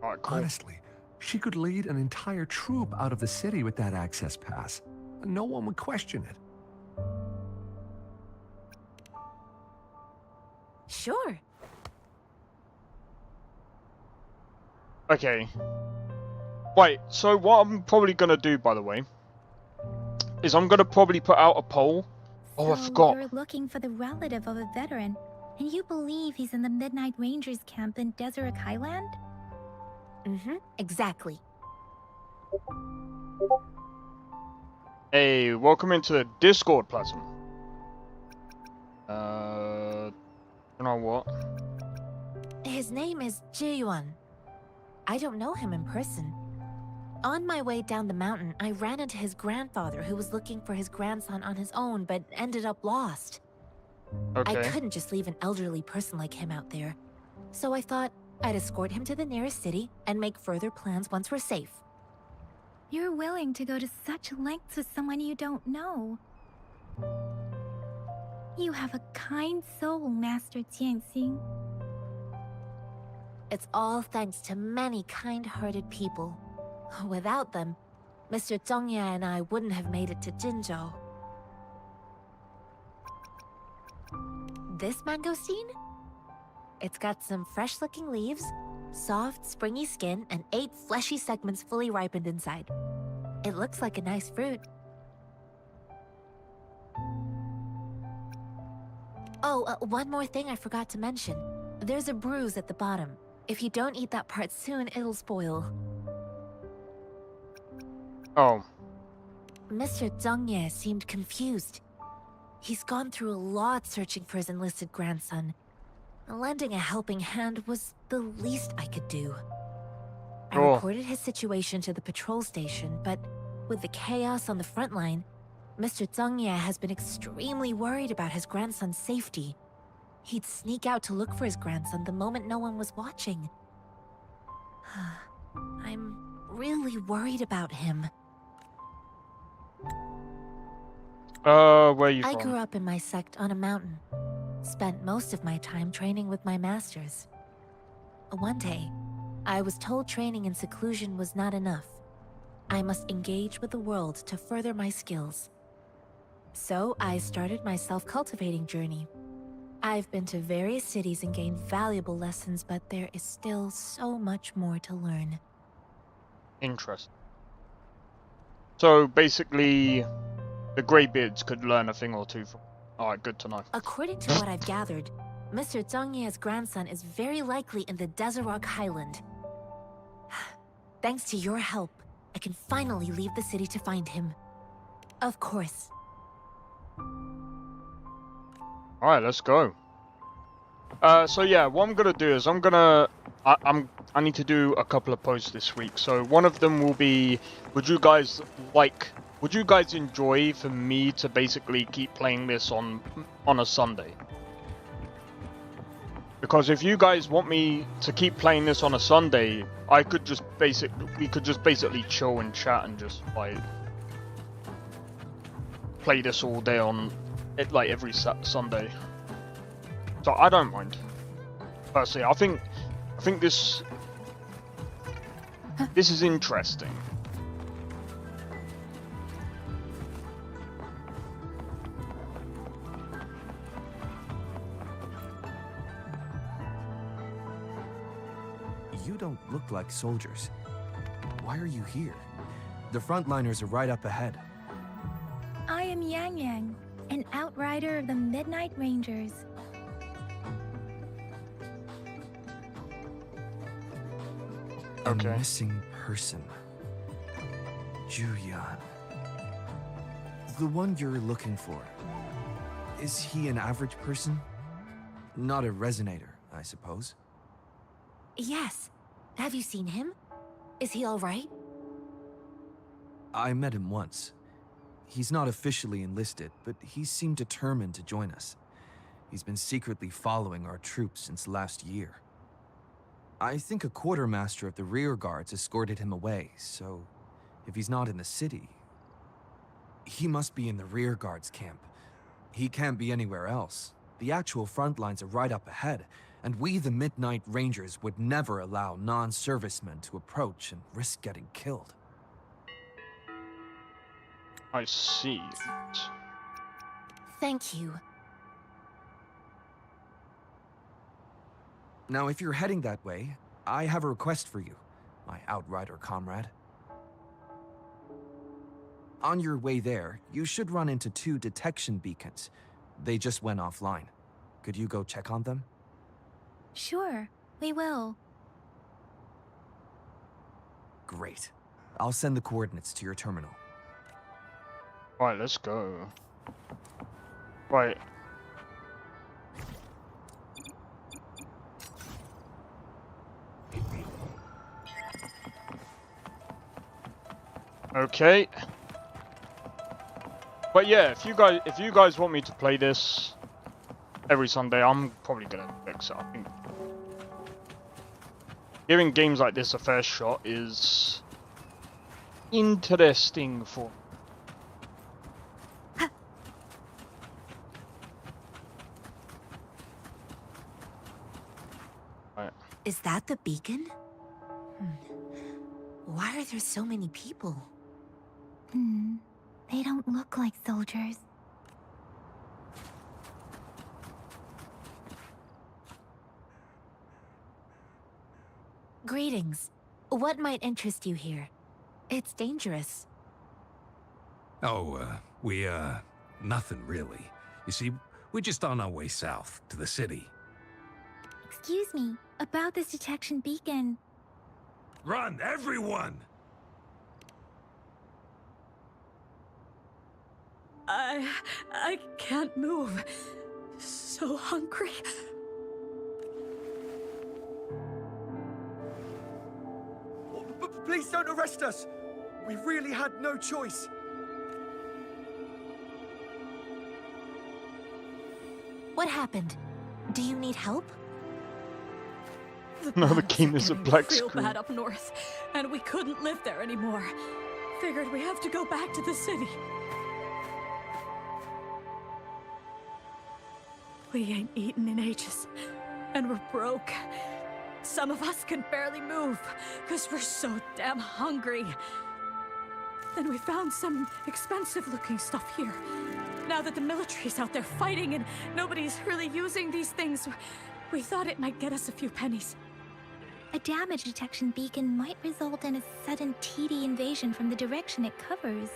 Alright, cool. Honestly, she could lead an entire troop out of the city with that access pass. No one would question it. Sure. Okay. Wait, so what I'm probably gonna do, by the way, is I'm gonna probably put out a poll. Oh, I forgot. You're looking for the relative of a veteran, and you believe he's in the Midnight Rangers camp in Deseret Highland? Exactly. Hey, welcome into the Discord, Plasm. You know what? His name is Ji-yuan. I don't know him in person. On my way down the mountain, I ran into his grandfather who was looking for his grandson on his own but ended up lost. Okay. I couldn't just leave an elderly person like him out there. So I thought I'd escort him to the nearest city and make further plans once we're safe. You're willing to go to such lengths with someone you don't know. You have a kind soul, Master Tianxing. It's all thanks to many kind-hearted people. Without them, Mr. Zhongye and I wouldn't have made it to Jinzhou. This mangosteen? It's got some fresh-looking leaves, soft, springy skin, and 8 fleshy segments fully ripened inside. It looks like a nice fruit. Oh, one more thing I forgot to mention. There's a bruise at the bottom. If you don't eat that part soon, it'll spoil. Oh. Mr. Zhongye seemed confused. He's gone through a lot searching for his enlisted grandson. Lending a helping hand was the least I could do. I reported his situation to the patrol station, but with the chaos on the front line, Mr. Zhongye has been extremely worried about his grandson's safety. He'd sneak out to look for his grandson the moment no one was watching. I'm really worried about him. Where are you from? I grew up in my sect on a mountain. Spent most of my time training with my masters. One day, I was told training in seclusion was not enough. I must engage with the world to further my skills. So I started my self-cultivating journey. I've been to various cities and gained valuable lessons, but there is still so much more to learn. Interesting. So basically, the Greybeards could learn a thing or two from. Alright, good to know. According to what I've gathered, Mr. Zhang Ye's grandson is very likely in the Desert Highland. Thanks to your help, I can finally leave the city to find him. Of course. Alright, let's go. So yeah, what I'm gonna do is I need to do a couple of posts this week. So one of them will be, would you guys enjoy for me to basically keep playing this on a Sunday? Because if you guys want me to keep playing this on a Sunday, we could just basically chill and chat and just like play this all day on it, like every Sunday. So I don't mind. Personally, I think this is interesting. You don't look like soldiers. Why are you here? The frontliners are right up ahead. I am Yang Yang, an outrider of the Midnight Rangers. Okay. A missing person. Juyan. The one you're looking for. Is he an average person? Not a resonator, I suppose. Yes. Have you seen him? Is he all right? I met him once. He's not officially enlisted, but he seemed determined to join us. He's been secretly following our troops since last year. I think a quartermaster of the rear guards escorted him away, so if he's not in the city, he must be in the rear guards camp. He can't be anywhere else. The actual front lines are right up ahead, and we, the Midnight Rangers, would never allow non-servicemen to approach and risk getting killed. I see. Thank you. Now, if you're heading that way, I have a request for you, my outrider comrade. On your way there, you should run into 2 detection beacons. They just went offline. Could you go check on them? Sure, we will. Great. I'll send the coordinates to your terminal. Right, let's go. Right. Okay. But yeah, if you guys want me to play this every Sunday, I'm probably gonna fix it. I think giving games like this a fair shot is interesting for. Right. Is that the beacon? Why are there so many people? They don't look like soldiers. Greetings. What might interest you here? It's dangerous. Oh, nothing really. You see, we're just on our way south to the city. Excuse me, about this detection beacon. Run, everyone! I can't move. So hungry. Please don't arrest us! We really had no choice. What happened? Do you need help? No, the game is a black real screen. bad up north, and we couldn't live there anymore. Figured we have to go back to the city. We ain't eaten in ages, and we're broke. Some of us can barely move, because we're so damn hungry. Then we found some expensive-looking stuff here. Now that the military's out there fighting and nobody's really using these things, we thought it might get us a few pennies. A damage detection beacon might result in a sudden TD invasion from the direction it covers.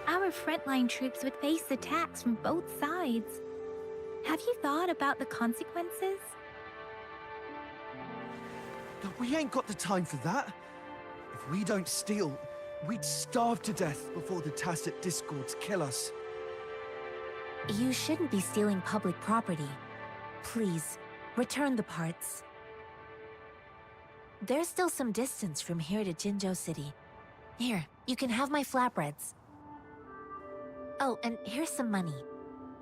Our our frontline troops would face attacks from both sides. Have you thought about the consequences? We ain't got the time for that. If we don't steal, we'd starve to death before the tacit discords kill us. You shouldn't be stealing public property. Please, return the parts. There's still some distance from here to Jinzhou City. Here, you can have my flatbreads. Oh, and here's some money.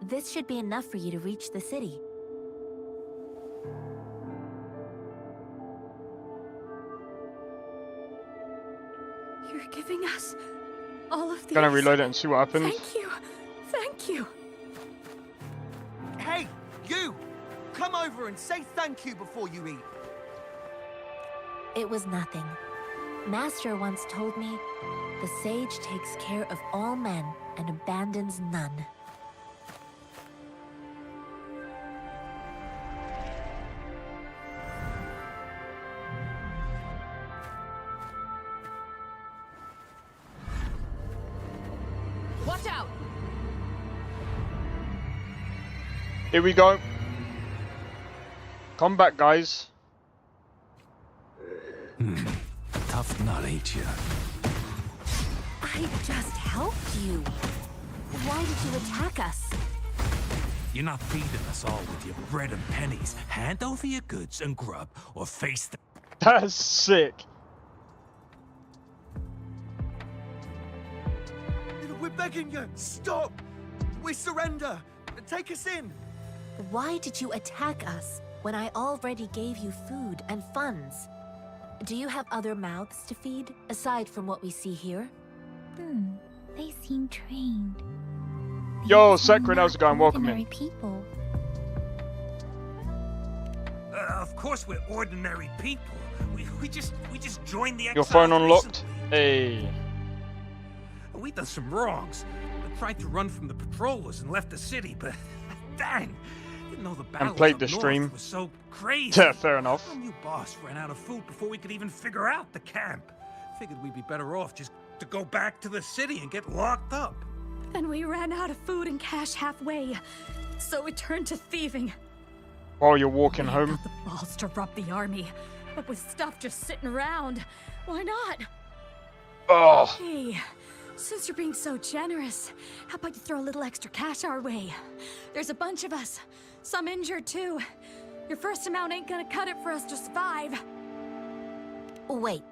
This should be enough for you to reach the city. You're giving us all of these. Gonna reload it and see what happens. Thank you. Thank you. Hey, you! Come over and say thank you before you eat. It was nothing. Master once told me, the sage takes care of all men and abandons none. Watch out! Here we go. Come back, guys. Tough nut, ain't you? I just helped you. Why did you attack us? You're not feeding us all with your bread and pennies. Hand over your goods and grub, or face the... That's sick. We're begging you, stop! We surrender! Take us in! Why did you attack us when I already gave you food and funds? Do you have other mouths to feed, aside from what we see here? They seem trained. Yo, Sekrin, how's it going? Welcome in. People. Of course we're ordinary people. We just joined the Your exiles phone unlocked? recently. Hey. We done some wrongs. We tried to run from the patrollers and left the city, but dang, didn't know the battle played the stream. was so crazy. Yeah, fair enough. Our new boss ran out of food before we could even figure out the camp. Figured we'd be better off just to go back to the city and get locked up. Then we ran out of food and cash halfway, so we turned to thieving. While you're walking We home. got the balls to rob the army, but with stuff just sitting around, why not? Oh. Hey, since you're being so generous, how about you throw a little extra cash our way? There's a bunch of us, some injured too. Your first amount ain't gonna cut it for us to survive. Wait.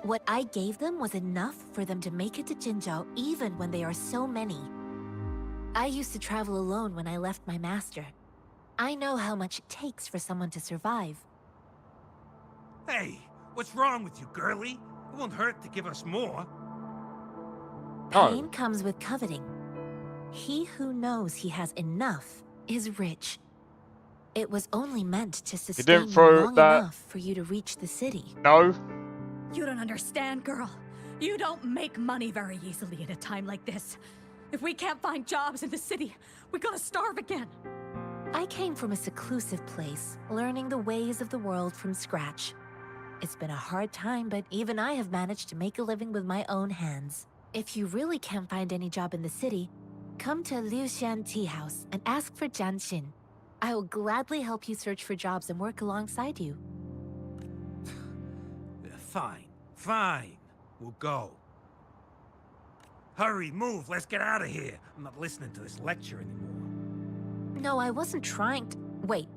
What I gave them was enough for them to make it to Jinzhou even when they are so many. I used to travel alone when I left my master. I know how much it takes for someone to survive. Hey, what's wrong with you, girlie? It won't hurt to give us more. Pain comes with coveting. He who knows he has enough is rich. It was only meant to sustain you long enough for you to reach the city. No. You don't understand, girl. You don't make money very easily at a time like this. If we can't find jobs in the city, we're gonna starve again. I came from a seclusive place, learning the ways of the world from scratch. It's been a hard time, but even I have managed to make a living with my own hands. If you really can't find any job in the city, come to Liuxian Tea House and ask for Jian Xin. I will gladly help you search for jobs and work alongside you. Fine, fine. We'll go. Hurry, move, let's get out of here. I'm not listening to this lecture anymore. No, I wasn't trying to... Wait.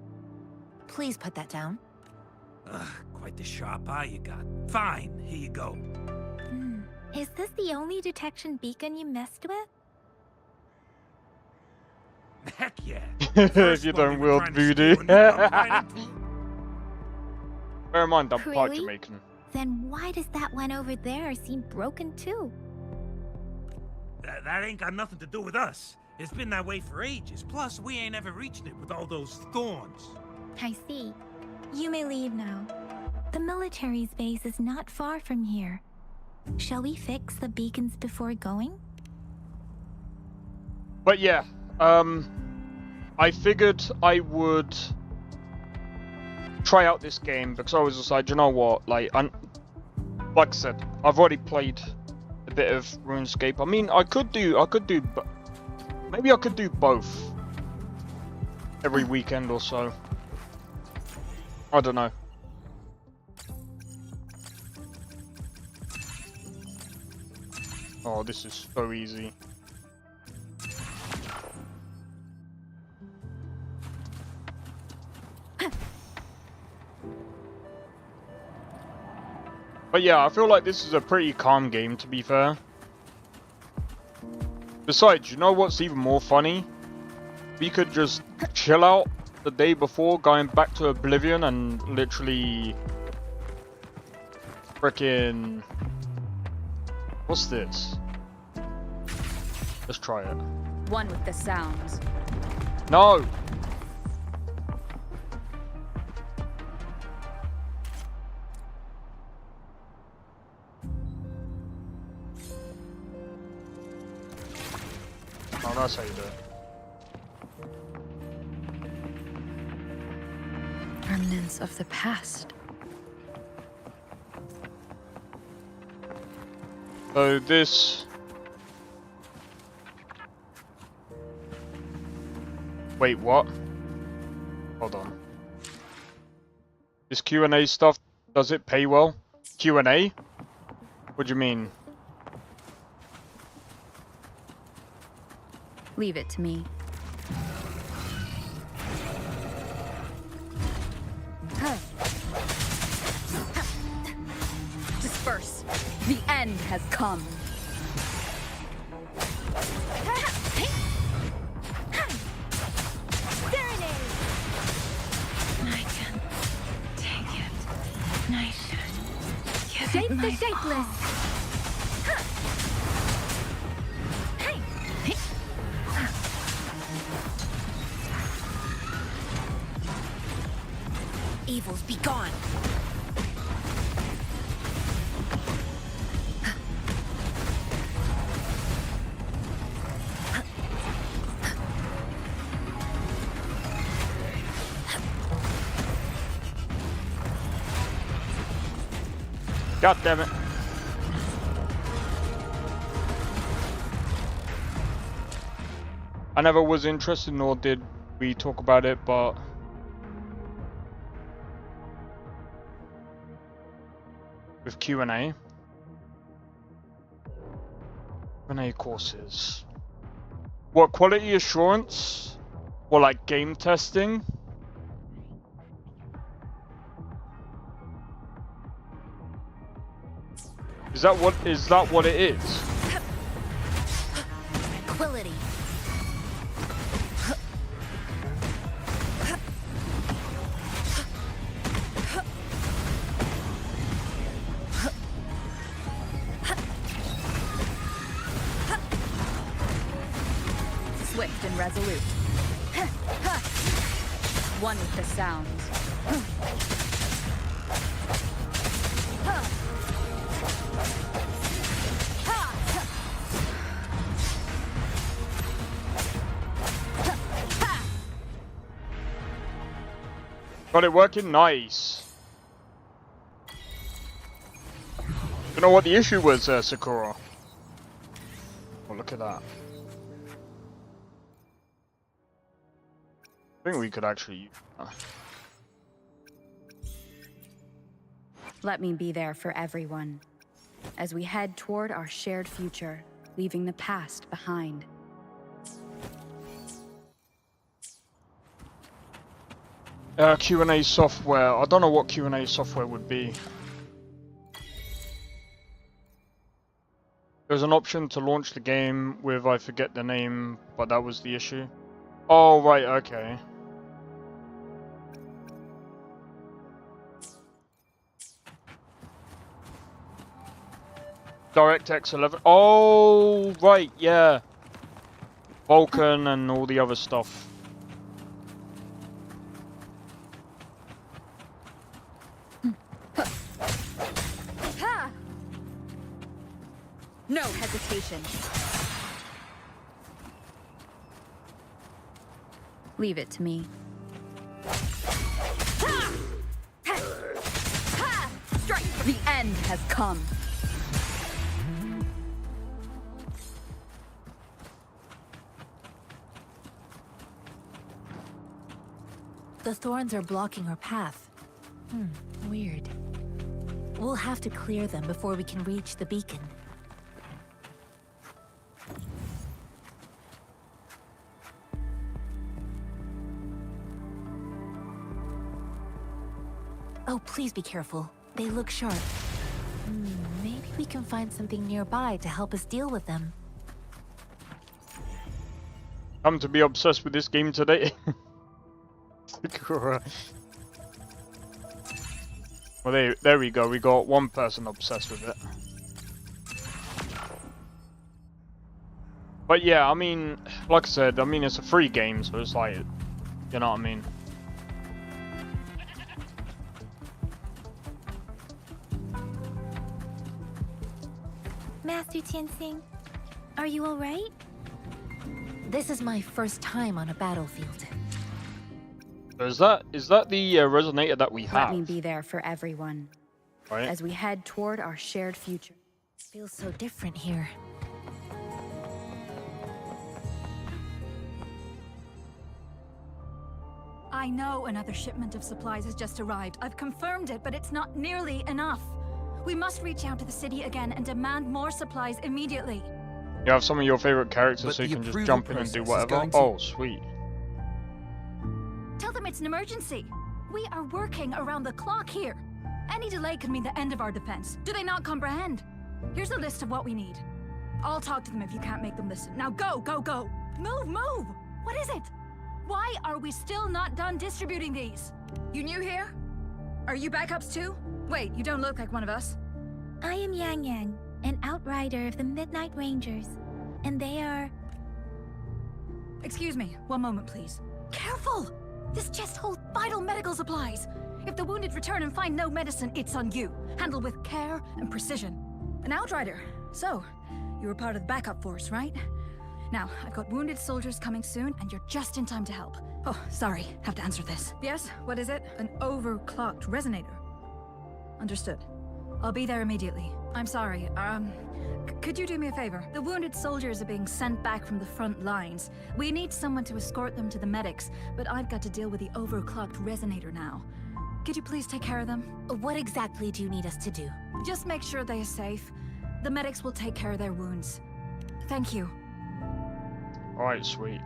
Please put that down. Ugh, quite the sharp eye you got. Fine, here you go. Is this the only detection beacon you messed with? Heck yeah. If you don't wield voodoo. Bear in mind, I'm part Really? Jamaican. Then why does that one over there seem broken too? That ain't got nothing to do with us. It's been that way for ages. Plus, we ain't ever reaching it with all those thorns. I see. You may leave now. The military's base is not far from here. Shall we fix the beacons before going? But yeah, I figured I would try out this game because I was just like, you know what, like I said, I've already played bit of RuneScape. I mean, maybe I could do both every weekend or so. I don't know. Oh, this is so easy. But yeah, I feel like this is a pretty calm game, to be fair. Besides, you know what's even more funny? We could just chill out the day before going back to Oblivion and literally... frickin'... What's this? Let's try it. One with the sounds. No! Oh, that's how you do it. Remnants of the past. So this... Wait, what? Hold on. This Q&A stuff, does it pay well? Q&A? What do you mean? Leave it to me. Disperse. The end has come. Shape the shapeless. Evils be gone. God damn it. I never was interested, nor did we talk about it, but... with Q&A. Q&A courses. What, quality assurance? Or like game testing? Is that what it is? Tranquility. Swift and resolute. One with the sounds. Got it working, nice. You know what the issue was, Sakura? Oh, look at that. I think we could actually use that. Let me be there for everyone, as we head toward our shared future, leaving the past behind. Q&A software. I don't know what Q&A software would be. There's an option to launch the game with, I forget the name, but that was the issue. Oh, right, okay. DirectX 11. Oh, right, yeah. Vulkan and all the other stuff. No hesitation. Leave it to me. Strike! The end has come. The thorns are blocking our path. Weird. We'll have to clear them before we can reach the beacon. Oh, please be careful. They look sharp. Maybe we can find something nearby to help us deal with them. I'm to be obsessed with this game today. Well, there we go. We got one person obsessed with it. But yeah, I mean, like I said, I mean, it's a free game, so it's like, you know what I mean? Master Tianxing, are you alright? This is my first time on a battlefield. Is that the resonator that we have? Let me be there for everyone. Right. As we head toward our shared future. Feels so different here. I know another shipment of supplies has just arrived. I've confirmed it, but it's not nearly enough. We must reach out to the city again and demand more supplies immediately. You have some of your favorite characters, But so you the can just approval jump in and process do is whatever. going to- Oh, sweet. Tell them it's an emergency. We are working around the clock here. Any delay could mean the end of our defense. Do they not comprehend? Here's a list of what we need. I'll talk to them if you can't make them listen. Now go, go, go! Move, move! What is it? Why are we still not done distributing these? You new here? Are you backups too? Wait, you don't look like one of us. I am Yang Yang, an outrider of the Midnight Rangers, and they are... Excuse me, one moment please. Careful! This chest holds vital medical supplies. If the wounded return and find no medicine, it's on you. Handle with care and precision. An outrider. So, you were part of the backup force, right? Now, I've got wounded soldiers coming soon, and you're just in time to help. Oh, sorry, have to answer this. Yes, what is it? An overclocked resonator. Understood. I'll be there immediately. I'm sorry, could you do me a favor? The wounded soldiers are being sent back from the front lines. We need someone to escort them to the medics, but I've got to deal with the overclocked resonator now. Could you please take care of them? What exactly do you need us to do? Just make sure they are safe. The medics will take care of their wounds. Thank you. Alright, sweet.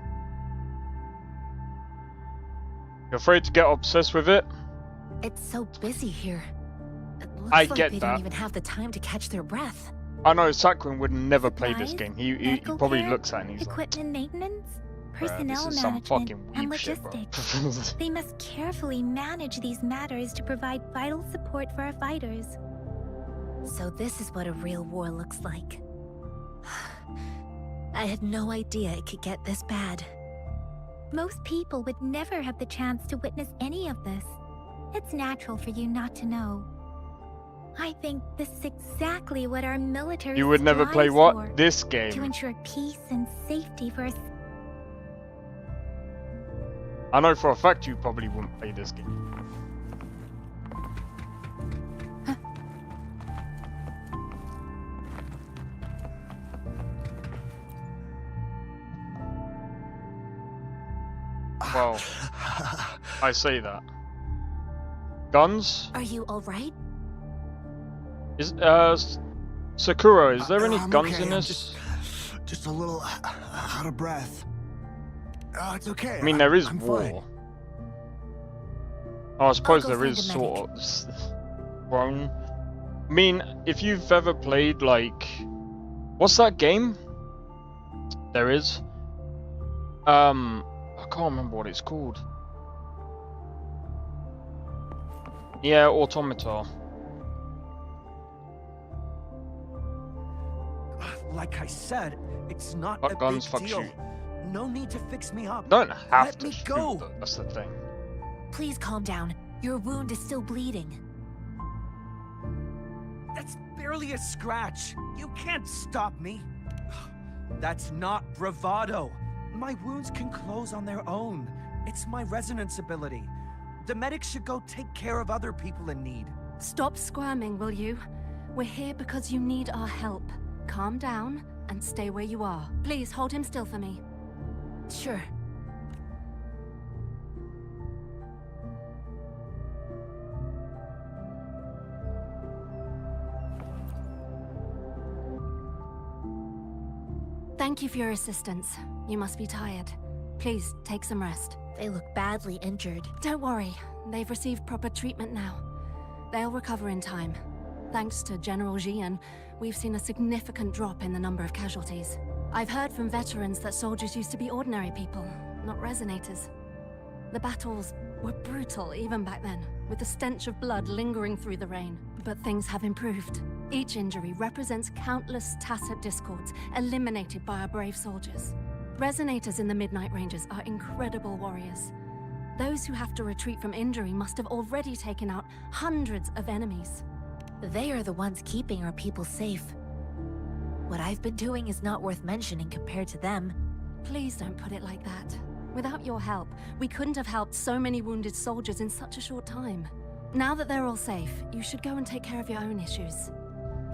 You're afraid to get obsessed with it? It's so busy here. It looks I like get they that. don't even have the time to catch their breath. I know Sakurin would never play this Supplies, game. He medical probably care, looks at it and he's like, equipment maintenance, "Bruh, personnel this is some management, fucking and weeb shit, bro." logistics. They must carefully manage these matters to provide vital support for our fighters. So this is what a real war looks like. I had no idea it could get this bad. Most people would never have the chance to witness any of this. It's natural for you not to know. I think this is exactly what our military You would never play strives what? for, This to game. ensure peace and safety for us. I know for a fact you probably wouldn't play this game. Well, I say that. Guns? Are you alright? Is Sakura, is there any I'm guns okay. in I'm this? just a little out of breath. It's okay. I mean, there is I'm war. fine. Oh, I suppose go there find is a sort of one. I mean, if you've ever played like, what's that game? There is. I can't remember what it's called. Yeah, Automata. Like I said, it's not Fuck a guns, big fuck deal. shoot. No need to fix me up. Don't have Let to me shoot, go. though, that's the thing. Please calm down. Your wound is still bleeding. That's barely a scratch. You can't stop me. That's not bravado. My wounds can close on their own. It's my resonance ability. The medics should go take care of other people in need. Stop squirming, will you? We're here because you need our help. Calm down and stay where you are. Please hold him still for me. Sure. Thank you for your assistance. You must be tired. Please, take some rest. They look badly injured. Don't worry. They've received proper treatment now. They'll recover in time. Thanks to General Jian, we've seen a significant drop in the number of casualties. I've heard from veterans that soldiers used to be ordinary people, not resonators. The battles were brutal even back then, with the stench of blood lingering through the rain. But things have improved. Each injury represents countless tacit discords eliminated by our brave soldiers. Resonators in the Midnight Rangers are incredible warriors. Those who have to retreat from injury must have already taken out hundreds of enemies. They are the ones keeping our people safe. What I've been doing is not worth mentioning compared to them. Please don't put it like that. Without your help, we couldn't have helped so many wounded soldiers in such a short time. Now that they're all safe, you should go and take care of your own issues.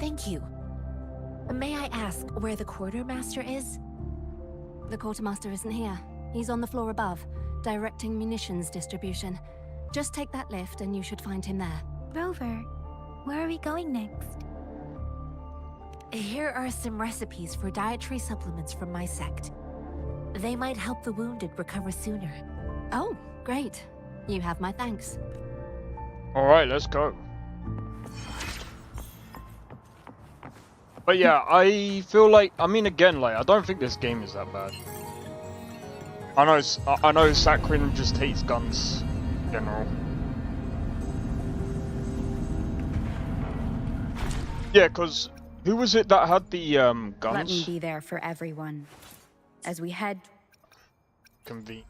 Thank you. May I ask where the quartermaster is? The quartermaster isn't here. He's on the floor above, directing munitions distribution. Just take that lift and you should find him there. Rover, where are we going next? Here are some recipes for dietary supplements from my sect. They might help the wounded recover sooner. Oh, great. You have my thanks. Alright, let's go. But yeah, I feel like, I mean again, like, I don't think this game is that bad. I know Sakrin just hates guns in general. Yeah, because who was it that had the guns? Let me be there for everyone. As we head... Convene.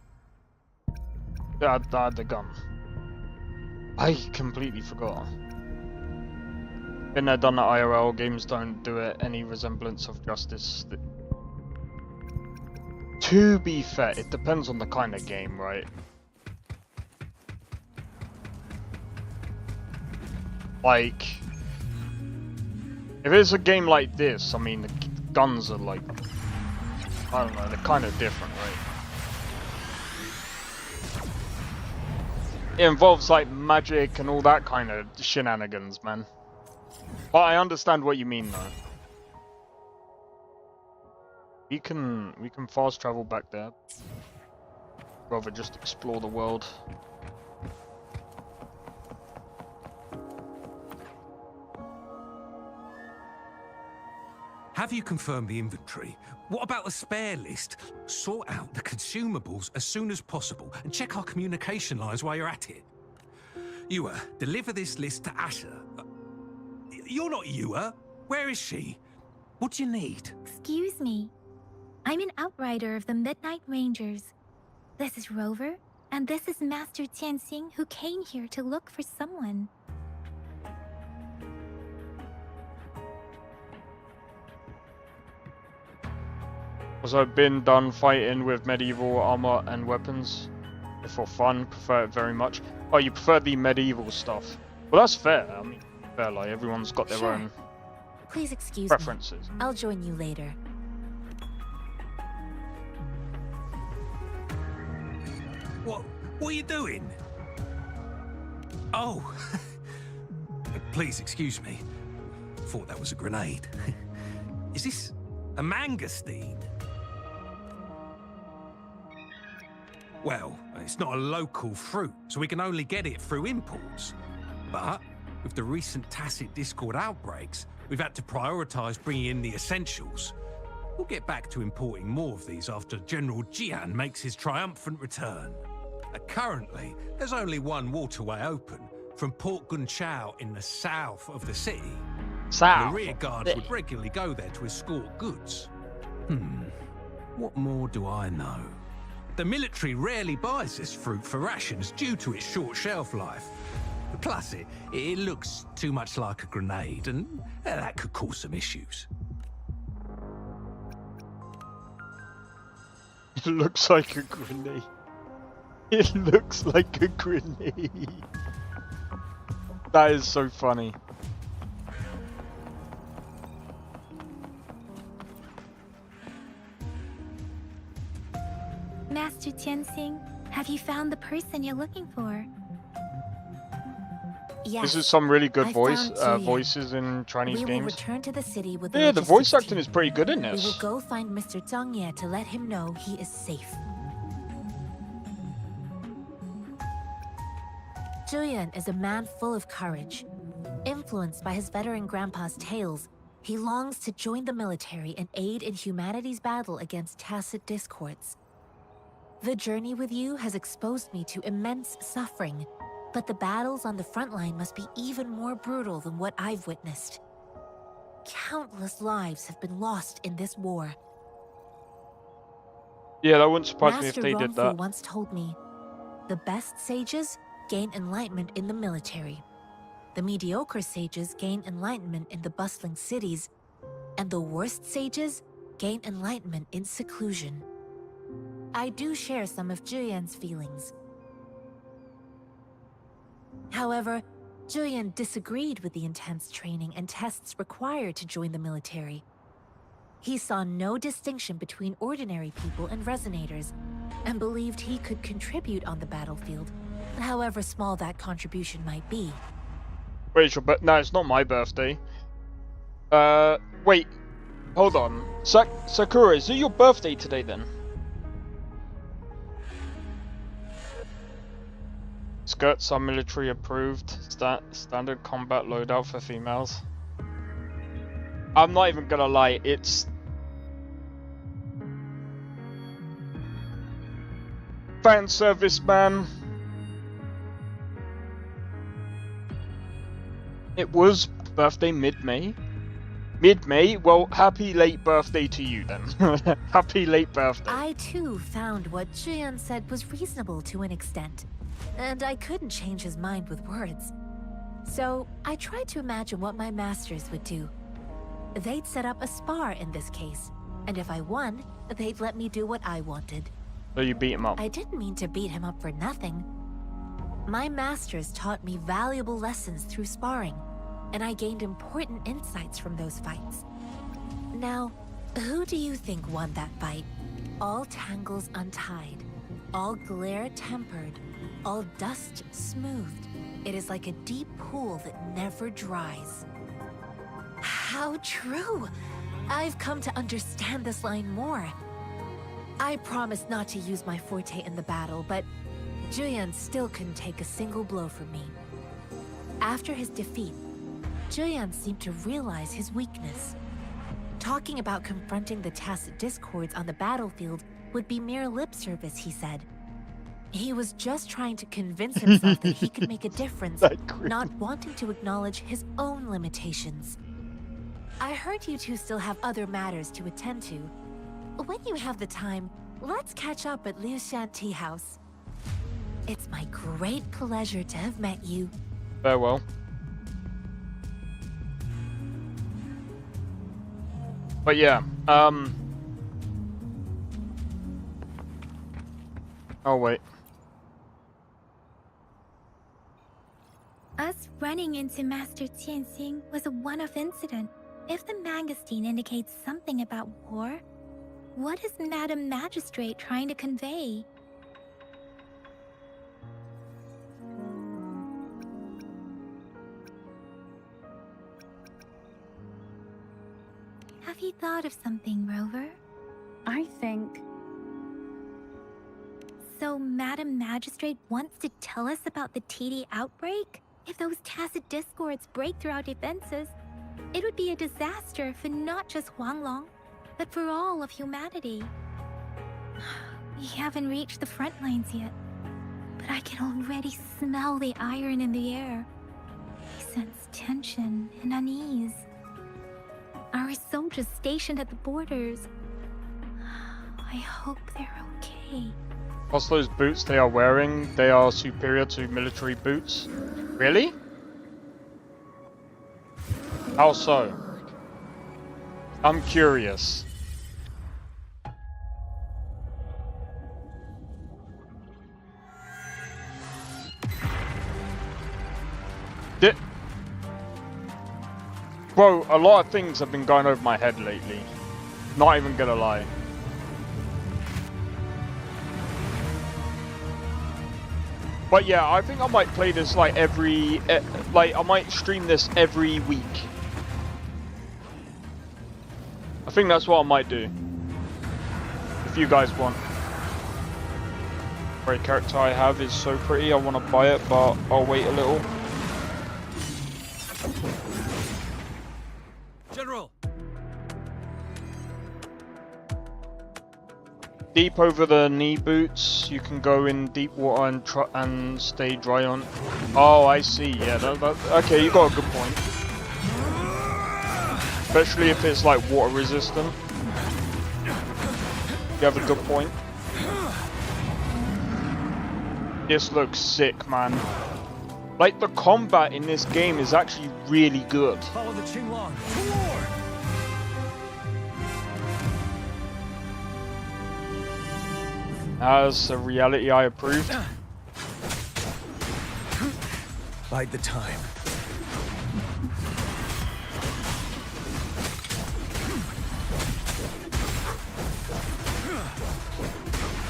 Yeah, I had the gun. I completely forgot. Been there, done that. IRL games don't do it any resemblance of justice. To be fair, it depends on the kind of game, right? Like, if it's a game like this, I mean, the guns are like, I don't know, they're kind of different, right? It involves like magic and all that kind of shenanigans, man. But I understand what you mean, though. We can fast travel back there. Rather just explore the world. Have you confirmed the inventory? What about the spare list? Sort out the consumables as soon as possible and check our communication lines while you're at it. Yua, deliver this list to Asher. You're not Yua. Where is she? What do you need? Excuse me. I'm an outrider of the Midnight Rangers. This is Rover, and this is Master Tianxing, who came here to look for someone. Was I been done fighting with medieval armor and weapons? If for fun, prefer it very much. Oh, you prefer the medieval stuff. Well, that's fair. I mean, fair, like, everyone's got their own Please excuse preferences. me. I'll join you later. What are you doing? Oh, please excuse me. Thought that was a grenade. Is this a mangosteen? Well, it's not a local fruit, so we can only get it through imports. But with the recent tacit discord outbreaks, we've had to prioritize bringing in the essentials. We'll get back to importing more of these after General Jian makes his triumphant return. Currently, there's only one waterway open, from Port Gunchao in the south of the city. South? The rear guards would regularly go there to escort goods. What more do I know? The military rarely buys this fruit for rations due to its short shelf life. Plus, it looks too much like a grenade, and that could cause some issues. It looks like a grenade. It looks like a grenade. That is so funny. Master Tianxing, have you found the person you're looking for? Yes, this is some really good voices in Chinese we games. will return to the city with Yeah, the voice acting is pretty good in We will this. go find Mr. Zhang Ye to let him know he is safe. Julian is a man full of courage. Influenced by his veteran grandpa's tales, he longs to join the military and aid in humanity's battle against tacit discords. The journey with you has exposed me to immense suffering, but the battles on the front line must be even more brutal than what I've witnessed. Countless lives have been lost in this war. Yeah, that wouldn't surprise me if Master they did Rongfu that. once told me, the best sages gain enlightenment in the military. The mediocre sages gain enlightenment in the bustling cities, and the worst sages gain enlightenment in seclusion. I do share some of Julian's feelings. However, Julian disagreed with the intense training and tests required to join the military. He saw no distinction between ordinary people and resonators, and believed he could contribute on the battlefield, however small that contribution might be. Wait, no, it's not my birthday. Wait, hold on. Sakura, is it your birthday today then? Skirts are military approved. Standard combat loadout for females. I'm not even gonna lie, it's... fan service, man. It was birthday mid-May. Mid-May? Well, happy late birthday to you then. Happy late birthday. I too found what Julian said was reasonable to an extent, and I couldn't change his mind with words. So I tried to imagine what my masters would do. They'd set up a spar in this case, and if I won, they'd let me do what I wanted. So you beat him up? I didn't mean to beat him up for nothing. My masters taught me valuable lessons through sparring, and I gained important insights from those fights. Now, who do you think won that fight? All tangles untied, all glare tempered, all dust smoothed. It is like a deep pool that never dries. How true! I've come to understand this line more. I promised not to use my forte in the battle, but Julian still couldn't take a single blow from me. After his defeat, Julian seemed to realize his weakness. Talking about confronting the tacit discords on the battlefield would be mere lip service, he said. He was just trying to convince himself that he could make a difference, not wanting to acknowledge his own limitations. I heard you two still have other matters to attend to. When you have the time, let's catch up at Liu Shan Tea House. It's my great pleasure to have met you. Farewell. But yeah, oh wait. Us running into Master Tianxing was a one-off incident. If the magazine indicates something about war, what is Madam Magistrate trying to convey? Have you thought of something, Rover? I think... So Madam Magistrate wants to tell us about the TD outbreak? If those tacit discords break through our defenses, it would be a disaster for not just Huanglong, but for all of humanity. We haven't reached the front lines yet, but I can already smell the iron in the air. I sense tension and unease. Our soldiers stationed at the borders. I hope they're okay. Plus those boots they are wearing, they are superior to military boots. Really? How so? I'm curious. Bro, a lot of things have been going over my head lately. Not even gonna lie. But yeah, I think I might play this like I might stream this every week. I think that's what I might do. If you guys want. The character I have is so pretty, I want to buy it, but I'll wait a little. General! Deep over the knee boots, you can go in deep water and stay dry on. Oh, I see. Yeah, okay, you got a good point. Especially if it's like water resistant. You have a good point. This looks sick, man. Like, the combat in this game is actually really good. Follow the Qinglong. Toward! That's a reality I approve. Bide the time.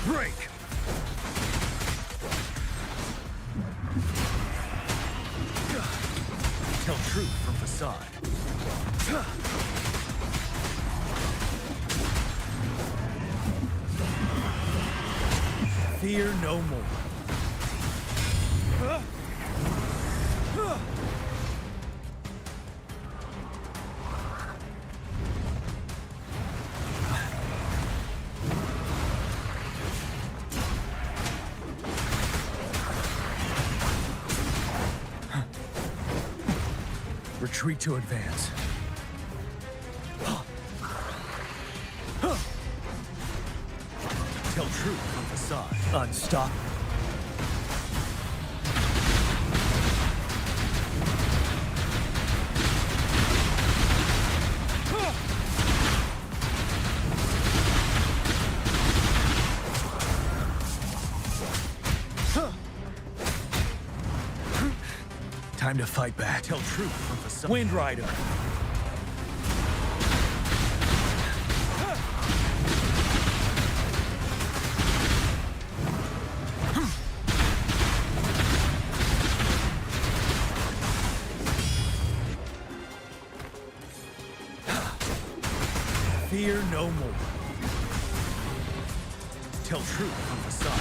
Break! Tell truth from facade. Fear no more. Retreat to advance. Tell truth from facade. Unstoppable. Time to fight back. Tell truth from facade. Wind Rider. Fear no more. Tell truth from facade.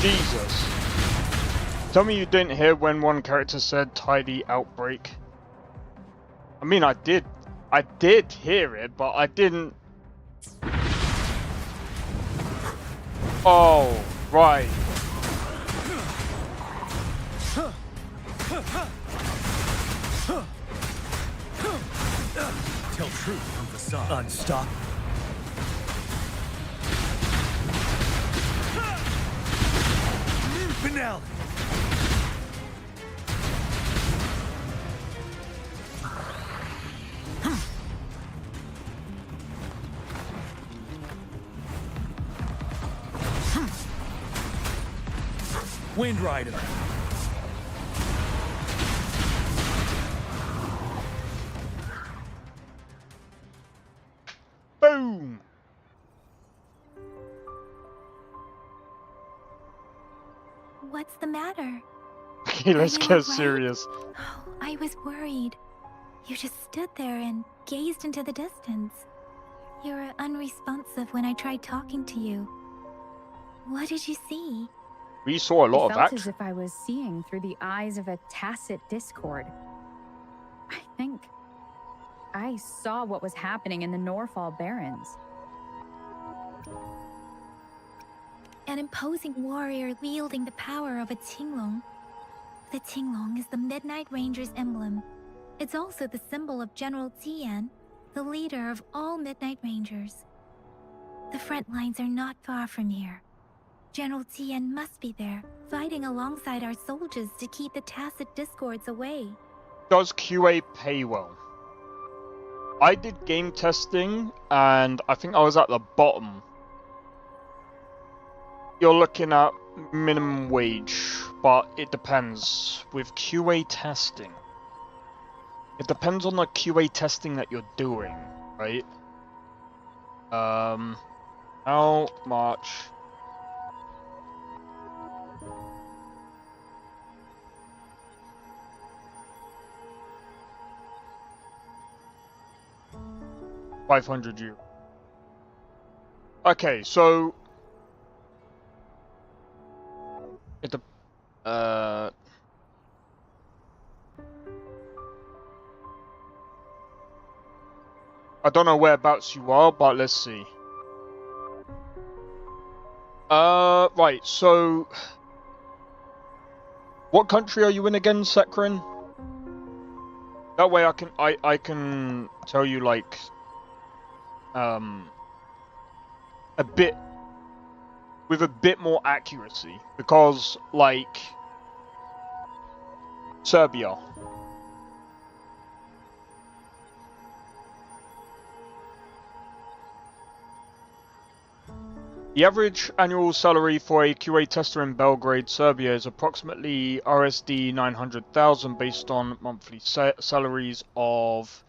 7. Jesus. Tell me you didn't hear when one character said tidy outbreak. I mean, I did hear it, but I didn't. Oh, right. Tell truth from facade. Unstoppable. Finale. Wind Rider. Boom. What's the matter? Okay, let's get serious. Oh, I was worried. You just stood there and gazed into the distance. You were unresponsive when I tried talking to you. What did you see? We saw a lot of I felt action. as if I was seeing through the eyes of a tacit discord. I think I saw what was happening in the Norfall Barrens. An imposing warrior wielding the power of a Qinglong. The Qinglong is the Midnight Ranger's emblem. It's also the symbol of General Tian, the leader of all Midnight Rangers. The front lines are not far from here. General Tian must be there, fighting alongside our soldiers to keep the tacit discords away. Does QA pay well? I did game testing, and I think I was at the bottom. You're looking at minimum wage, but it depends. With QA testing, it depends on the QA testing that you're doing, right? How much 500 euro. Okay, so I don't know whereabouts you are, but let's see. Right, so what country are you in again, Sekrin? That way I can tell you like a bit with a bit more accuracy, because like Serbia. The average annual salary for a QA tester in Belgrade, Serbia is approximately RSD 900,000 based on monthly salaries of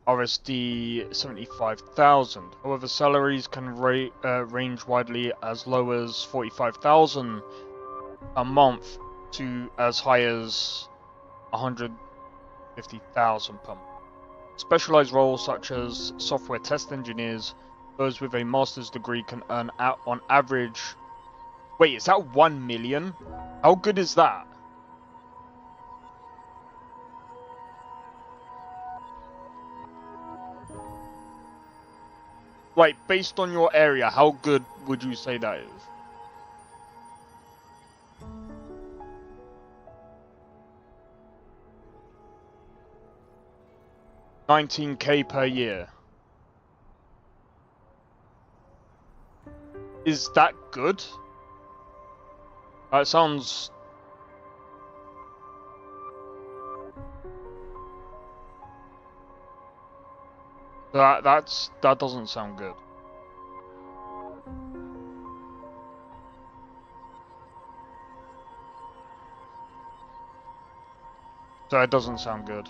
RSD 75,000. However, salaries can range widely as low as 45,000 a month to as high as 150,000 per month. Specialized roles such as software test engineers, those with a master's degree can earn out on average. Wait, is that 1 million? How good is that? Like, based on your area, how good would you say that is? $19K per year. Is that good? That sounds... That doesn't sound good. So it doesn't sound good.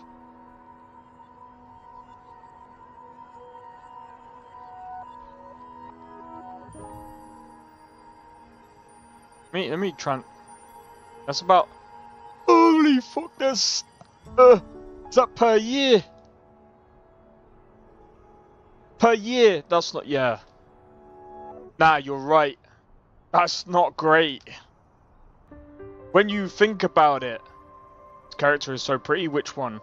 Let me try and... That's about... Holy fuck, that's... is that per year? Per year? That's not... Yeah. Nah, you're right. That's not great. When you think about it... This character is so pretty, which one?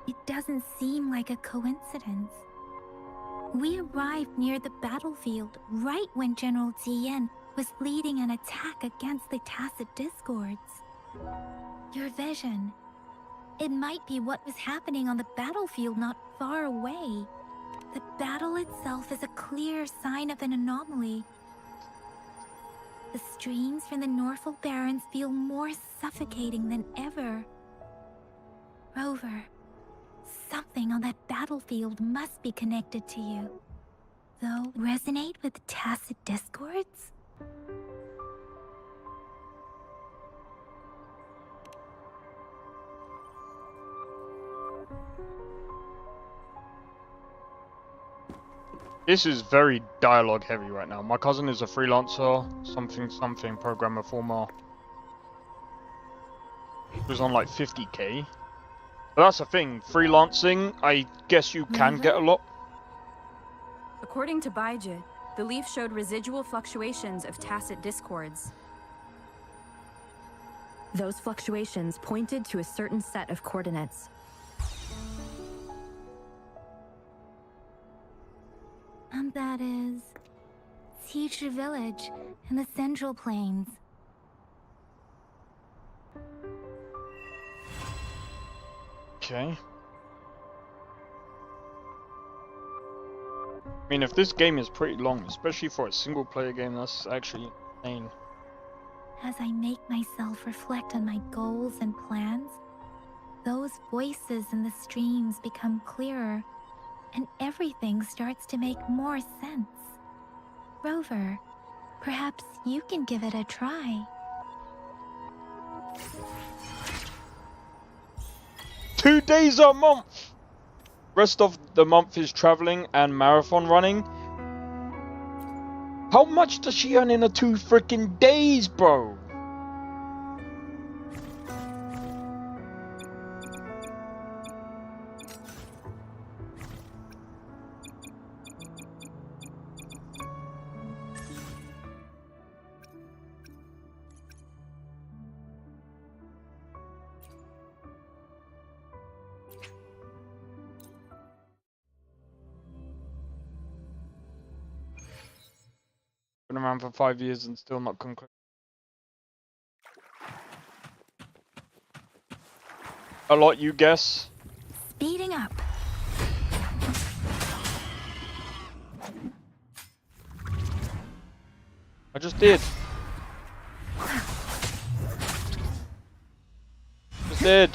It doesn't seem like a coincidence. We arrived near the battlefield right when General Tien was leading an attack against the Tacit Discords. Your vision. It might be what was happening on the battlefield not far away. The battle itself is a clear sign of an anomaly. The streams from the Norfolk Barrens feel more suffocating than ever. Rover, something on that battlefield must be connected to you. Though, resonate with Tacit Discords? This is very dialogue heavy right now. My cousin is a freelancer, something programmer former. He was on like 50K. But that's the thing, freelancing, I guess you can get a lot. According to Baiji, the leaf showed residual fluctuations of Tacit Discords. Those fluctuations pointed to a certain set of coordinates. And that is... Teacher Village in the Central Plains. Okay. I mean, if this game is pretty long, especially for a single player game, that's actually insane. As I make myself reflect on my goals and plans, those voices in the streams become clearer, and everything starts to make more sense. Rover, perhaps you can give it a try. 2 days a month! Rest of the month is traveling and marathon running. How much does she earn in a 2 freaking days, bro? Been around for 5 years and still not concluded. A lot, you guess? Speeding up. I just did. Just did.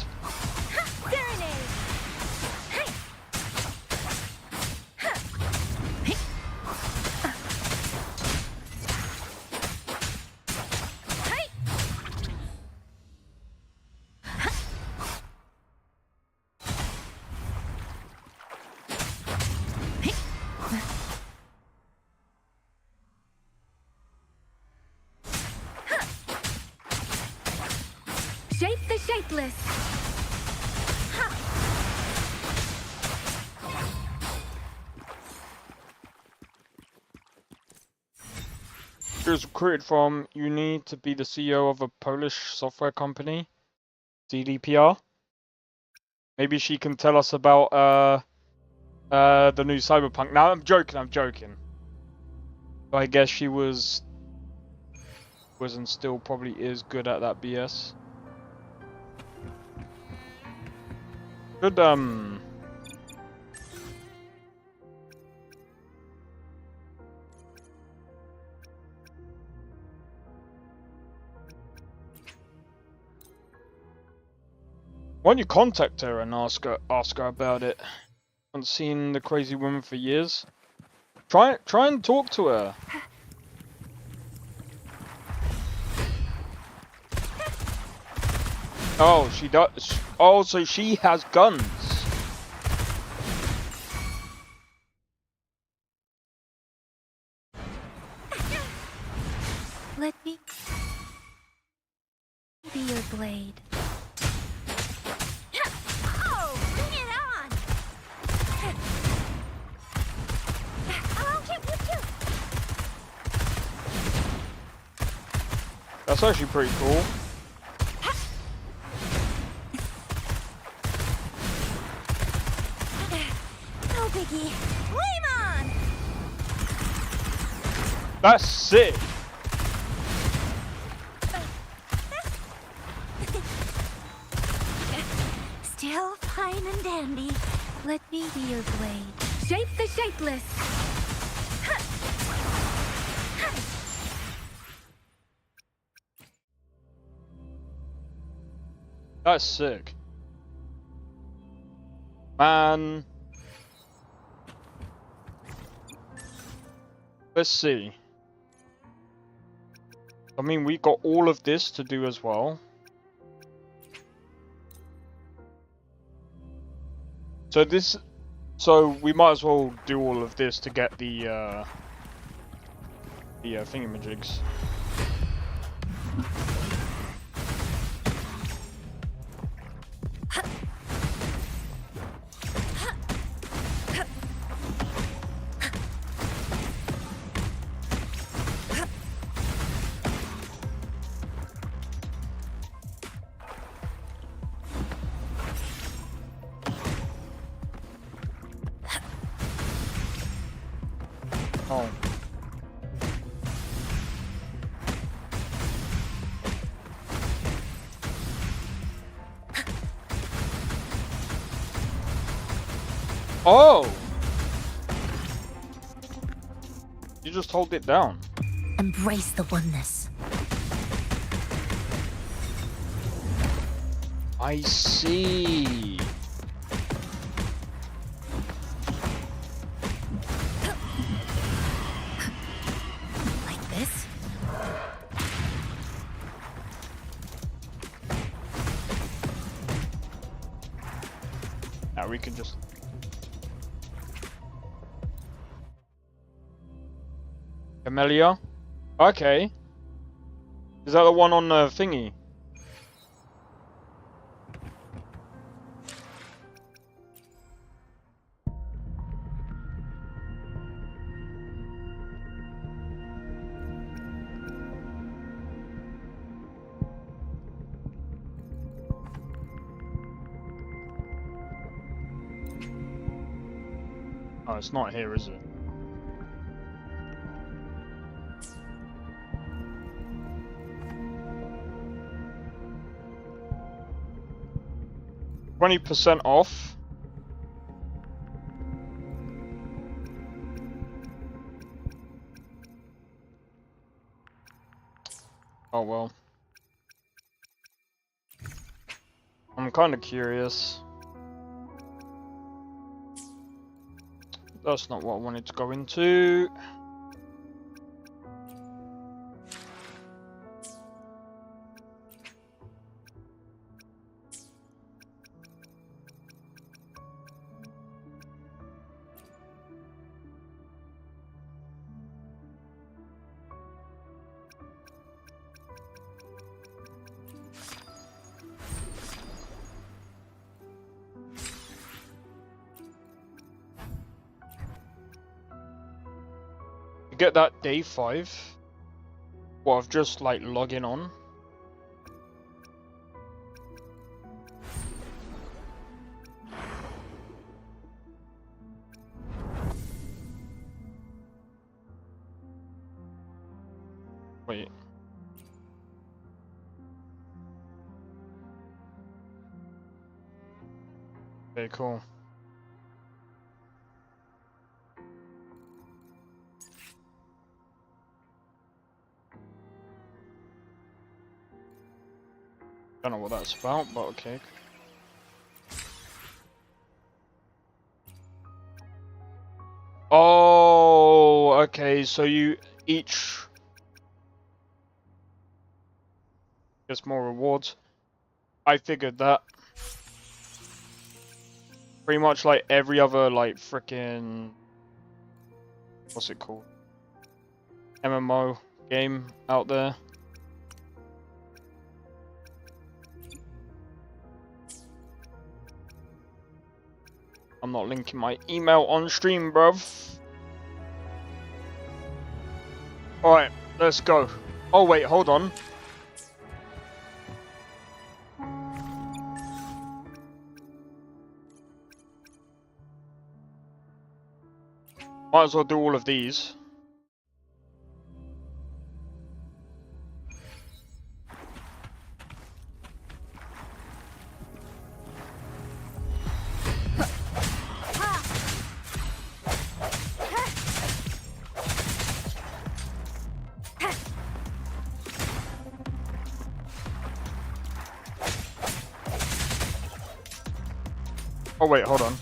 Shape the shapeless. She was recruited from uni to be the CEO of a Polish software company, CDPR. Maybe she can tell us about the new Cyberpunk. Now I'm joking. But I guess she was and still probably is good at that BS. Good why don't you contact her and ask her about it? Haven't seen the crazy woman for years. Try and talk to her. Oh, she does. Oh, so she has guns. Let me be your blade. Oh, bring it on! Oh, pew! That's actually pretty cool. No biggie. Flame on! That's sick. Still fine and dandy. Let me be your blade. Shape the shapeless. That's sick. Man. Let's see. I mean, we got all of this to do as well. So we might as well do all of this to get the thingamajigs. Oh. Oh! You just hold it down. Embrace the oneness. I see. Like this? Now we can just... Camellia? Okay. Is that the one on the thingy? Oh, it's not here, is it? 20% off. Oh well. I'm kind of curious. That's not what I wanted to go into. You get that day 5. What, of just like logging on. Wait. Okay, cool. Don't know what that's about, but okay. Oh, okay, so you each gets more rewards. I figured that. Pretty much like every other like frickin' what's it called? MMO game out there. I'm not linking my email on stream, bruv. Alright, let's go. Oh wait, hold on. Might as well do all of these. Oh wait, hold on.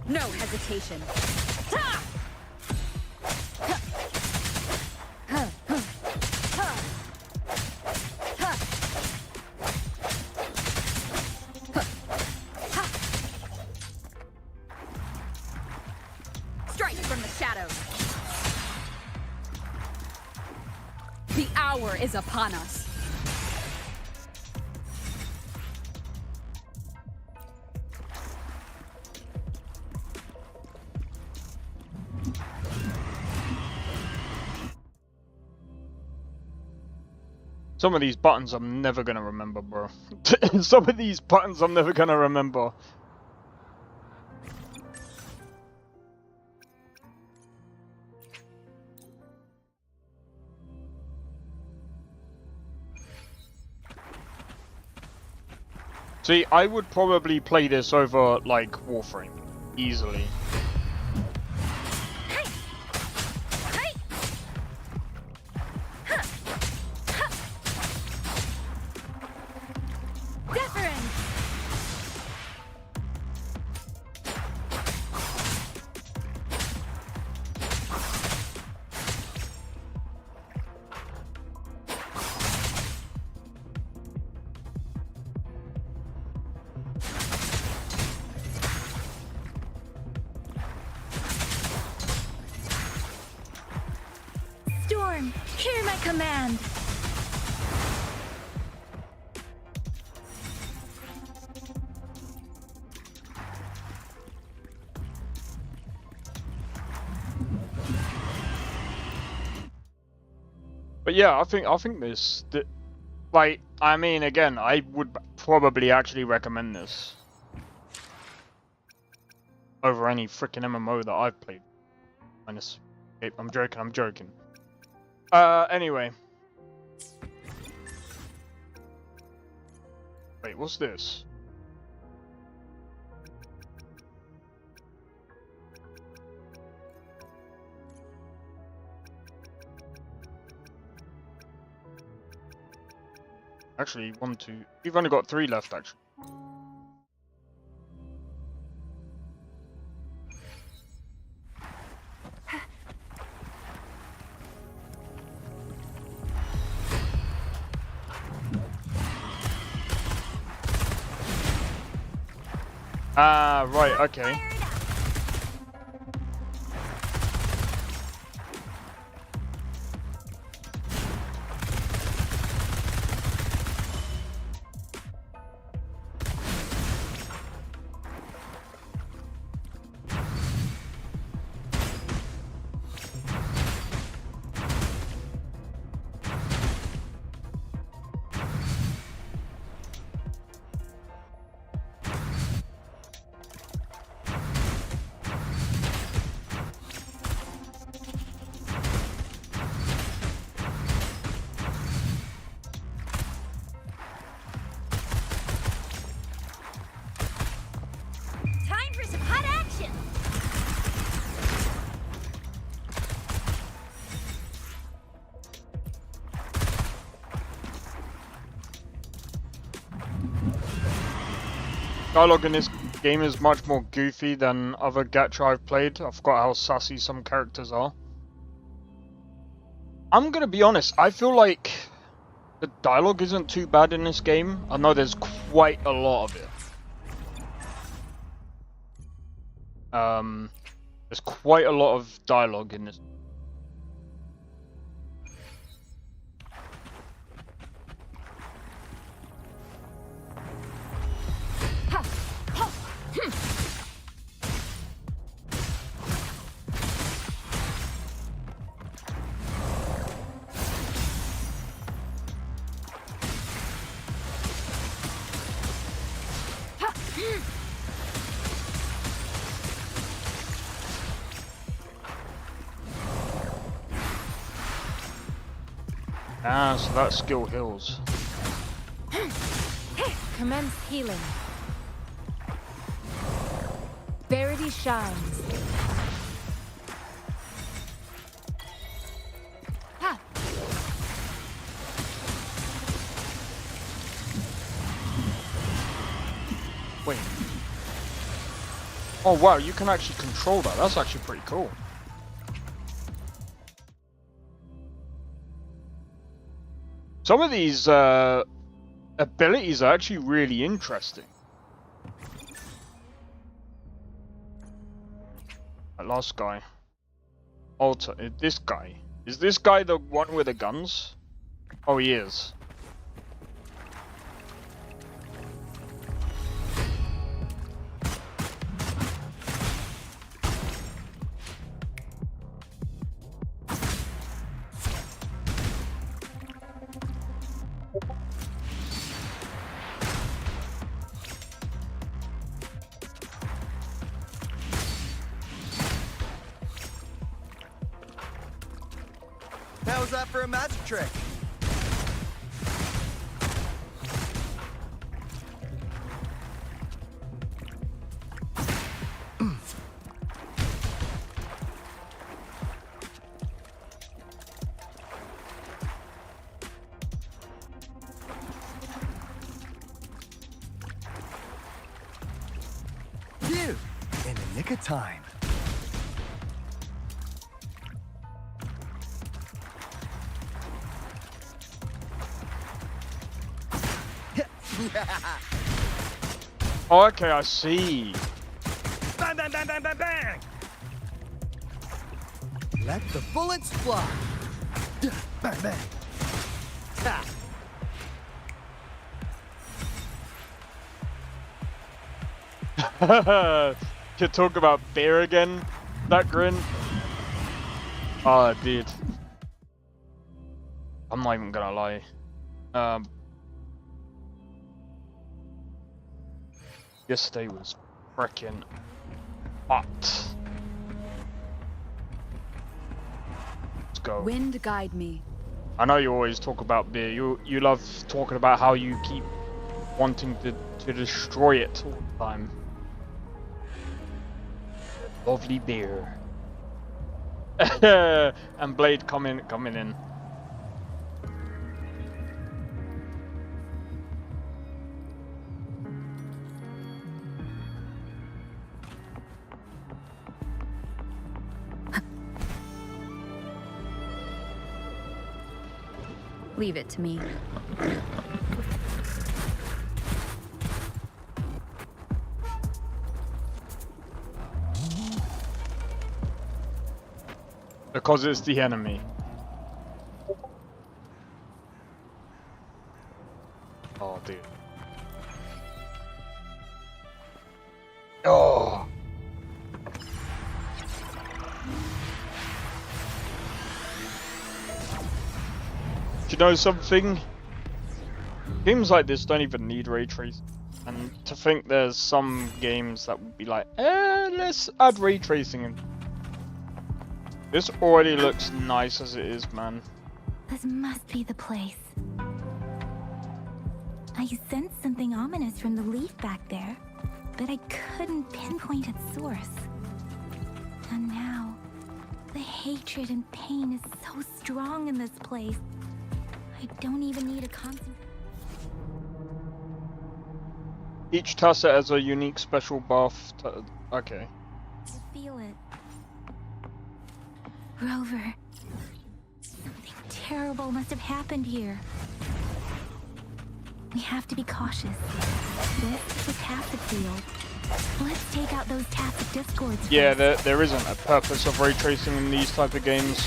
No hesitation. Strike from the shadows. The hour is upon us. Some of these buttons I'm never gonna remember, bro. Some of these buttons I'm never gonna remember. See, I would probably play this over, like, Wuthering. Easily. Storm, hear my command. But yeah, I think this, like, I mean, again, I would probably actually recommend this. over any freaking MMO that I've played. Minus, I'm joking. Anyway. Wait, what's this? Actually, 1, 2. We've only got 3 left, actually. Ah, right, okay. Dialogue in this game is much more goofy than other gacha I've played. I forgot how sassy some characters are. I'm gonna be honest, I feel like the dialogue isn't too bad in this game. I know there's quite a lot of it. There's quite a lot of dialogue in this. Ah, so that skill heals. Commence healing. Verity shines. Ha! Wait. Oh wow, you can actually control that. That's actually pretty cool. Some of these abilities are actually really interesting. That last guy. Alter, this guy. Is this guy the one with the guns? Oh, he is. How's that for a magic trick? Phew! In the nick of time. Oh, okay, I see. Bang, bang, bang, bang, bang, bang! Let the bullets fly. Bang, bang. Ha! You talk about beer again? That grin? Oh, dude. I'm not even gonna lie. Yesterday was freaking But let's go. Wind guide me. I know you always talk about beer. You love talking about how you keep wanting to destroy it all the time. Lovely beer. And Blade coming in. Leave it to me. Because it's the enemy. Oh, dude. Oh. Do you know something? Games like this don't even need ray tracing. And to think there's some games that would be like, let's add ray tracing in. This already looks nice as it is, man. This must be the place. I sensed something ominous from the leaf back there, but I couldn't pinpoint its source. And now, the hatred and pain is so strong in this place. I don't even need a constant. Each Tacet has a unique special buff. Okay. I feel it. Rover, something terrible must have happened here. We have to be cautious. This is a Tacet field. Let's take out those Tacet discords. Yeah, there isn't a purpose of ray tracing in these type of games.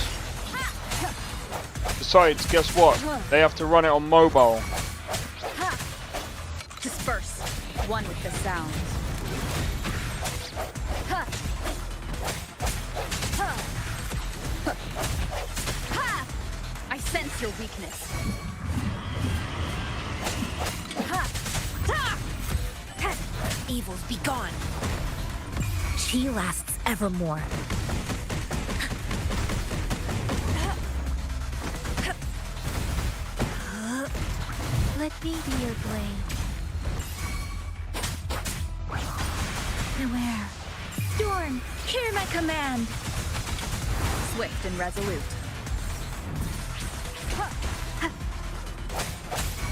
Besides, guess what? They have to run it on mobile. Disperse. One with the sound. I sense your weakness. Evils be gone. She lasts evermore. Let me be your blade. Beware. Storm, hear my command. Swift and resolute.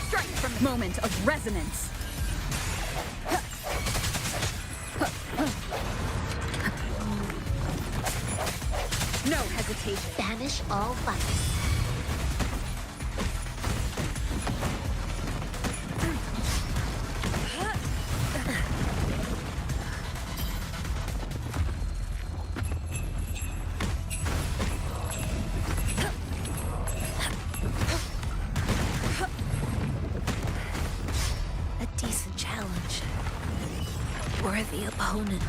Strike from moment of resonance. No hesitation. Banish all vice. Worthy opponent.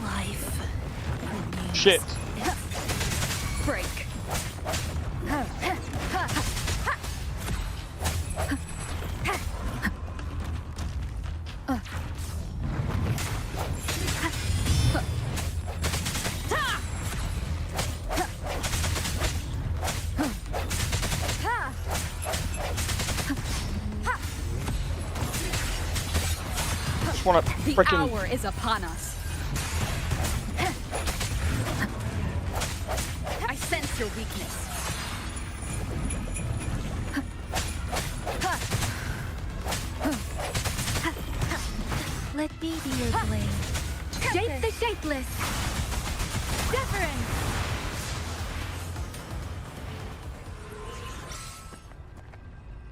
Life. Shit. Break. The hour is upon us. I sense your weakness. Let me be your blade. Shape the shapeless. Wuthering.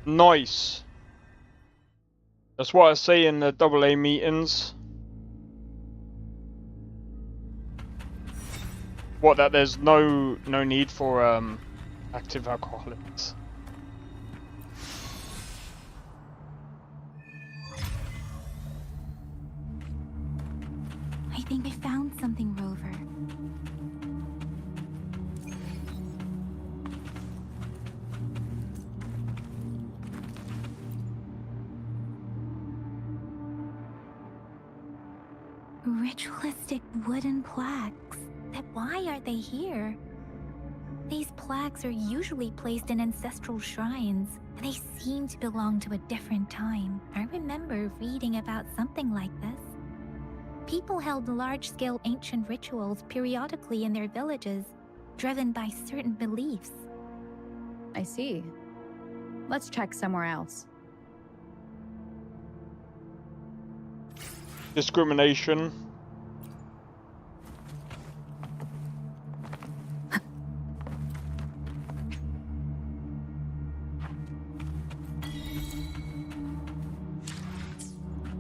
Nice. That's what I say in the AA meetings. What, that there's no need for active alcoholics. I think I found something, Rover. Ritualistic wooden plaques. But why are they here? These plaques are usually placed in ancestral shrines, and they seem to belong to a different time. I remember reading about something like this. People held large-scale ancient rituals periodically in their villages, driven by certain beliefs. I see. Let's check somewhere else. Discrimination.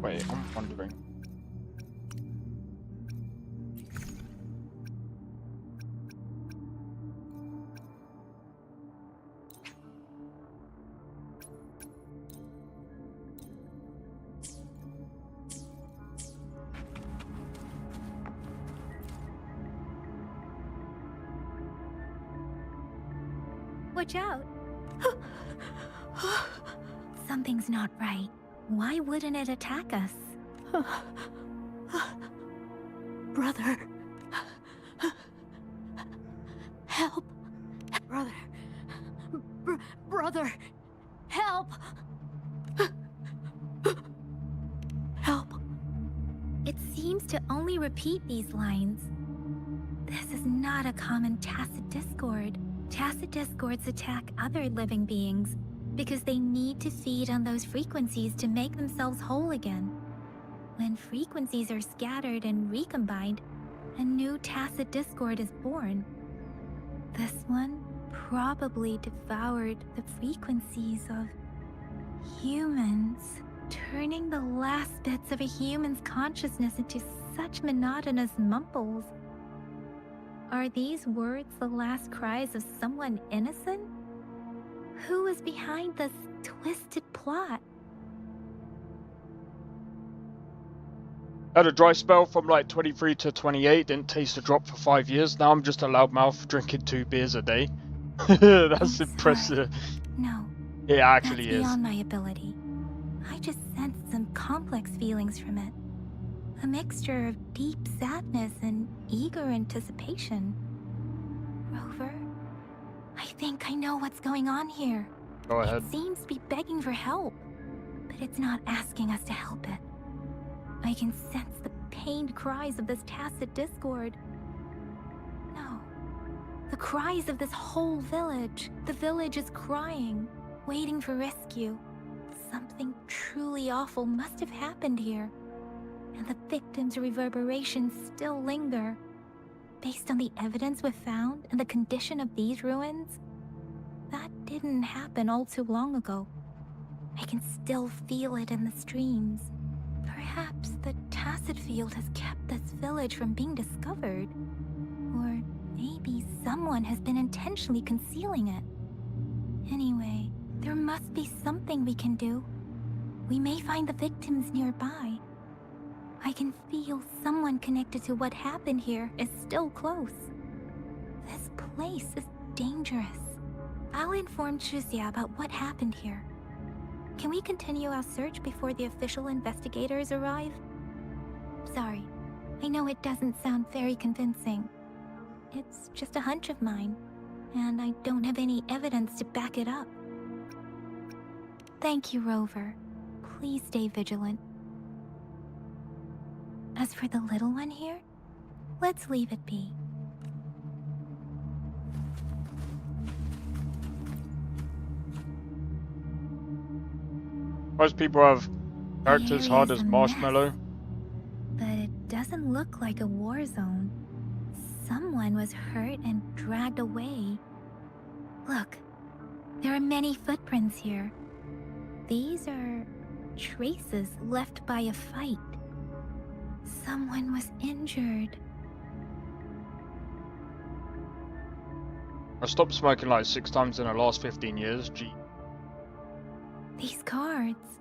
Wait, I'm wondering. Watch out! Something's not right. Why wouldn't it attack us? Brother. Help. Brother. Brother. Help. Help. It seems to only repeat these lines. This is not a common tacit discord. Tacit discords attack other living beings because they need to feed on those frequencies to make themselves whole again. When frequencies are scattered and recombined, a new tacit discord is born. This one probably devoured the frequencies of humans, turning the last bits of a human's consciousness into such monotonous mumbles. Are these words the last cries of someone innocent? Who is behind this twisted plot? Had a dry spell from like 23 to 28, didn't taste a drop for 5 years. Now I'm just a loudmouth drinking 2 beers a day. That's impressive. No. It actually That's is. beyond my ability. I just sensed some complex feelings from it. A mixture of deep sadness and eager anticipation. Rover, I think I know what's going on here. Go ahead. It seems to be begging for help, but it's not asking us to help it. I can sense the pained cries of this tacit discord. No. The cries of this whole village. The village is crying, waiting for rescue. Something truly awful must have happened here, and the victims' reverberations still linger. Based on the evidence we've found and the condition of these ruins, that didn't happen all too long ago. I can still feel it in the streams. Perhaps the tacit field has kept this village from being discovered. Or maybe someone has been intentionally concealing it. Anyway, there must be something we can do. We may find the victims nearby. I can feel someone connected to what happened here is still close. This place is dangerous. I'll inform Shuzia about what happened here. Can we continue our search before the official investigators arrive? Sorry, I know it doesn't sound very convincing. It's just a hunch of mine, and I don't have any evidence to back it up. Thank you, Rover. Please stay vigilant. As for the little one here, let's leave it be. Most people have characters hard as marshmallow. But it doesn't look like a war zone. Someone was hurt and dragged away. Look, there are many footprints here. These are traces left by a fight. Someone was injured. I stopped smoking like 6 times in the last 15 years, gee. These cards.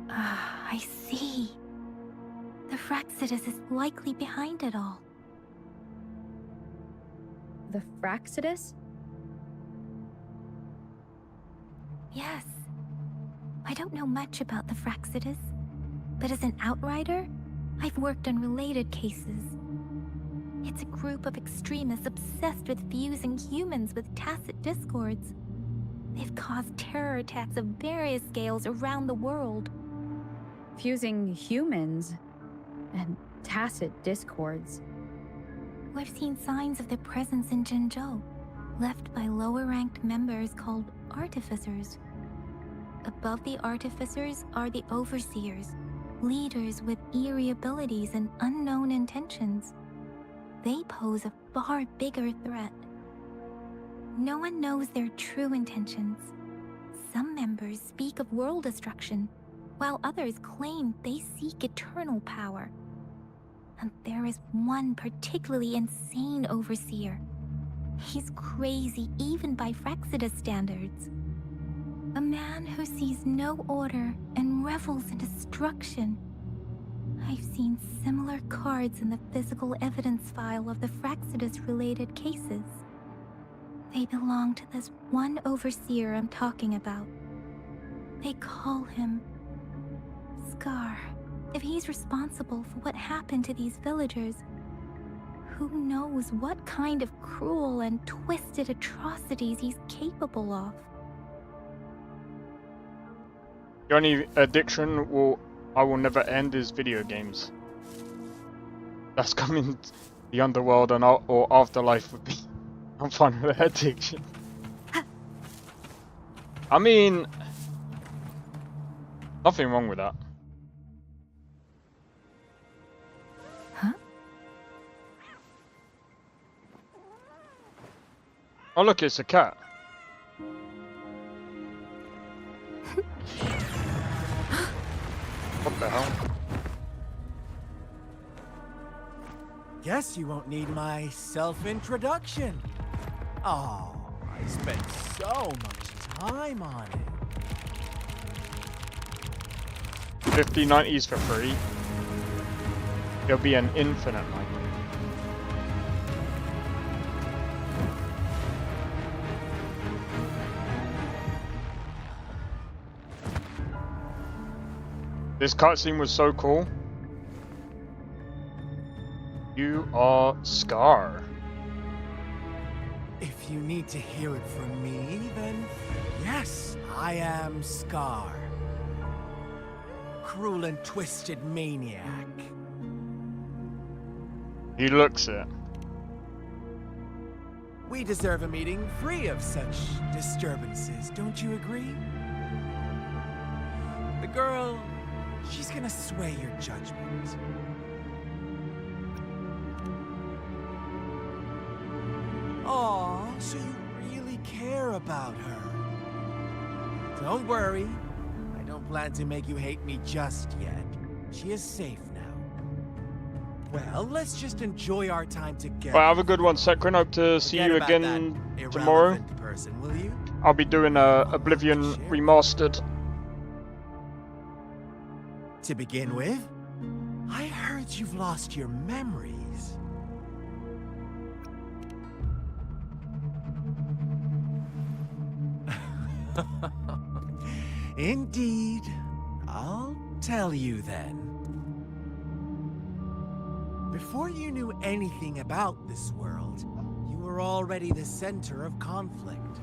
Ah, I see. The Fraxidus is likely behind it all. The Fraxidus? Yes. I don't know much about the Fraxidus, but as an outrider, I've worked on related cases. It's a group of extremists obsessed with fusing humans with tacit discords. They've caused terror attacks of various scales around the world. Fusing humans and tacit discords. We've seen signs of their presence in Jinzhou, left by lower-ranked members called artificers. Above the artificers are the overseers, leaders with eerie abilities and unknown intentions. They pose a far bigger threat. No one knows their true intentions. Some members speak of world destruction, while others claim they seek eternal power. And there is one particularly insane overseer. He's crazy even by Frexidus standards. A man who sees no order and revels in destruction. I've seen similar cards in the physical evidence file of the Frexidus-related cases. They belong to this one overseer I'm talking about. They call him Scar. If he's responsible for what happened to these villagers, who knows what kind of cruel and twisted atrocities he's capable of. The only addiction I will never end is video games. That's coming the underworld and or afterlife would be. I'm fine with that addiction. I mean, nothing wrong with that. Huh? Oh look, it's a cat. What the hell? Guess you won't need my self-introduction. Oh, I spent so much time on it. 50/90s for free. There'll be an infinite one. This cutscene was so cool. You are Scar. If you need to hear it from me, then yes, I am Scar. Cruel and twisted maniac. He looks it. We deserve a meeting free of such disturbances, don't you agree? The girl, she's gonna sway your judgment. Aw, so you really care about her. Don't worry, I don't plan to make you hate me just yet. She is safe now. Well, let's just enjoy our time together. Well, have a good one, Sekrin. Hope to see you again tomorrow. Person, will you? I'll be doing Oblivion Remastered. To begin with, I heard you've lost your memories. Indeed. I'll tell you then. Before you knew anything about this world, you were already the center of conflict.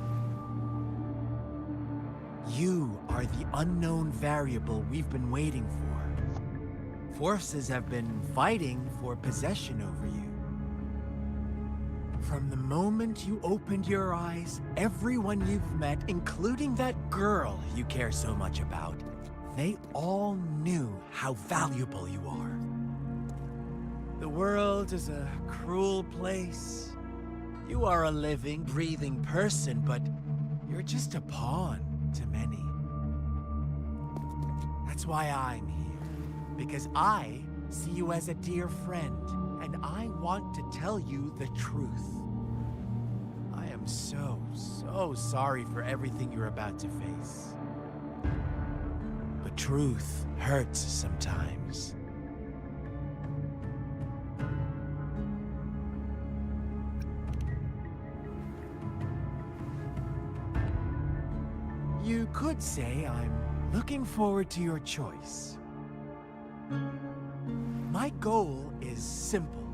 You are the unknown variable we've been waiting for. Forces have been fighting for possession over you. From the moment you opened your eyes, everyone you've met, including that girl you care so much about, they all knew how valuable you are. The world is a cruel place. You are a living, breathing person, but you're just a pawn to many. That's why I'm here, because I see you as a dear friend, and I want to tell you the truth. I am so sorry for everything you're about to face. But truth hurts sometimes. You could say I'm looking forward to your choice. My goal is simple.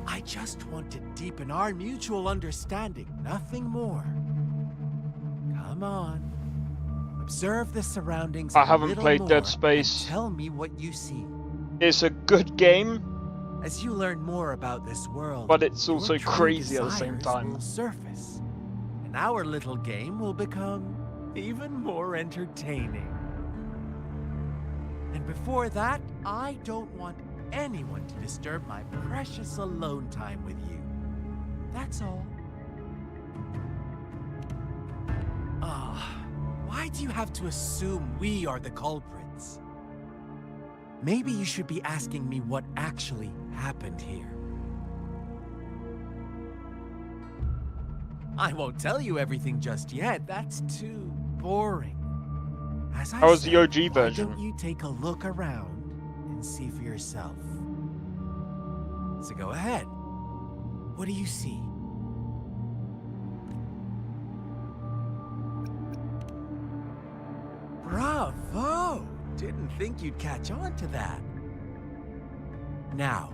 I just want to deepen our mutual understanding, nothing more. Come on. Observe the surroundings I haven't played Dead Space. Tell me what you see. It's a good game. As you learn more about this world, but it's also your true crazy at the same time. Will surface, and our little game will become even more entertaining. And before that, I don't want anyone to disturb my precious alone time with you. That's all. Why do you have to assume we are the culprits? Maybe you should be asking me what actually happened here. I won't tell you everything just yet. That's too boring. As I How was said, the OG version? Why don't you take a look around and see for yourself? So go ahead. What do you see? Bravo! Didn't think you'd catch on to that. Now,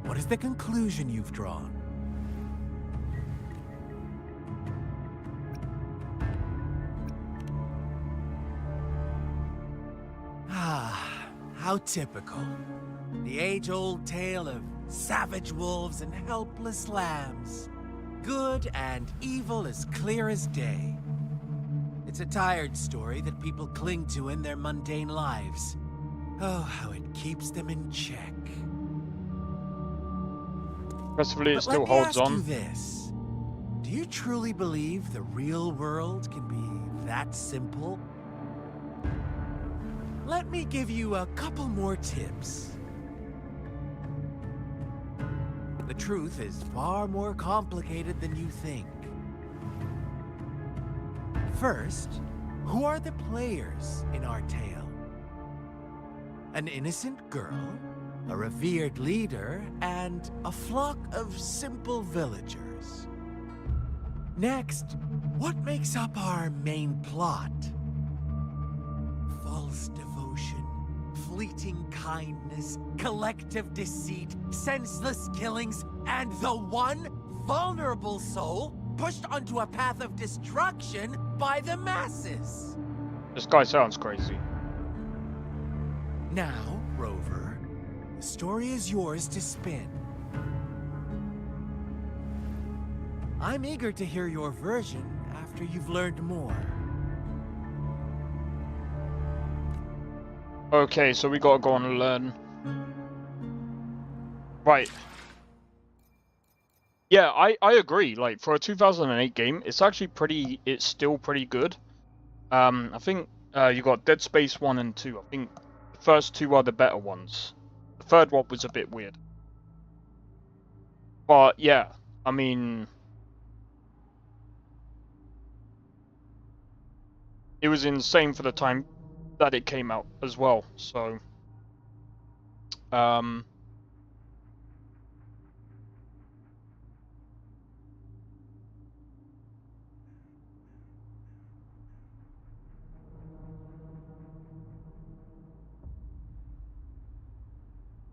what is the conclusion you've drawn? How typical. The age-old tale of savage wolves and helpless lambs. Good and evil as clear as day. It's a tired story that people cling to in their mundane lives. Oh, how it keeps them in check. Impressively, it still holds on. Let me ask you this. Do you truly believe the real world can be that simple? Let me give you a couple more tips. The truth is far more complicated than you think. First, who are the players in our tale? An innocent girl, a revered leader, and a flock of simple villagers. Next, what makes up our main plot? False devotion, fleeting kindness, collective deceit, senseless killings, and the one vulnerable soul pushed onto a path of destruction by the masses. This guy sounds crazy. Now, Rover, the story is yours to spin. I'm eager to hear your version after you've learned more. Okay, so we gotta go on and learn. Right. Yeah, I agree. Like, for a 2008 game, it's actually it's still pretty good. I think you got Dead Space 1 and 2. I think the first two are the better ones. The third one was a bit weird. But yeah, I mean, it was insane for the time that it came out as well. So,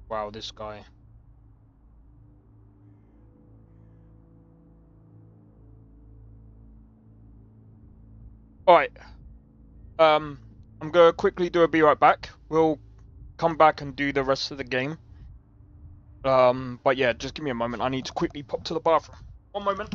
wow, this guy. Alright. I'm gonna quickly do a be right back. We'll come back and do the rest of the game. But yeah, just give me a moment. I need to quickly pop to the bathroom. One moment.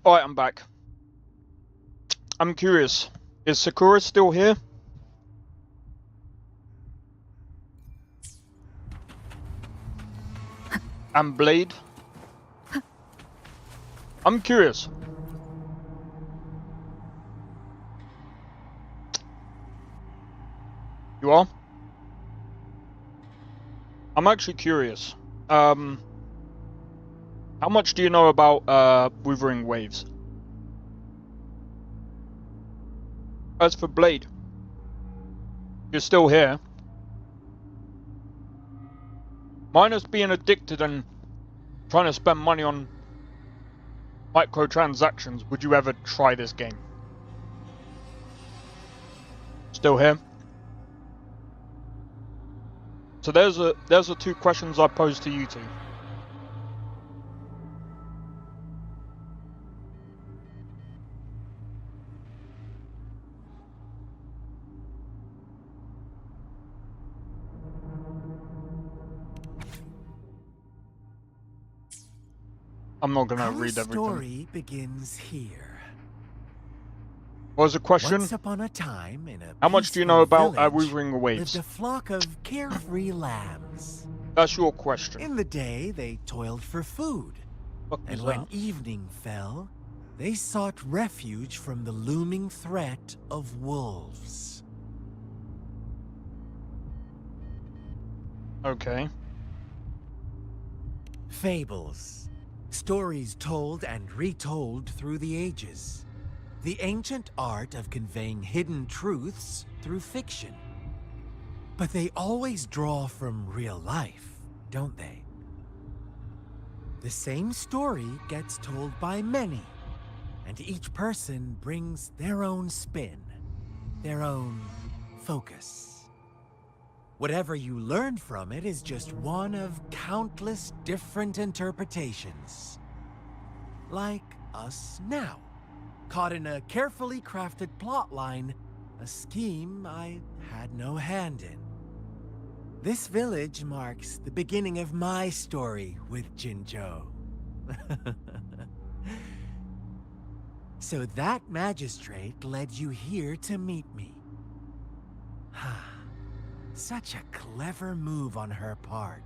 Alright, I'm back. I'm curious. Is Sakura still here? And Blade? I'm curious. You are? I'm actually curious. How much do you know about Wuthering Waves? As for Blade, you're still here. Minus being addicted and trying to spend money on microtransactions, would you ever try this game? Still here? So there's the two questions I posed to you two. I'm not gonna read everything. Our story begins here. What was the question? Once upon a time, in a how much do you know about Wuthering Waves? Lived a flock of carefree lambs. That's your question. In the day, they toiled for food. And when evening fell, they sought refuge from the looming threat of wolves. Okay. Fables. Stories told and retold through the ages. The ancient art of conveying hidden truths through fiction. But they always draw from real life, don't they? The same story gets told by many, and each person brings their own spin, their own focus. Whatever you learn from it is just one of countless different interpretations. Like us now, caught in a carefully crafted plotline, a scheme I had no hand in. This village marks the beginning of my story with Jinzhou. So that magistrate led you here to meet me. Such a clever move on her part.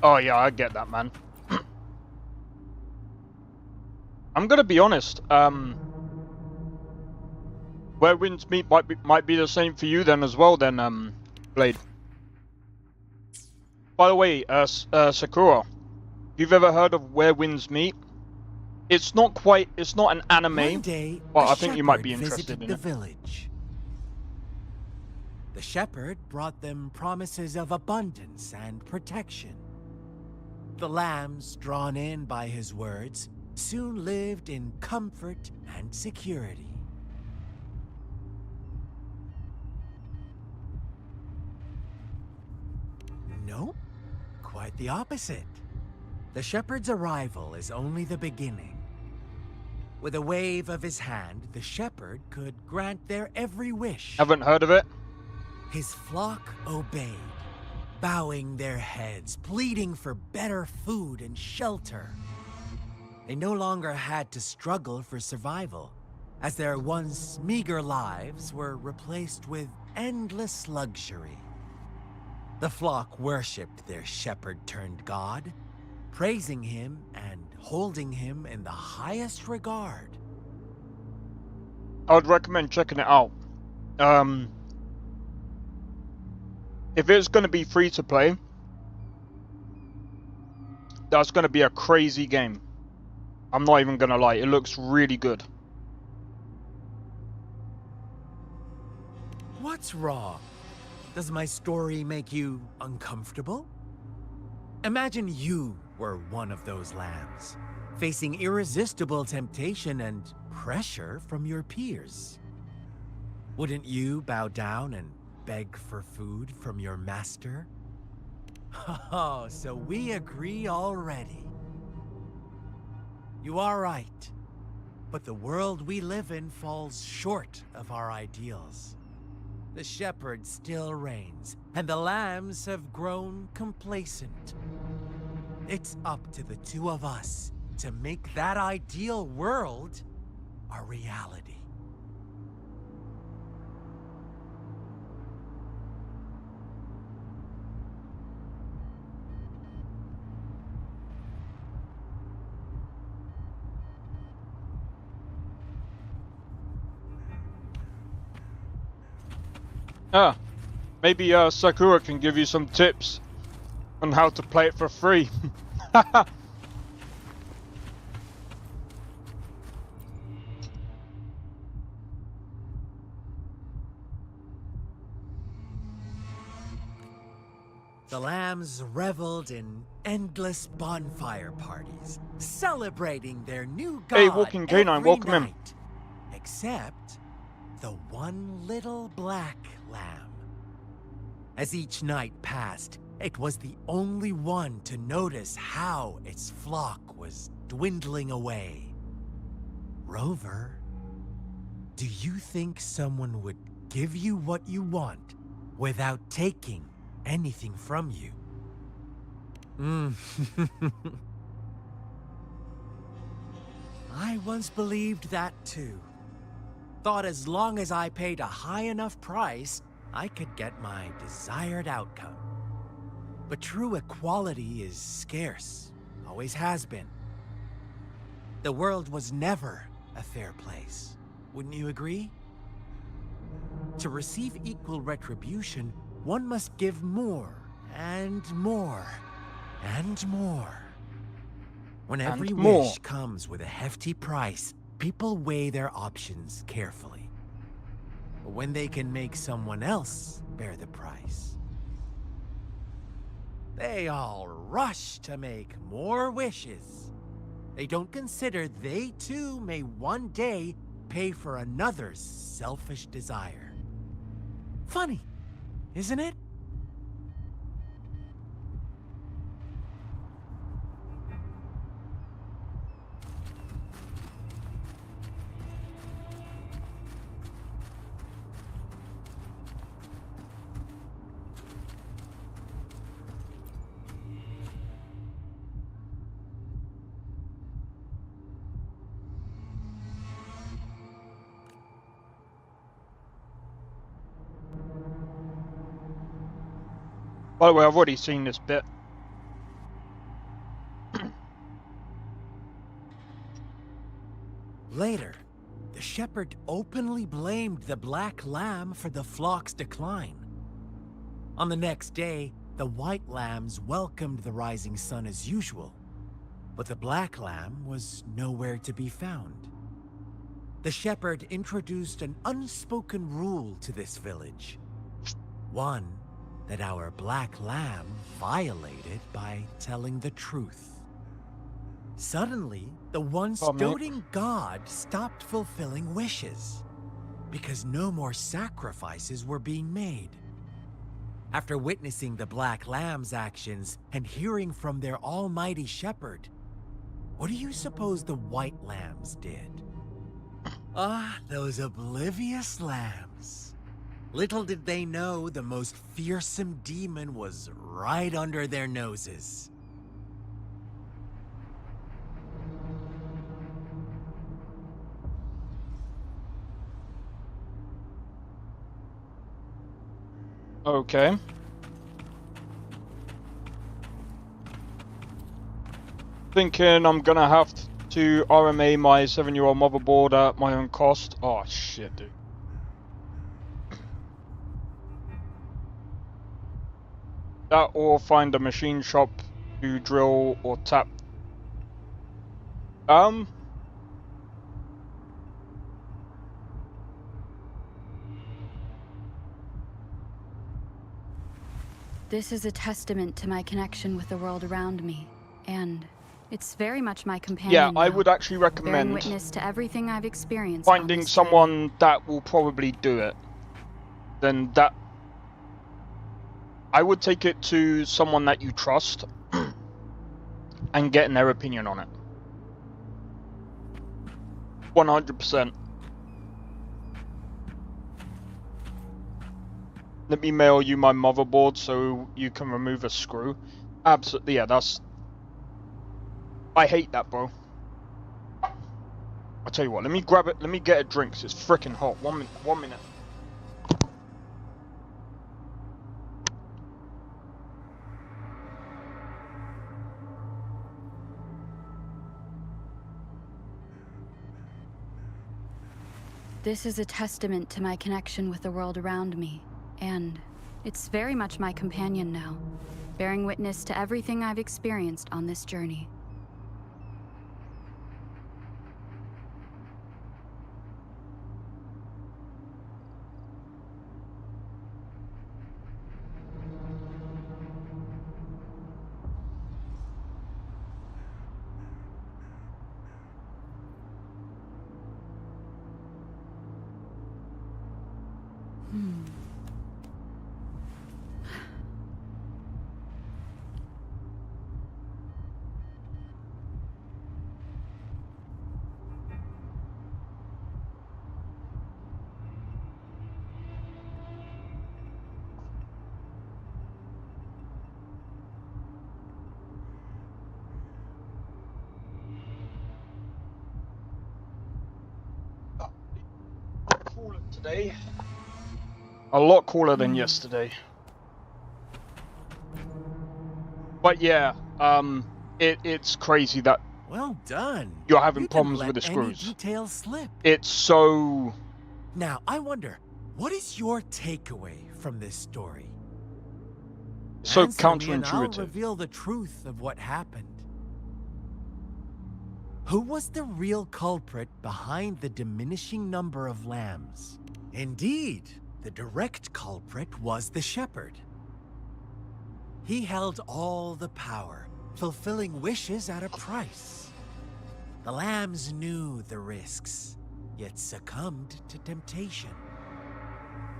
Oh yeah, I get that, man. I'm gonna be honest. Where winds meet might be the same for you then as well. Then Blade. By the way, Sakura, if you've ever heard of Where Winds Meet, it's not an anime. One day, but I think you might be interested in the it. Village. The shepherd brought them promises of abundance and protection. The lambs, drawn in by his words, soon lived in comfort and security. No, quite the opposite. The shepherd's arrival is only the beginning. With a wave of his hand, the shepherd could grant their every wish. Haven't heard of it? His flock obeyed, bowing their heads, pleading for better food and shelter. They no longer had to struggle for survival, as their once meager lives were replaced with endless luxury. The flock worshipped their shepherd-turned-god, praising him and holding him in the highest regard. I would recommend checking it out. If it's going to be free to play, that's going to be a crazy game. I'm not even going to lie, it looks really good. What's wrong? Does my story make you uncomfortable? Imagine you were one of those lambs, facing irresistible temptation and pressure from your peers. Wouldn't you bow down and beg for food from your master? Oh, so we agree already. You are right. But the world we live in falls short of our ideals. The shepherd still reigns, and the lambs have grown complacent. It's up to the two of us to make that ideal world a reality. Maybe Sakura can give you some tips on how to play it for free. The lambs reveled in endless bonfire parties, celebrating their new god. Hey, Walking Canine, welcome in. Except the one little black lamb. As each night passed, it was the only one to notice how its flock was dwindling away. Rover, do you think someone would give you what you want without taking anything from you? I once believed that too. Thought as long as I paid a high enough price, I could get my desired outcome. But true equality is scarce, always has been. The world was never a fair place, wouldn't you agree? To receive equal retribution, one must give more, and more, and more. When every wish comes with a hefty price, people weigh their options carefully. But when they can make someone else bear the price, they all rush to make more wishes. They don't consider they too may one day pay for another's selfish desire. Funny, isn't it? By the way, I've already seen this bit. Later, the shepherd openly blamed the black lamb for the flock's decline. On the next day, the white lambs welcomed the rising sun as usual, but the black lamb was nowhere to be found. The shepherd introduced an unspoken rule to this village. One that our black lamb violated by telling the truth. Suddenly, the once doting god stopped fulfilling wishes, because no more sacrifices were being made. After witnessing the black lamb's actions and hearing from their almighty shepherd, what do you suppose the white lambs did? Ah, those oblivious lambs. Little did they know the most fearsome demon was right under their noses. Okay. Thinking I'm gonna have to RMA my 7-year-old motherboard at my own cost. Oh shit, dude. That or find a machine shop to drill or tap. This is a testament to my connection with the world around me, and it's very much my companion. Yeah, I now, would actually recommend bearing witness to everything I've experienced. Finding someone that will probably do it. Then that I would take it to someone that you trust and getting their opinion on it. 100%. Let me mail you my motherboard so you can remove a screw. Absolutely, yeah, that's... I hate that, bro. I'll tell you what, let me grab it, let me get a drink, 'cause it's freaking hot. 1 minute, 1 minute. This is a testament to my connection with the world around me, and it's very much my companion now, bearing witness to everything I've experienced on this journey. Cooler today. A lot cooler than yesterday. But yeah, it's crazy that well done. You're having You problems didn't with the let any screws. details slip. It's so... Now, I wonder, what is your takeaway from this story? So Answer me and I'll counterintuitive. reveal the truth of what happened. Who was the real culprit behind the diminishing number of lambs? Indeed, the direct culprit was the shepherd. He held all the power, fulfilling wishes at a price. The lambs knew the risks, yet succumbed to temptation.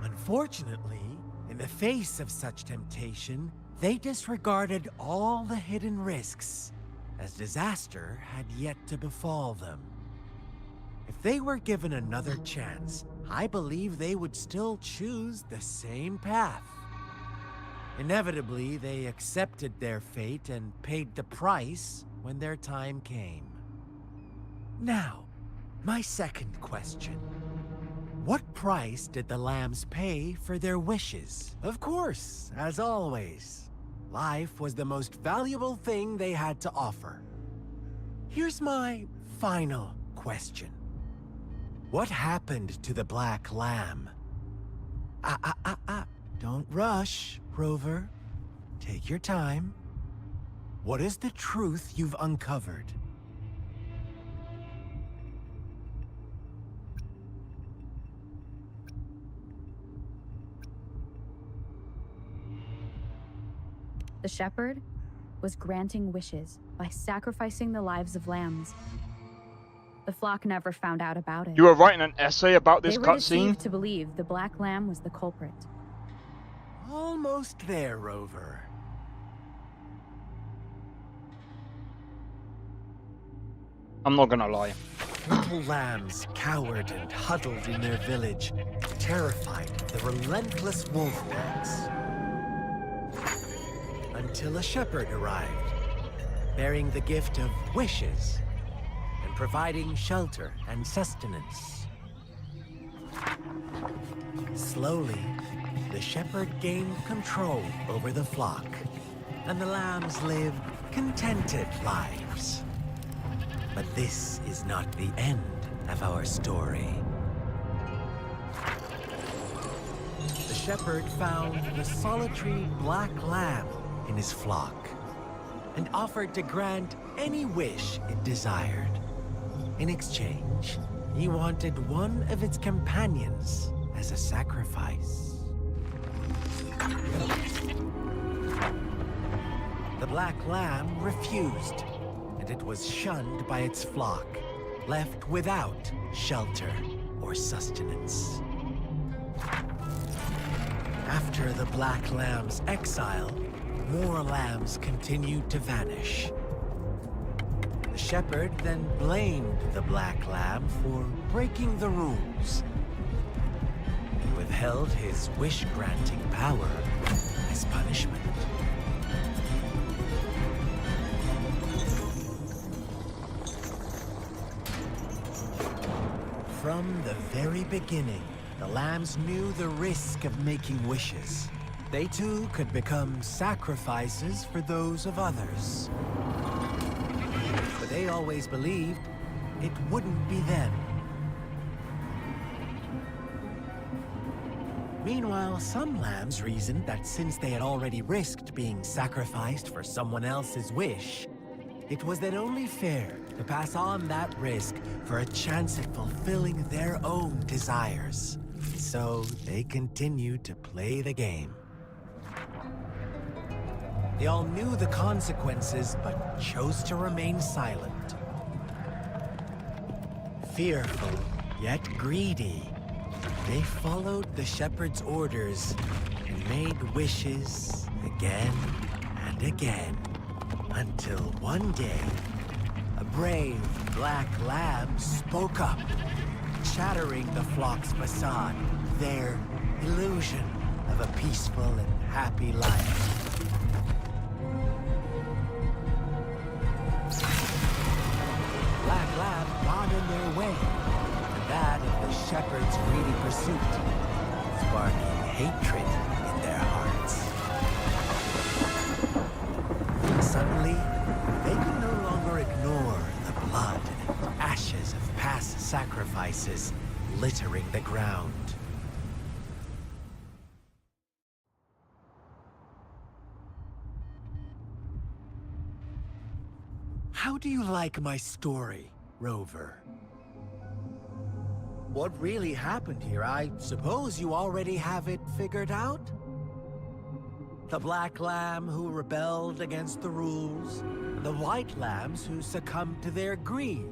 Unfortunately, in the face of such temptation, they disregarded all the hidden risks, as disaster had yet to befall them. If they were given another chance, I believe they would still choose the same path. Inevitably, they accepted their fate and paid the price when their time came. Now, my second question. What price did the lambs pay for their wishes? Of course, as always, life was the most valuable thing they had to offer. Here's my final question. What happened to the black lamb? Don't rush, Rover. Take your time. What is the truth you've uncovered? The shepherd was granting wishes by sacrificing the lives of lambs. The flock never found out about it. You were writing an essay about this They were cutscene? deceived to believe the black lamb was the culprit. Almost there, Rover. I'm not gonna lie. Little lambs cowered and huddled in their village, terrified of the relentless wolf packs. Until a shepherd arrived, bearing the gift of wishes and providing shelter and sustenance. Slowly, the shepherd gained control over the flock, and the lambs lived contented lives. But this is not the end of our story. The shepherd found the solitary black lamb in his flock and offered to grant any wish it desired. In exchange, he wanted one of its companions as a sacrifice. The black lamb refused, and it was shunned by its flock, left without shelter or sustenance. After the black lamb's exile, more lambs continued to vanish. The shepherd then blamed the Black Lamb for breaking the rules. He withheld his wish-granting power as punishment. From the very beginning, the lambs knew the risk of making wishes. They too could become sacrifices for those of others. But they always believed it wouldn't be them. Meanwhile, some lambs reasoned that since they had already risked being sacrificed for someone else's wish, it was then only fair to pass on that risk for a chance at fulfilling their own desires. So they continued to play the game. They all knew the consequences, but chose to remain silent. Fearful, yet greedy, they followed the shepherd's orders and made wishes again and again, until one day, a brave black lamb spoke up, shattering the flock's facade, their illusion of a peaceful and happy life. Black Lamb got in their way, and that of the shepherd's greedy pursuit, sparking hatred in their hearts. Suddenly, they could no longer ignore the blood and ashes of past sacrifices littering the ground. How do you like my story, Rover? What really happened here? I suppose you already have it figured out? The Black Lamb who rebelled against the rules, the White Lambs who succumbed to their greed.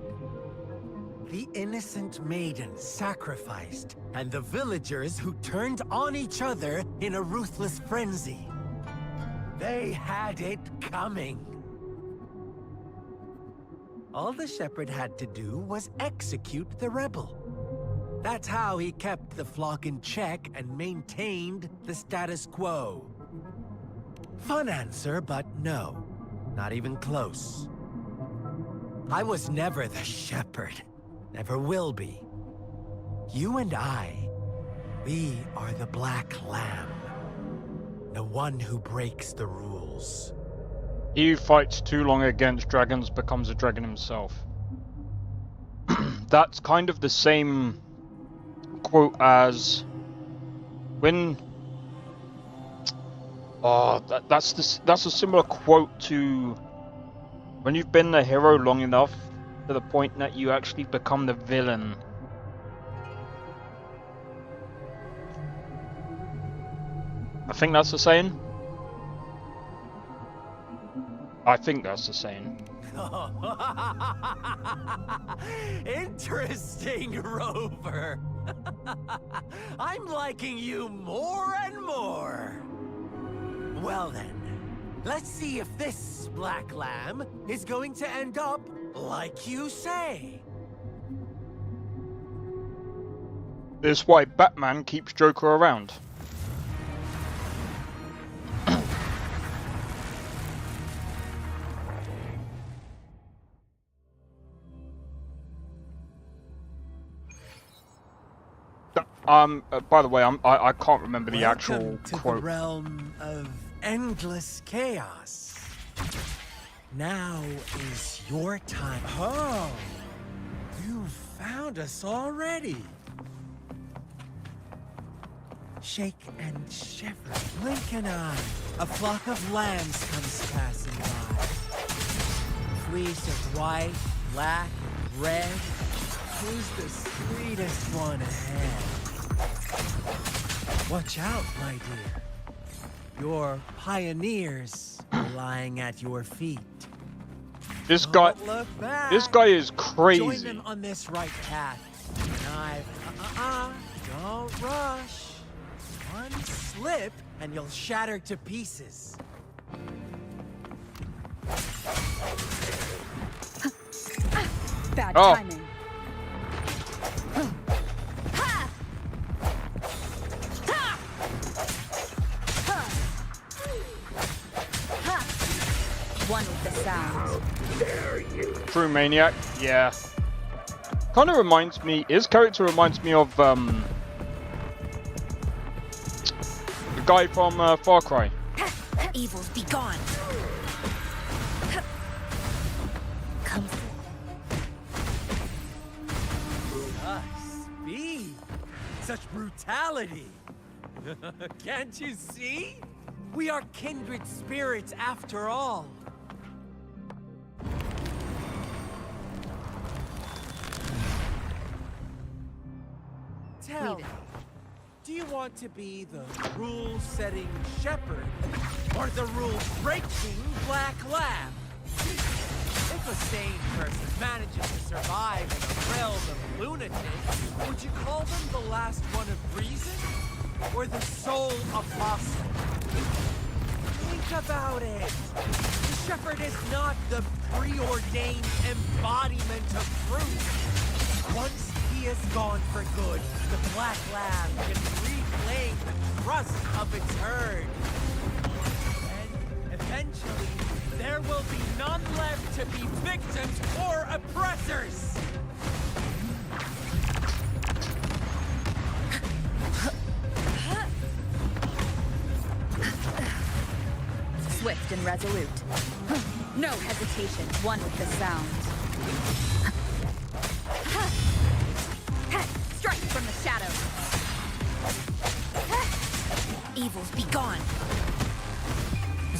The innocent maiden sacrificed, and the villagers who turned on each other in a ruthless frenzy. They had it coming. All the shepherd had to do was execute the rebel. That's how he kept the flock in check and maintained the status quo. Fun answer, but no. Not even close. I was never the shepherd. Never will be. You and I, we are the Black Lamb. The one who breaks the rules. He who fights too long against dragons becomes a dragon himself. That's kind of the same quote as when... Oh, that's a similar quote to when you've been the hero long enough to the point that you actually become the villain. I think that's the saying. I think that's the saying. Interesting, Rover. I'm liking you more and more. Well then, let's see if this Black Lamb is going to end up like you say. This is why Batman keeps Joker around. By the way, I can't remember the actual to quote. The realm of endless chaos. Now is your time. Oh, you found us already. Shake and shiver, blink an eye. A flock of lambs comes passing by. Fleece of white, black, and red. Who's the sweetest one ahead? Watch out, my dear. Your pioneers are lying at your feet. This guy is crazy. Join them on this right path. Don't rush. One slip and you'll shatter to pieces. timing. One with the sound. True Maniac, yeah. Kind of reminds me, his character reminds me of the guy from Far Cry. Evils be gone. Come Speed! Such brutality! Can't you see? We are kindred spirits after all. Tell me, do you want to be the rule-setting shepherd or the rule-breaking black lab? If a sane person manages to survive in a realm of lunatics, would you call them the last one of reason? Or the sole apostle? Think about it. The shepherd is not the preordained embodiment of truth. Once he is gone for good, the Black Lab can reclaim the trust of its herd. And eventually, there will be none left to be victims or oppressors. Swift and resolute. No hesitation, one with the sound. Strike from the shadows. Evils be gone.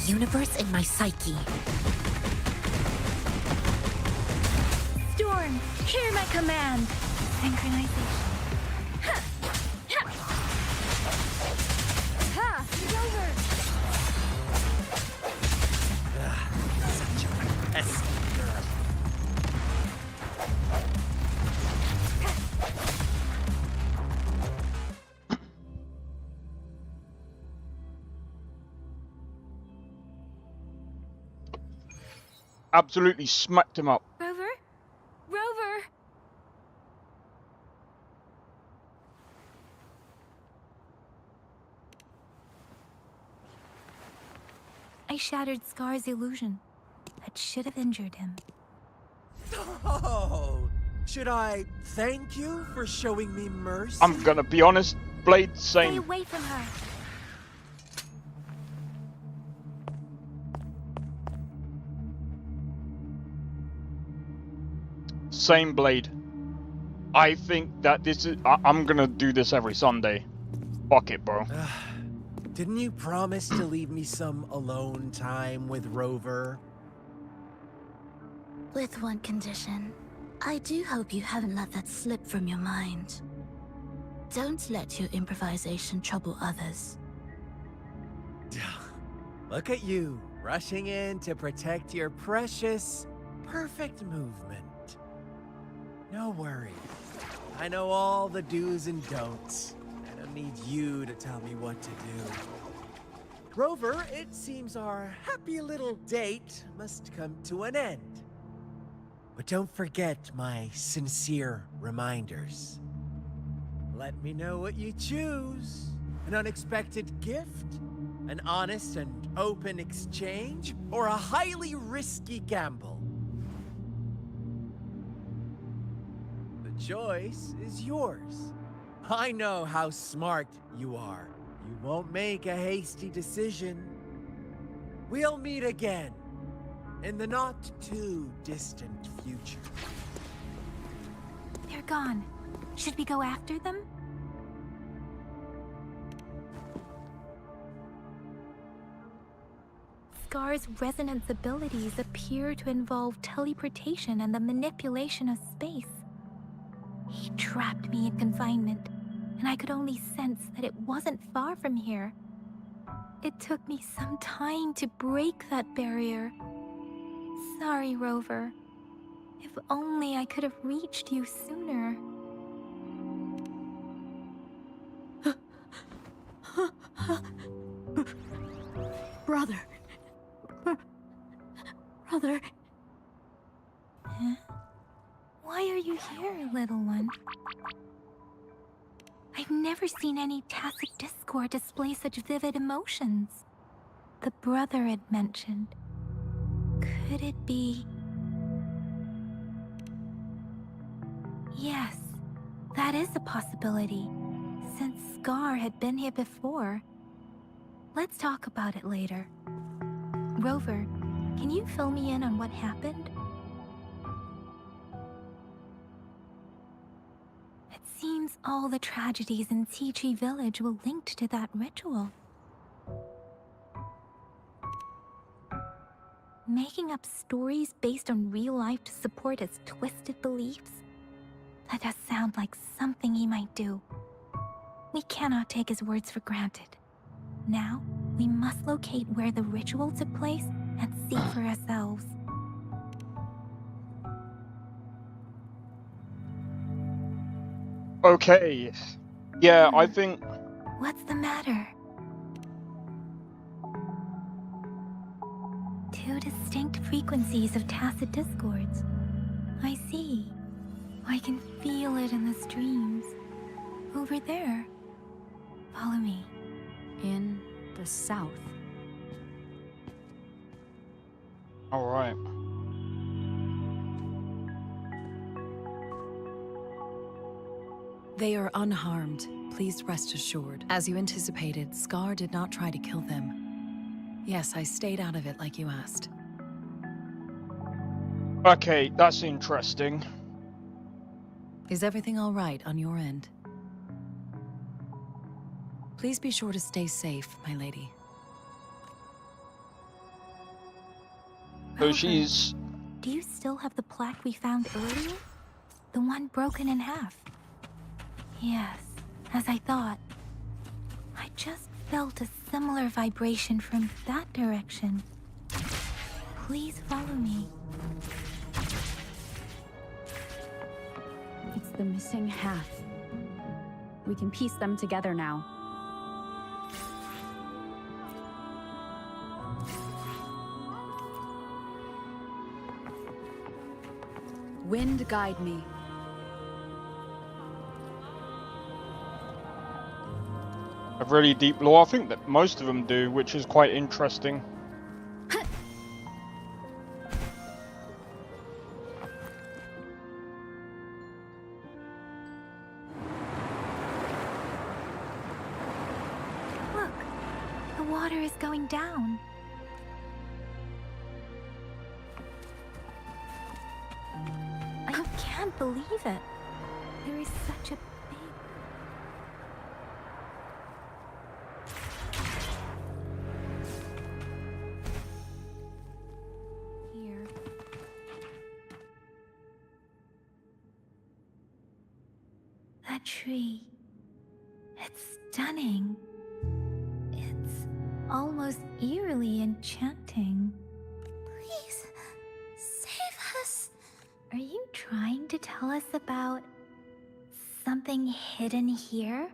Universe in my psyche. Storm, hear my command. Synchronization. Rover. Such a pesky girl. Absolutely smacked him up. Rover? Rover! I shattered Scar's illusion. That should have injured him. Oh, should I thank you for showing me mercy? I'm gonna be honest, Blade, Stay same. away from her. Same, Blade. I think that this is... I'm gonna do this every Sunday. Fuck it, bro. Didn't you promise to leave me some alone time with Rover? With one condition. I do hope you haven't let that slip from your mind. Don't let your improvisation trouble others. Look at you, rushing in to protect your precious, perfect movement. No worries. I know all the do's and don'ts. I don't need you to tell me what to do. Rover, it seems our happy little date must come to an end. But don't forget my sincere reminders. Let me know what you choose. An unexpected gift? An honest and open exchange? Or a highly risky gamble? The choice is yours. I know how smart you are. You won't make a hasty decision. We'll meet again in the not-too-distant future. They're gone. Should we go after them? Scar's resonance abilities appear to involve teleportation and the manipulation of space. He trapped me in confinement, and I could only sense that it wasn't far from here. It took me some time to break that barrier. Sorry, Rover. If only I could have reached you sooner. Brother. Brother. Huh? What? Why are you here, little one? I've never seen any tacit discord display such vivid emotions. The brother had mentioned. Could it be... Yes, that is a possibility, since Scar had been here before. Let's talk about it later. Rover, can you fill me in on what happened? It seems all the tragedies in Tea Tree Village were linked to that ritual. Making up stories based on real life to support his twisted beliefs? That does sound like something he might do. We cannot take his words for granted. Now, we must locate where the ritual took place and see for ourselves. Okay. Yeah, I think... What's the matter? Two distinct frequencies of tacit discords. I see. I can feel it in the streams. Over there. Follow me. In the south. Alright. They are unharmed. Please rest assured. As you anticipated, Scar did not try to kill them. Yes, I stayed out of it like you asked. Okay, that's interesting. Is everything all right on your end? Please be sure to stay safe, my lady. So she's... Do you still have the plaque we found earlier? The one broken in half? Yes, as I thought. I just felt a similar vibration from that direction. Please follow me. It's the missing half. We can piece them together now. Wind guide me. A really deep lore. I think that most of them do, which is quite interesting. Look, the water is going down. I can't believe it. There is such a that tree. It's stunning. It's almost eerily enchanting. Please, save us. Are you trying to tell us about something hidden here?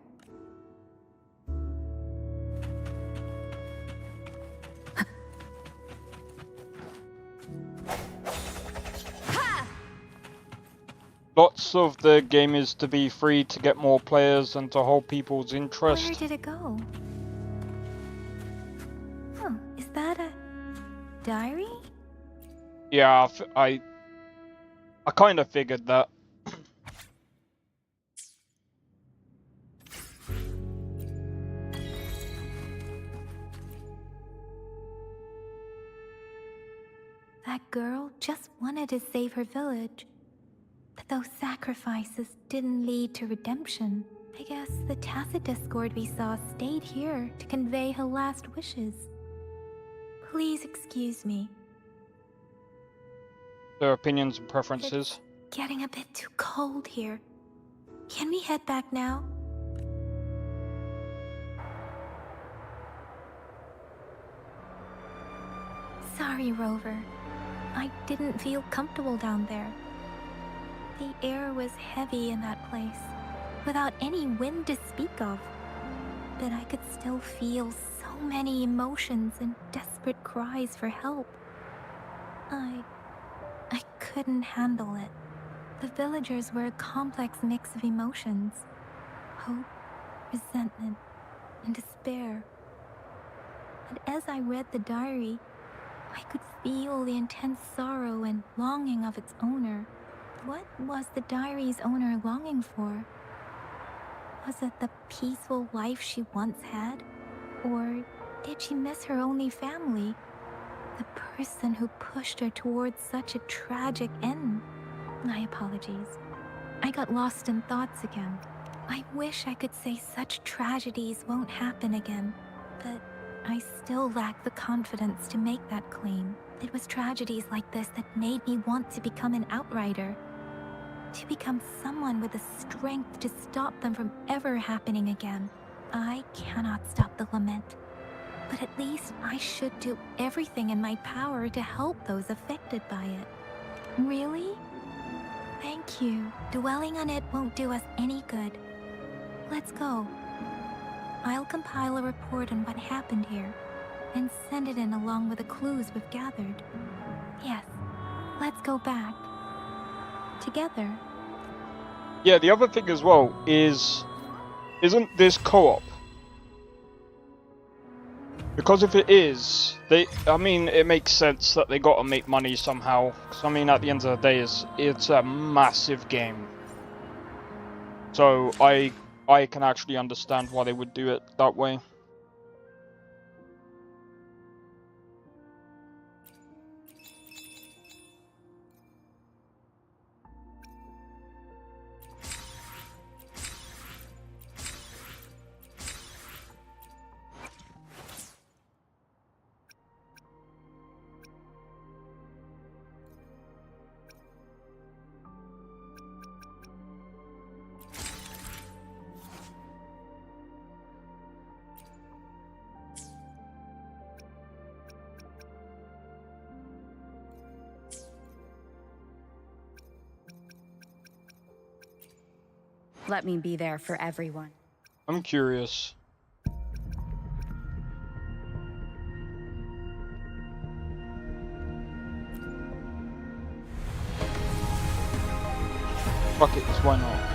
Lots of the game is to be free to get more players and to hold people's interest. Where did it go? Huh, is that a diary? Yeah, I kind of figured that. That girl just wanted to save her village. But those sacrifices didn't lead to redemption. I guess the tacit discord we saw stayed here to convey her last wishes. Please excuse me. Their opinions and preferences. It's getting a bit too cold here. Can we head back now? Sorry, Rover. I didn't feel comfortable down there. The air was heavy in that place, without any wind to speak of. But I could still feel so many emotions and desperate cries for help. I couldn't handle it. The villagers were a complex mix of emotions. Hope, resentment, and despair. And as I read the diary, I could feel the intense sorrow and longing of its owner. What was the diary's owner longing for? Was it the peaceful life she once had? Or did she miss her only family? The person who pushed her towards such a tragic end? My apologies. I got lost in thoughts again. I wish I could say such tragedies won't happen again, but I still lack the confidence to make that claim. It was tragedies like this that made me want to become an outrider. To become someone with the strength to stop them from ever happening again. I cannot stop the lament, but at least I should do everything in my power to help those affected by it. Really? Thank you. Dwelling on it won't do us any good. Let's go. I'll compile a report on what happened here and send it in along with the clues we've gathered. Yes, let's go back. Together. Yeah, the other thing as well is, isn't this co-op? Because if it is, I mean, it makes sense that they gotta make money somehow. Because I mean, at the end of the day, it's a massive game. So I can actually understand why they would do it that way. Let me be there for everyone. I'm curious. Fuck it, why not?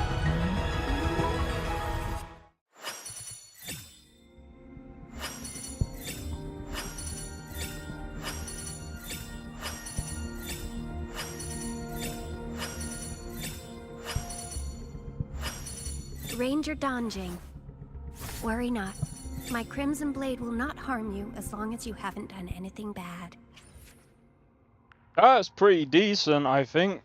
Ranger Donjing. Worry not. My Crimson Blade will not harm you as long as you haven't done anything bad. That's pretty decent, I think.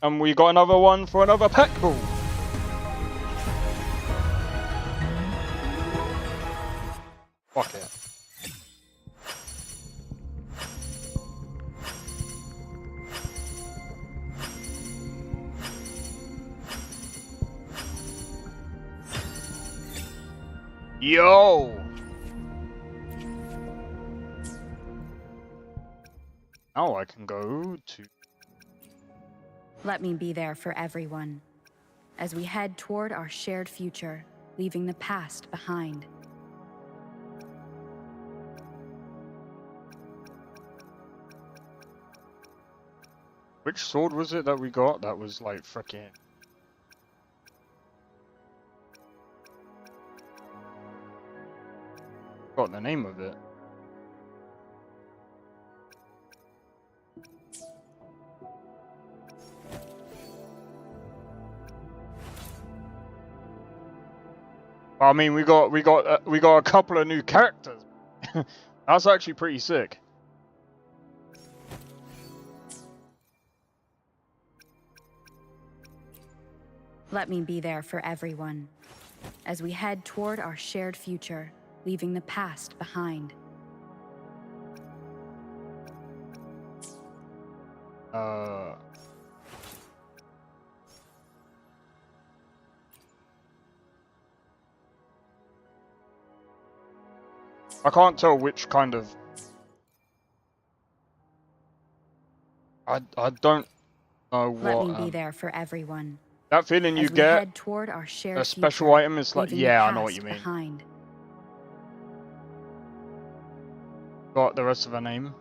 And we got another one for another pet ball. Fuck it. Yo! Now I can go to... Let me be there for everyone, as we head toward our shared future, leaving the past behind. Which sword was it that we got? That was like frickin'... Got the name of it. I mean, we got a couple of new characters. That's actually pretty sick. Let me be there for everyone, as we head toward our shared future, leaving the past behind. I can't tell which kind of... I don't know what... Let me be there for everyone. That feeling you get, head toward our shared a special future, item is like, yeah, I know what you mean. Behind. Got the rest of her name.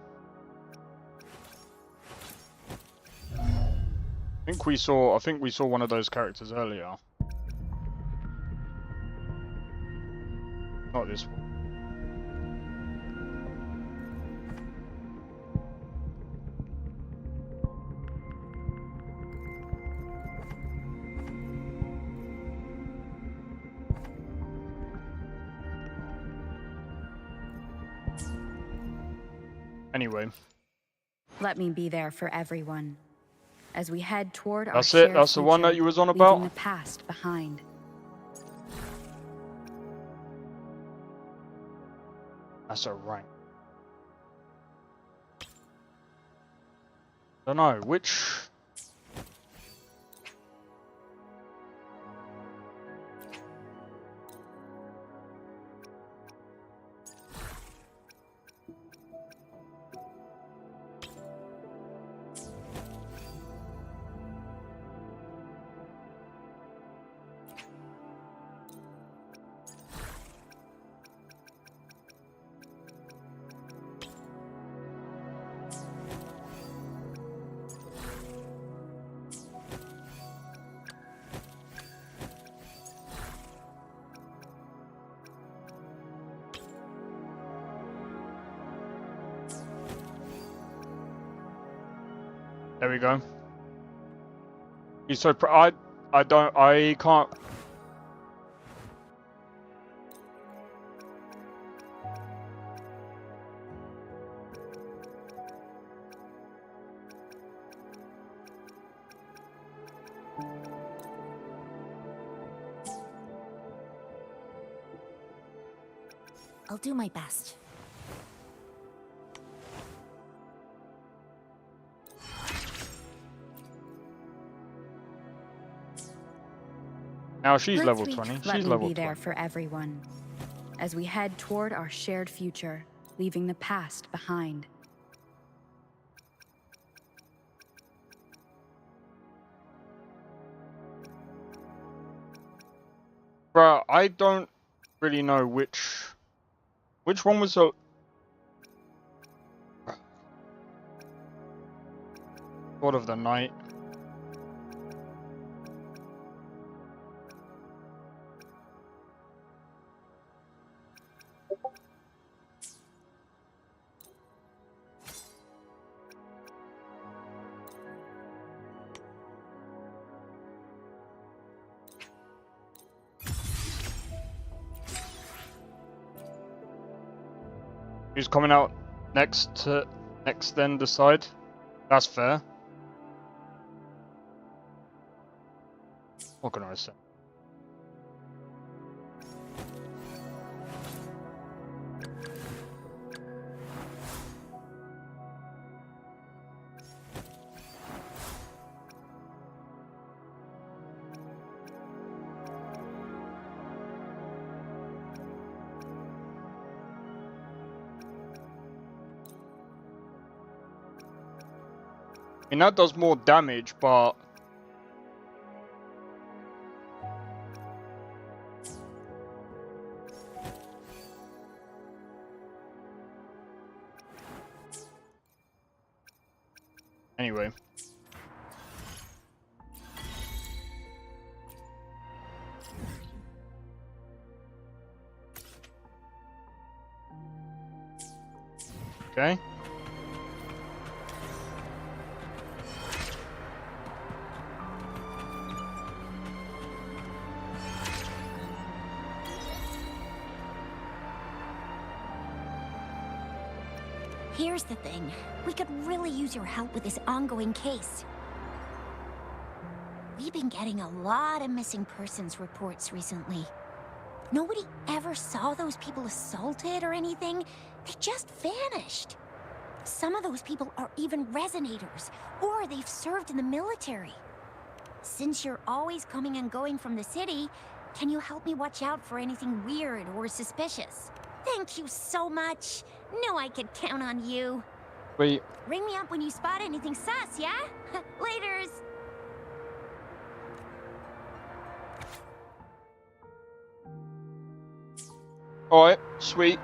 I think we saw one of those characters earlier. Not this one. Anyway. Let me be there for everyone. As we head toward our That's shared it. That's the one future, that you was on leaving about. the past behind. That's a rank. Don't know which. There we go. He's so I can't. I'll do my best. Now she's level 20. Let She's me level be 20. there for everyone. As we head toward our shared future, leaving the past behind. Bruh, I don't really know which one was the God of the Night. Who's coming out next then decide? That's fair. What can I say? I mean, that does more damage, but anyway. Okay. Here's the thing. We could really use your help with this ongoing case. We've been getting a lot of missing persons reports recently. Nobody ever saw those people assaulted or anything. They just vanished. Some of those people are even resonators, or they've served in the military. Since you're always coming and going from the city, can you help me watch out for anything weird or suspicious? Thank you so much. Know I could count on you. Wait. Ring me up when you spot anything sus, yeah? Laters. Alright, sweet.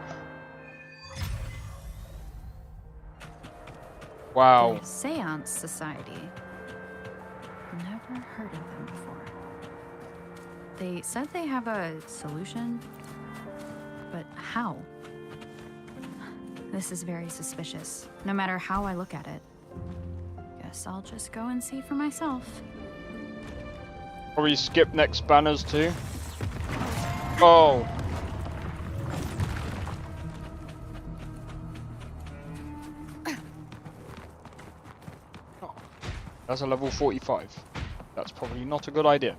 Wow. The Seance Society. never heard of them before. They said they have a solution, but how? This is very suspicious, no matter how I look at it. Guess I'll just go and see for myself. Probably skip next banners too. Oh. That's a level 45. That's probably not a good idea.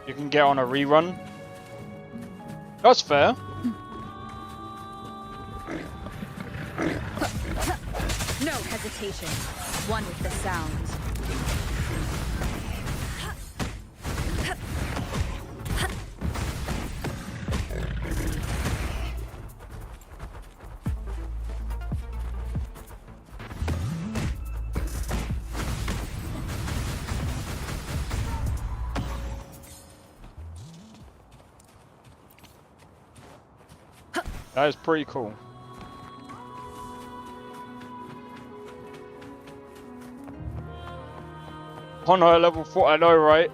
You can get on a rerun. That's fair. No hesitation. One with the sounds. That is pretty cool. Oh no, level 4, I know, right?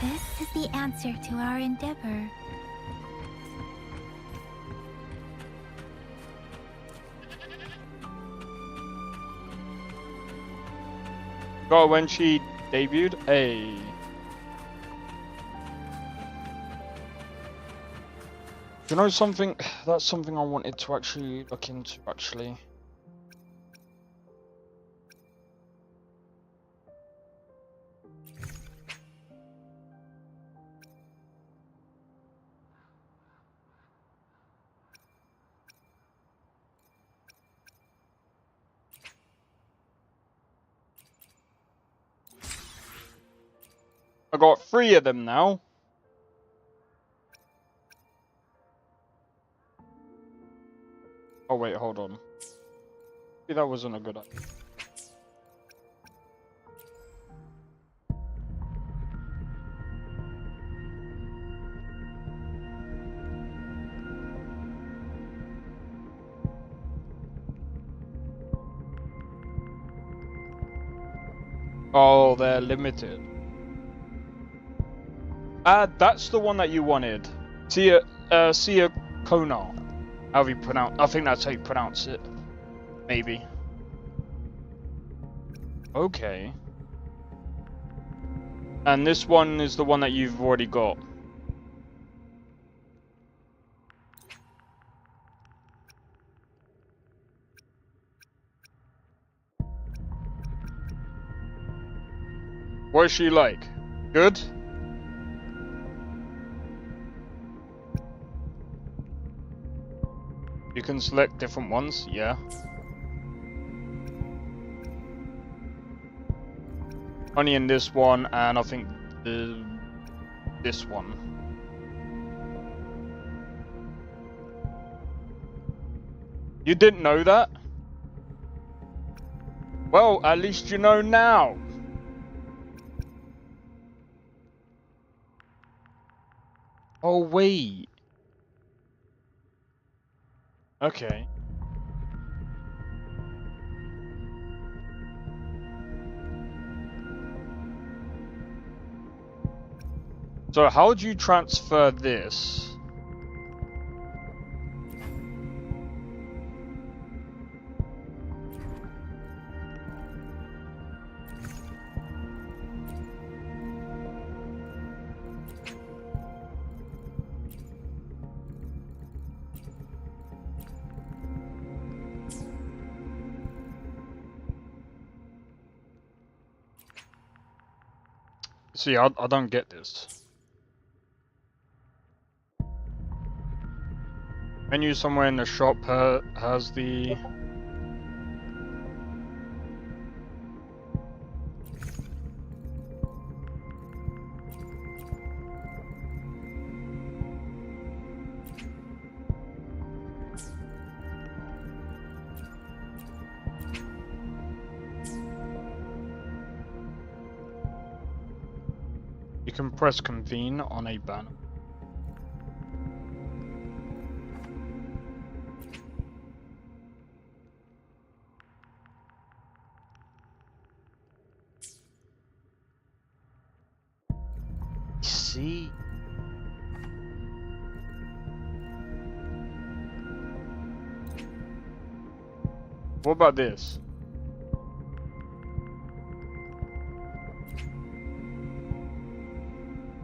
This is the answer to our endeavor. Got when she debuted. Hey. You know something? That's something I wanted to actually look into, actually. I got 3 of them now. Oh wait, hold on. See, that wasn't a good idea. Oh, they're limited. That's the one that you wanted. Sia Kona. However you pronounce, I think that's how you pronounce it. Maybe. Okay. And this one is the one that you've already got. What is she like? Good? You can select different ones, yeah. Only in this one, and I think this one. You didn't know that? Well, at least you know now. Oh, wait. Okay. So how do you transfer this? See, I don't get this. Menu somewhere in the shop has the... You can press convene on a banner. See? What about this?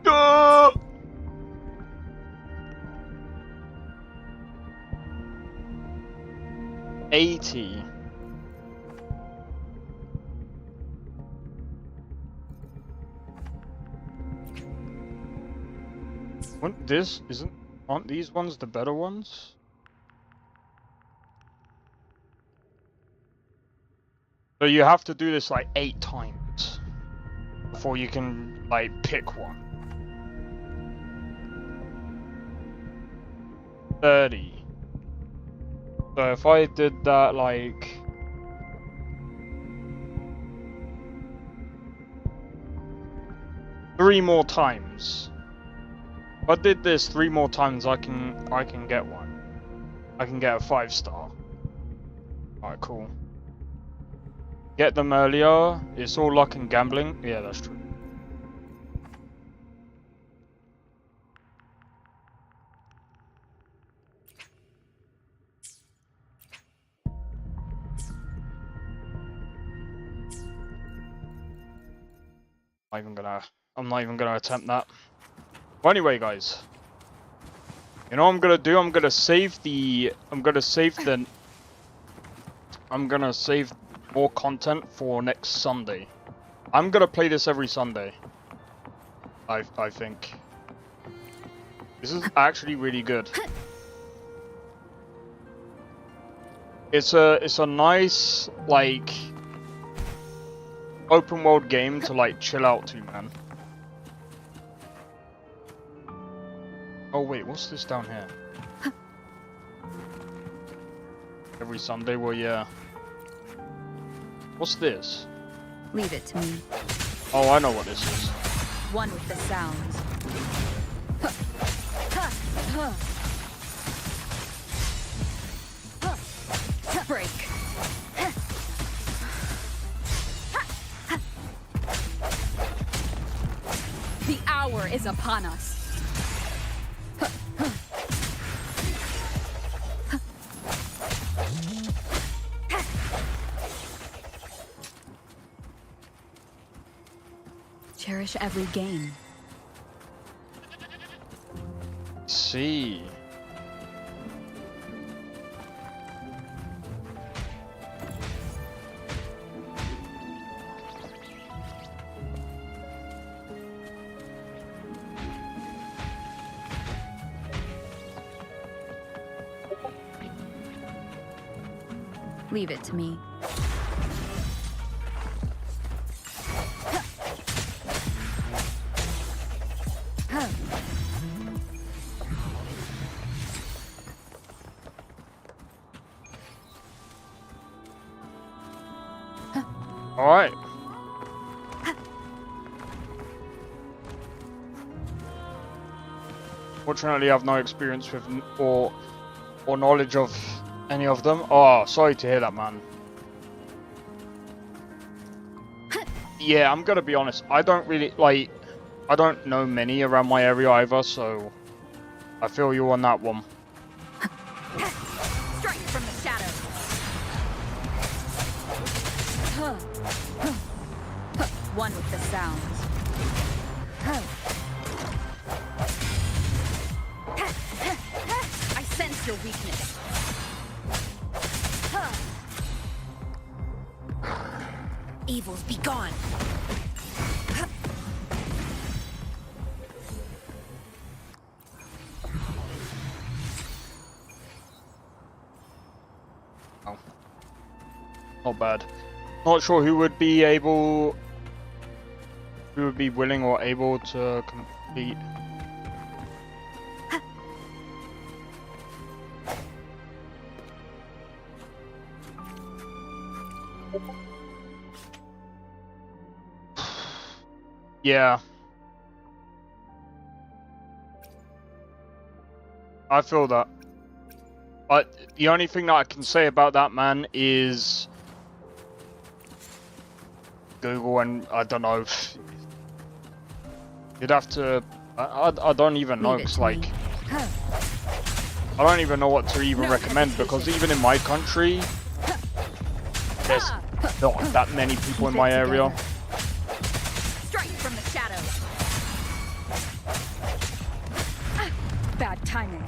Oh! 80. Aren't these ones the better ones? So you have to do this like 8 times before you can like pick one. 30. So if I did that like 3 more times. If I did this 3 more times, I can get one. I can get a 5-star. Alright, cool. Get them earlier. It's all luck and gambling. Yeah, that's true. I'm not even gonna attempt that. Well, anyway, guys. You know what I'm gonna do? I'm gonna save more content for next Sunday. I'm gonna play this every Sunday. I think. This is actually really good. It's a nice, like, open world game to like chill out to, man. Oh wait, what's this down here? Every Sunday? Well, yeah. What's this? Leave it to me. Oh, I know what this is. One with the sounds. Break. The hour is upon us. Cherish every game. See. Leave it to me. Alright. Fortunately, I have no experience with or knowledge of any of them. Oh, sorry to hear that, man. Yeah, I'm gonna be honest. I don't know many around my area either, so I feel you on that one. Strike from the shadows. One with the sounds. I sense your weakness. Evils be gone. Oh. Not bad. Not sure who would be willing or able to complete. Yeah. I feel that. But the only thing that I can say about that, man, is Google, and I don't know. You'd have to. I don't even know. It's like I don't even know what to even recommend, because even in my country, there's not that many people in my area. Strike from the shadows. Bad timing.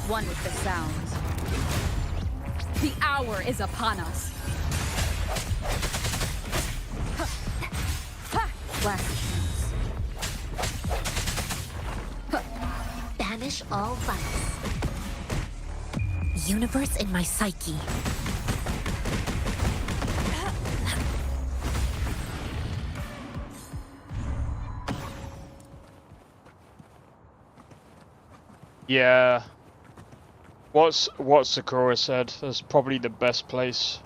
One with the sounds. The hour is upon us. Last Banish all vice. Universe in my psyche. Yeah. What Sakura said is probably the best place.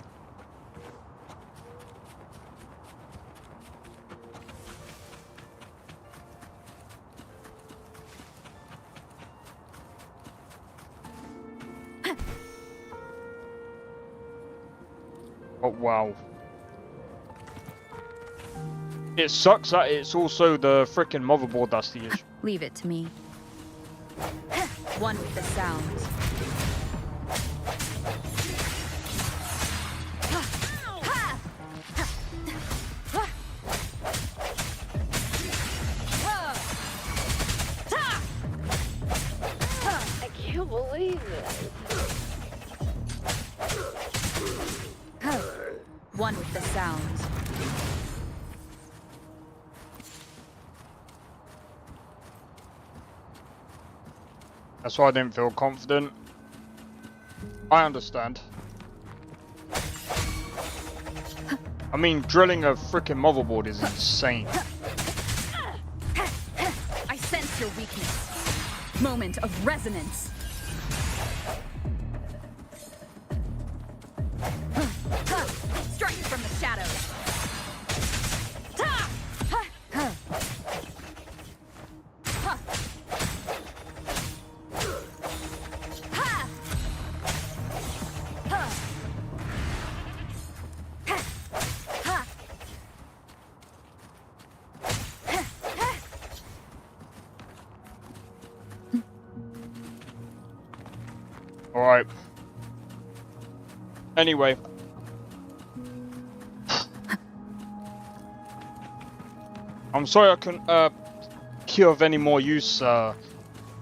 Oh wow. It sucks that it's also the frickin' motherboard that's the issue. Leave it to me. One with the sounds. I can't believe it. One with the sounds. That's why I didn't feel confident. I understand. I mean, drilling a freaking motherboard is insane. I sense your weakness. Moment of resonance. Strike from the shadows. Alright. Anyway. I'm sorry I couldn't be of any more use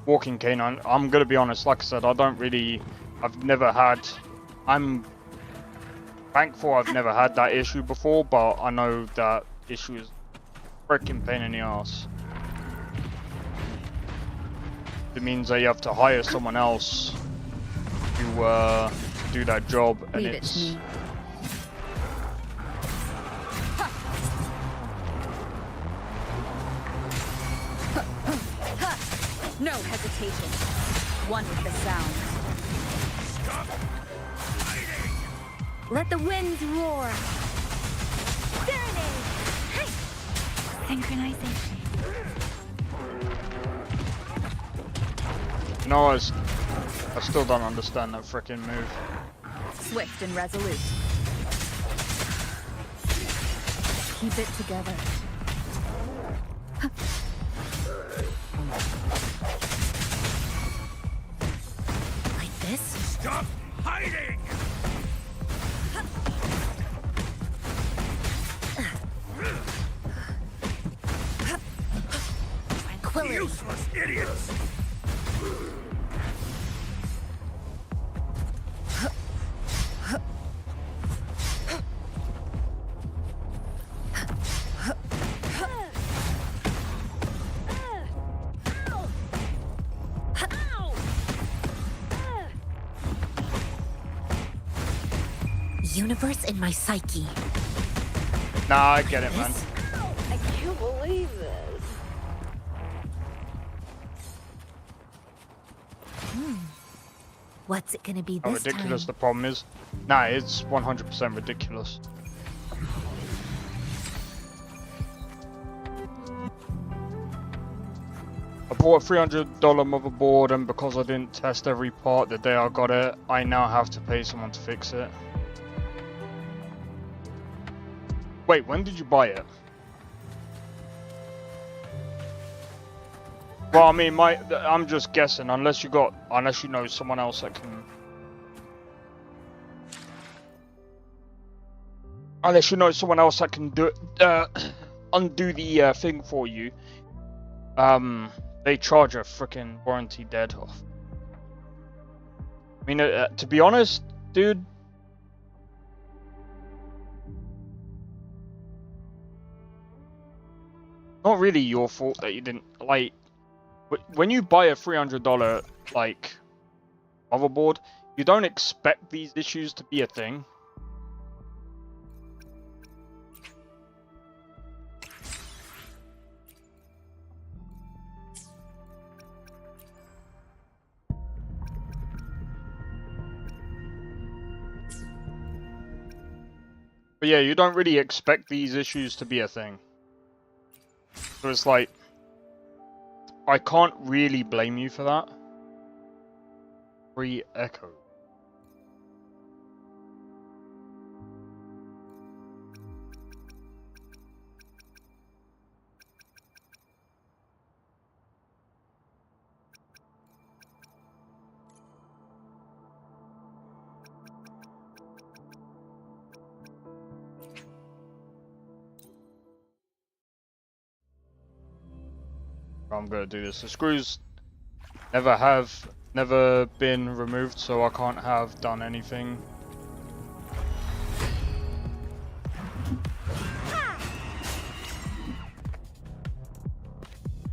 walking cane. I'm gonna be honest, like I said, I've never had, I'm thankful I've never had that issue before, but I know that issue is freaking pain in the ass. It means that you have to hire someone else to do that job, and it's no hesitation. One with the sound. Stop hiding! Let the winds roar. Serenade. Synchronization. No, I still don't understand that frickin' move. Swift and resolute. Keep it together. Like this? Stop hiding! Tranquility. Useless idiots! Universe in my psyche. Nah, I get it, man. I can't believe this. What's it gonna be How this ridiculous time? the problem is. Nah, it's 100% ridiculous. bought a $300 motherboard, and because I didn't test every part the day I got it, I now have to pay someone to fix it. Wait, when did you buy it? Well, I mean, I'm just guessing, unless you know someone else that can. Unless you know someone else that can do undo the thing for you. They charge a freaking warranty dead off. I mean, to be honest, dude. Not really your fault that you didn't, like, when you buy a $300, like, motherboard, you don't expect these issues to be a thing. But yeah, you don't really expect these issues to be a thing. So it's like, I can't really blame you for that. Free echo. I'm gonna do this. The screws never been removed, so I can't have done anything.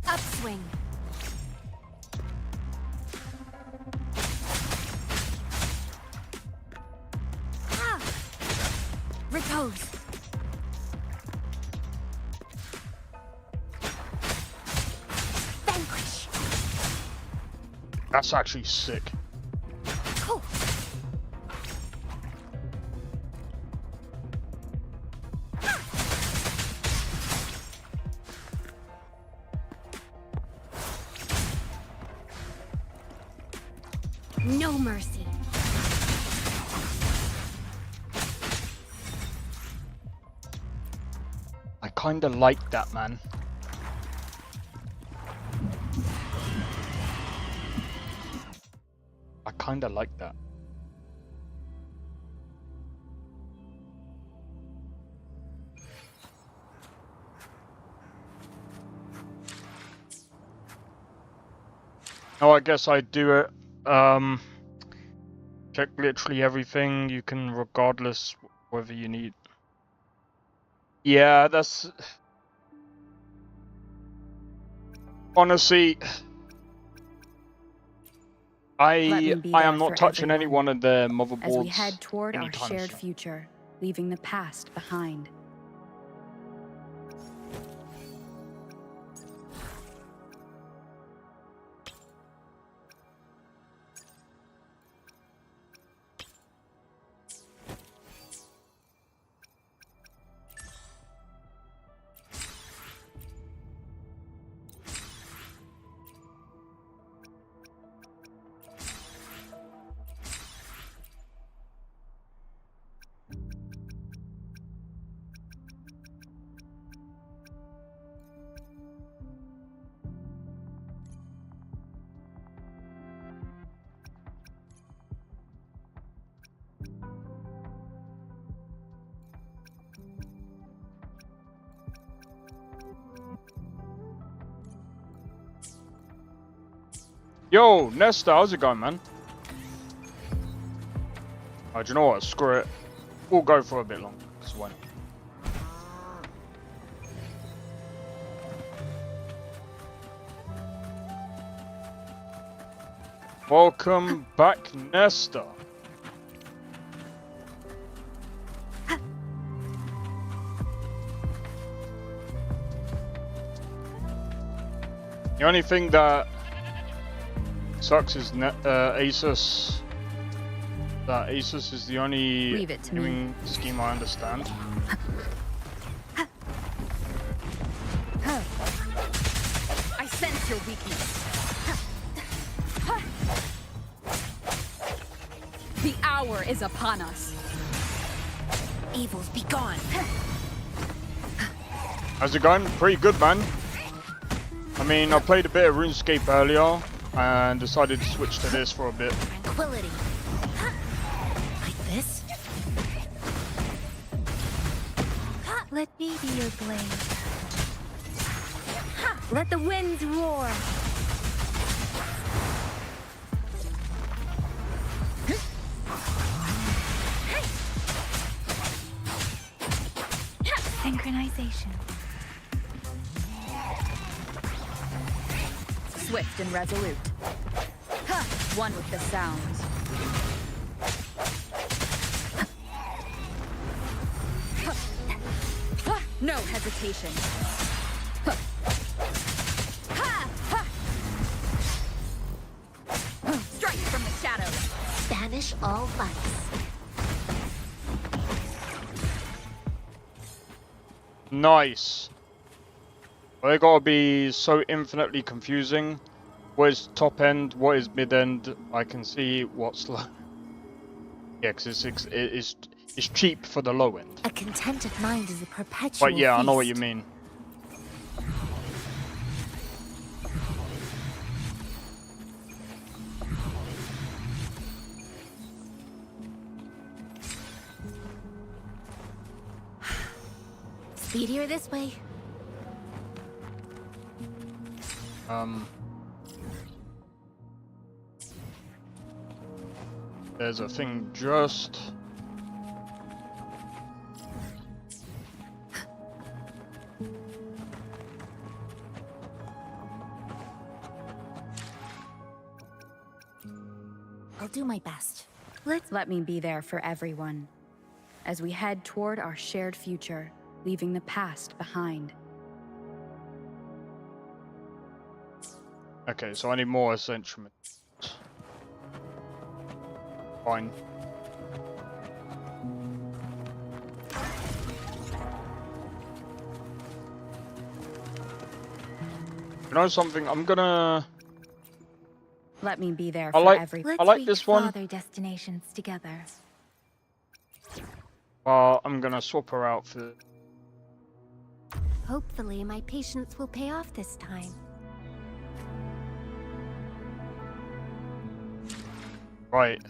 Upswing. Repose. That's actually sick. Cool. No mercy. I kinda like that, man. I kinda like that. Oh, I guess I do it. Check literally everything you can, regardless whether you need. Yeah, that's honestly. I am not touching any one of the motherboards as we head toward our shared soon. future, leaving the past behind. Yo, Nesta, how's it going, man? Oh, do you know what? Screw it. We'll go for a bit longer. Cause why not? Welcome back, Nesta. The only thing that sucks is Asus. That Asus is the only gaming scheme I understand. I sense What's your weakness? The hour is upon us. Evils be gone. How's it going? Pretty good, man. I mean, I played a bit of RuneScape earlier and decided to switch to this for a bit. Tranquility. Like this? Let me be your blade. Let the winds roar. Synchronization. Swift and resolute. One with the sounds. No hesitation. Strike from the shadows. Banish all vice. Nice. Well, they gotta be so infinitely confusing. What is top end? What is mid end? I can see what's low. Yeah, because it's cheap for the low end. A contented mind is a perpetual But yeah, feast. I know what you mean. Speedier this way. There's a thing just... I'll do my best. Let me be there for everyone, as we head toward our shared future, leaving the past behind. Okay, so I need more essential materials. Fine. You know something? I'm gonna... Let me be there I for like Let's this reach one. farther destinations together. Well, I'm gonna swap her out for... Hopefully, my patience will pay off this time. Right.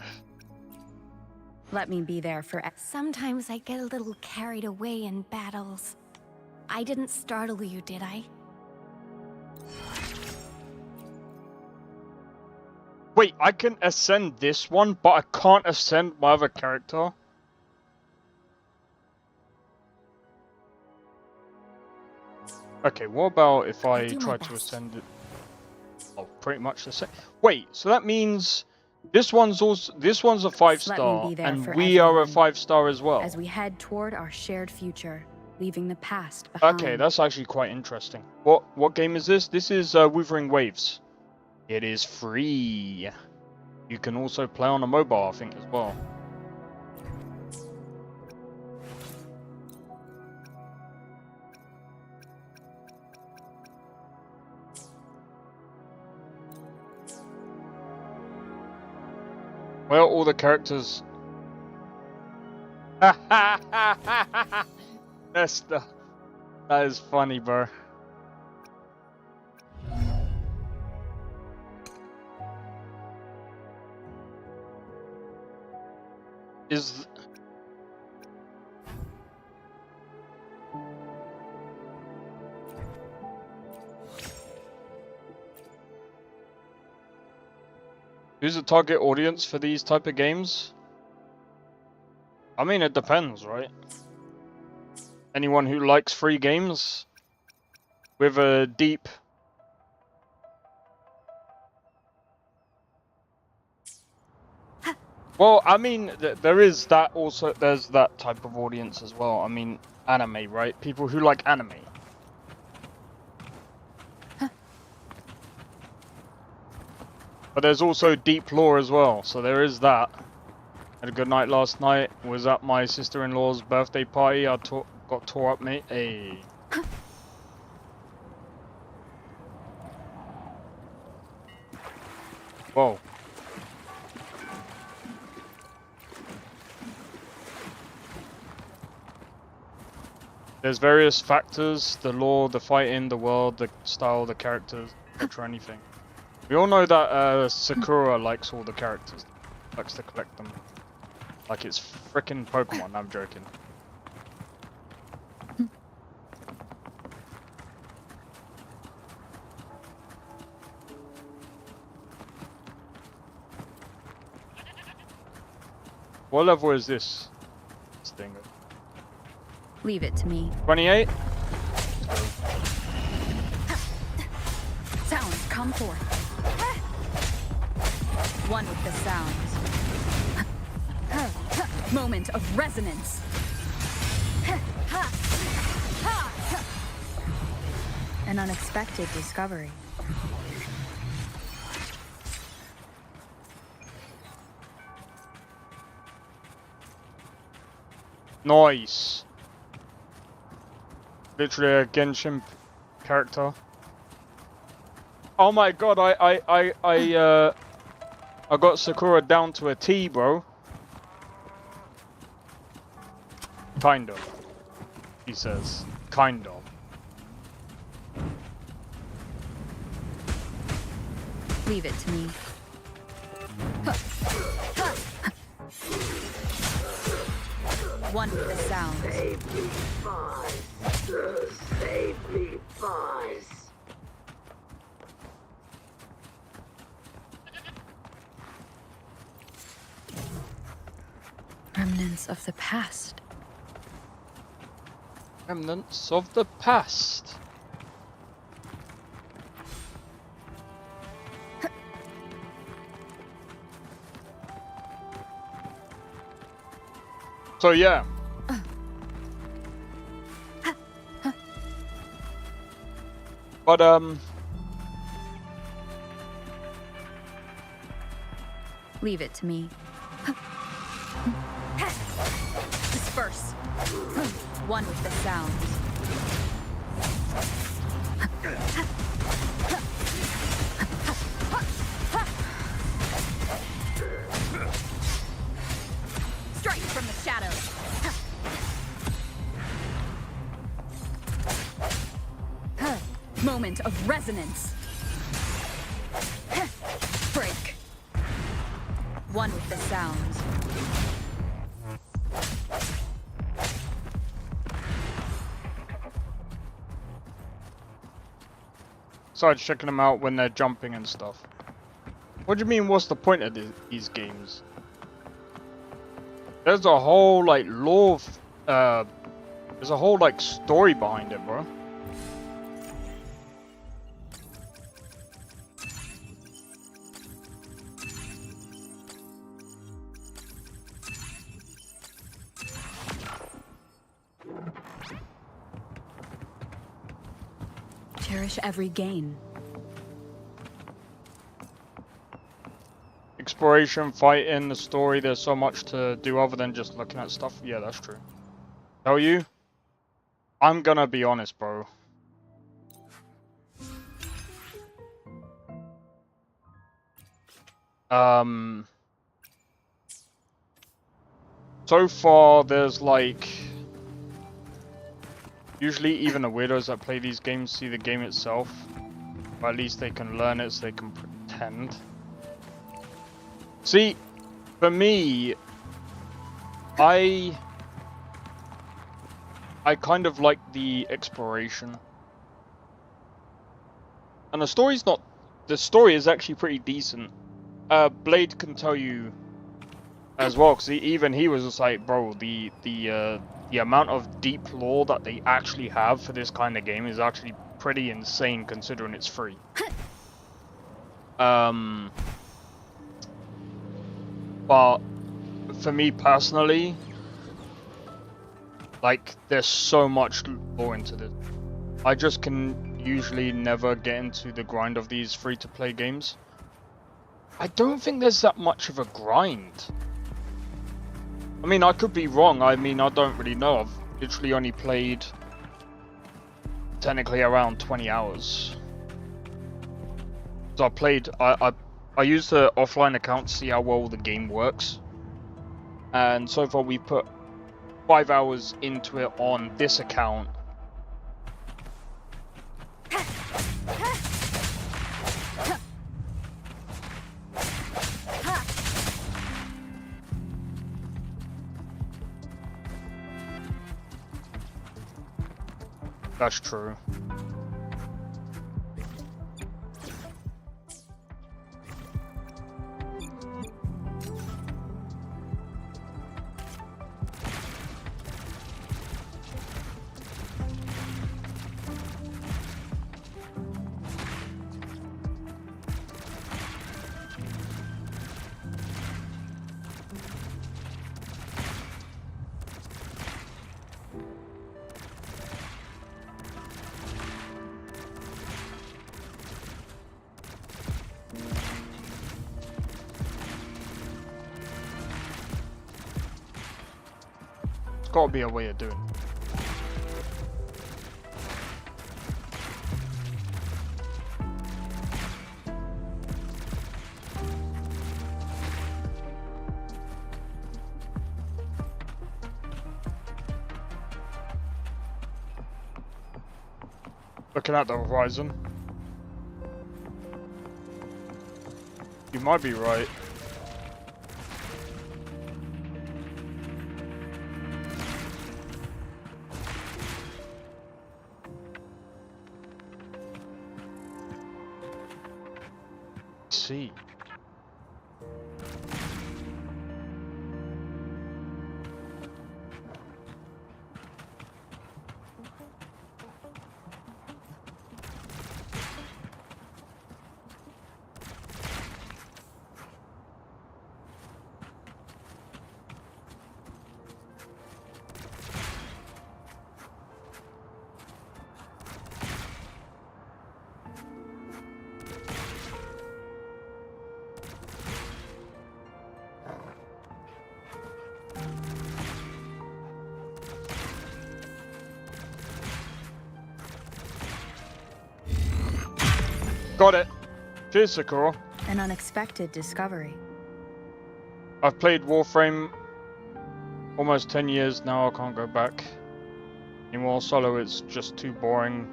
Let me be there for... Sometimes I get a little carried away in battles. I didn't startle you, did I? Wait, I can ascend this one, but I can't ascend my other character? Okay, what about if I try to ascend it? Oh, pretty much the same. Wait, so that means this one's a 5-star, and we are a 5-star as well. As we head toward our shared future, leaving the past behind. Okay, that's actually quite interesting. What game is this? This is Wuthering Waves. It is free. You can also play on a mobile, I think, as well. Well, all the characters... That is funny, bro. Who's the target audience for these type of games? I mean, it depends, right? Anyone who likes free games with a deep... Well, I mean, there's that type of audience as well. I mean, anime, right? People who like anime. But there's also deep lore as well, so there is that. Had a good night last night. Was at my sister-in-law's birthday party. I got tore up, mate. Hey. Whoa. There's various factors, the lore, the fighting, the world, the style, the characters, etc. Anything. We all know that Sakura likes all the characters, likes to collect them. Like it's frickin' Pokemon, I'm joking. What level is this? This thing. Leave it to me. 28? Sounds come forth. One with the sounds. Moment of resonance. An unexpected discovery. Nice. Literally a Genshin character. Oh my god, I got Sakura down to a T, bro. Kind of. He says. Kind of. Leave it to me. One with the sound. Save me, boys. Save me, boys. Remnants of the past. Remnants of the past. So yeah. But leave it to me. Disperse. One with the sound. Strike from the shadows. Moment of resonance. Break. One with the sound. Besides checking them out when they're jumping and stuff. What do you mean, what's the point of these games? There's a whole, like, lore, there's a whole, like, story behind it, bro. Cherish every gain. Exploration, fighting, the story, there's so much to do other than just looking at stuff. Yeah, that's true. Tell you? I'm gonna be honest, bro. So far, there's like... Usually, even the weirdos that play these games see the game itself. Or at least they can learn it so they can pretend. See, for me, I kind of like the exploration. And the story's not... The story is actually pretty decent. Blade can tell you as well, because even he was just like, bro, the amount of deep lore that they actually have for this kind of game is actually pretty insane considering it's free. But for me personally, like, there's so much lore into this. I just can usually never get into the grind of these free-to-play games. I don't think there's that much of a grind. I mean, I could be wrong. I mean, I don't really know. I've literally only played technically around 20 hours. So I I used the offline account to see how well the game works. And so far we put 5 hours into it on this account. That's true. There's gotta be a way of doing it. Looking at the horizon. You might be right. See. Got it. Cheers, Sakura. An unexpected discovery. I've played Warframe almost 10 years now. I can't go back anymore. Solo is just too boring.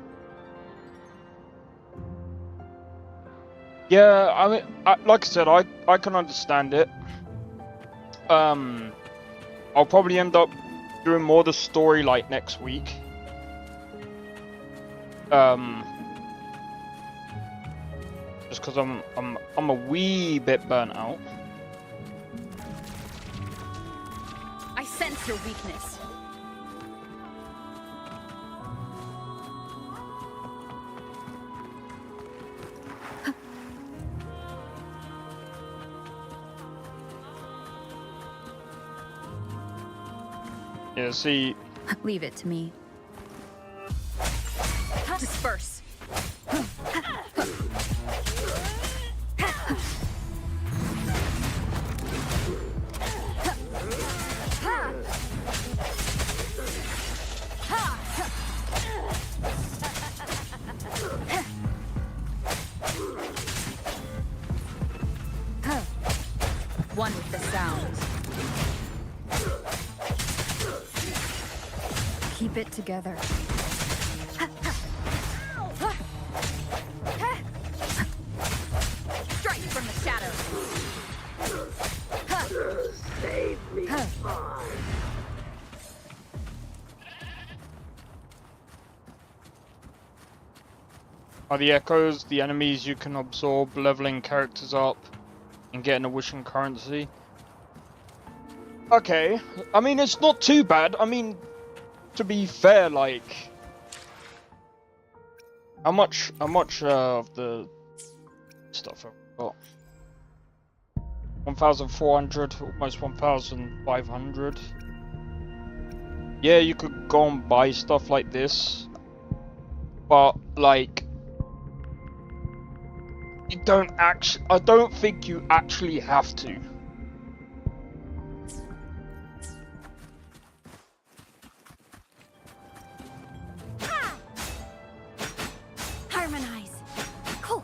Yeah, I mean, like I said, I can understand it. I'll probably end up doing more of the story like next week. Just because I'm a wee bit burnt out. I sense your weakness. Yeah, see. Leave it to me. Disperse. One with the sounds. Keep it together. Strike from the shadows. Save me, fine. Are the echoes the enemies you can absorb, leveling characters up and getting a wishing currency? Okay, I mean, it's not too bad. I mean, to be fair, like, how much of the stuff I've got? 1,400, almost 1,500. Yeah, you could go and buy stuff like this, but like, you don't actually. I don't think you actually have to. Harmonize. Cool.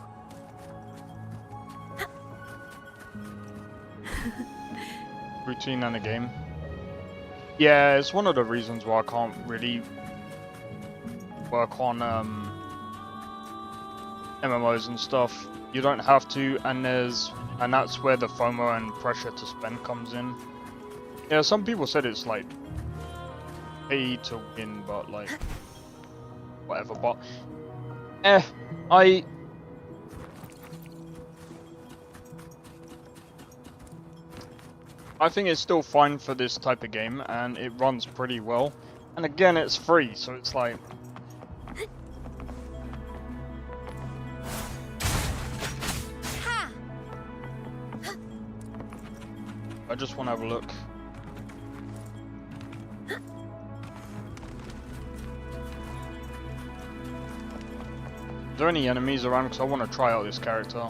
routine and a game. Yeah, it's one of the reasons why I can't really work on MMOs and stuff. You don't have to, and that's where the FOMO and pressure to spend comes in. Yeah, some people said it's like pay to win, but like whatever. But I think it's still fine for this type of game, and it runs pretty well. And again, it's free, so it's like. I just want to have a look. Is there any enemies around? Because I want to try out this character.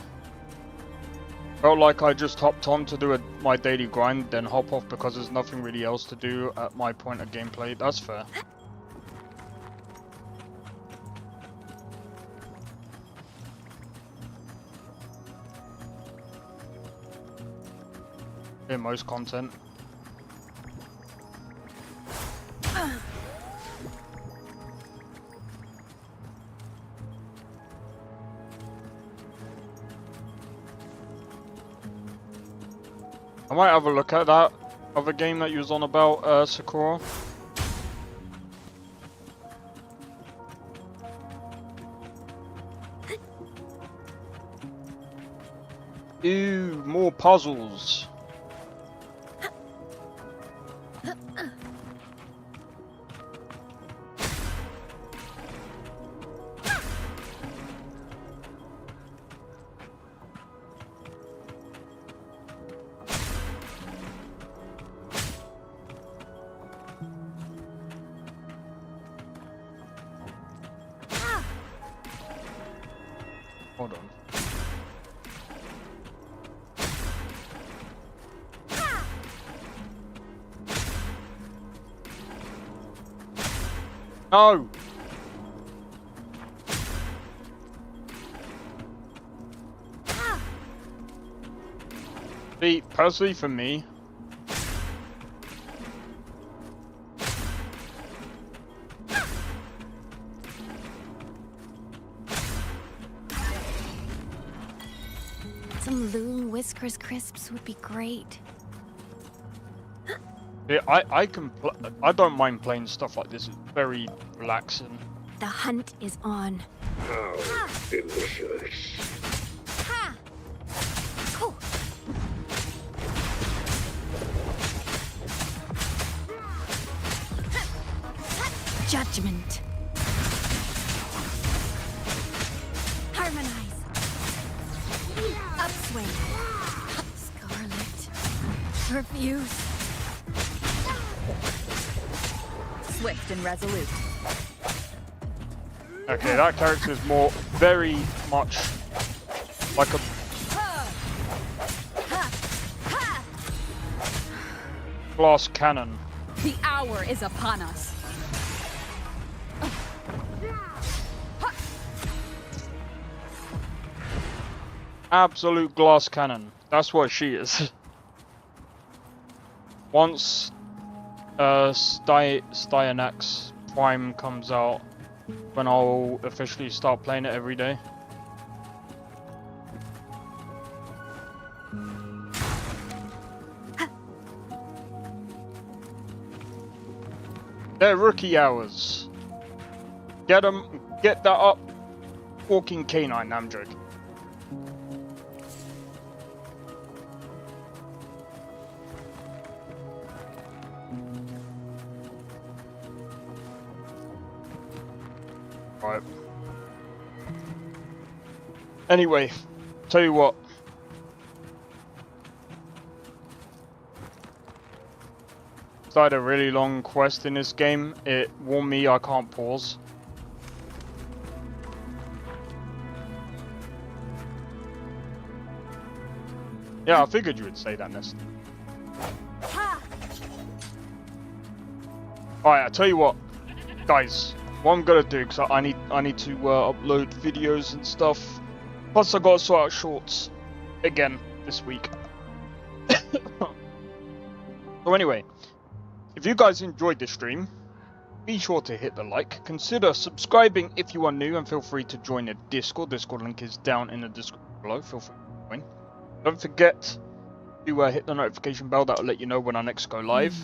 Felt like I just hopped on to do my daily grind, then hop off because there's nothing really else to do at my point of gameplay. That's fair. In most content. I might have a look at that other game that you was on about, Sakura. Ooh, more puzzles. Hold on. No! See, personally for me, Some Loon Whiskers crisps would be great. yeah, I don't mind playing stuff like this. It's very relaxing. The hunt is on. How delicious. Ha! Cool. Judgment. Harmonize. Upswing. Scarlet. Refuse. Swift and resolute. Okay, that character is very much like a. Glass cannon. The hour is upon us. Absolute glass cannon. That's what she is. Once Styanax Prime comes out, when I'll officially start playing it every day. They're rookie hours. Get that up. Walking canine, I'm joking. Right. Anyway, tell you what. Started a really long quest in this game. It warned me I can't pause. Yeah, I figured you would say that, Nest. Alright, I tell you what, guys. What I'm gonna do, because I need to upload videos and stuff. Plus I gotta sort out shorts again this week. So anyway, if you guys enjoyed this stream, be sure to hit the like. Consider subscribing if you are new, and feel free to join the Discord. Discord link is down in the description below. Feel free to join. Don't forget to hit the notification bell. That will let you know when I next go live.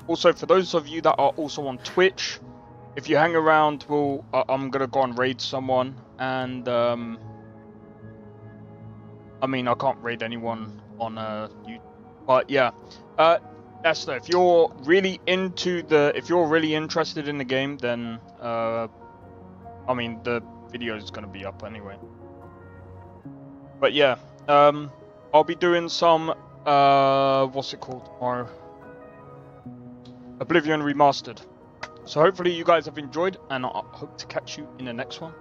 Also, for those of you that are also on Twitch, if you hang around, I'm gonna go and raid someone, and I mean, I can't raid anyone on YouTube, but yeah, Esther, if you're really interested in the game, then I mean, the video is gonna be up anyway. But yeah, I'll be doing some what's it called tomorrow? Oblivion Remastered. So hopefully you guys have enjoyed, and I hope to catch you in the next one.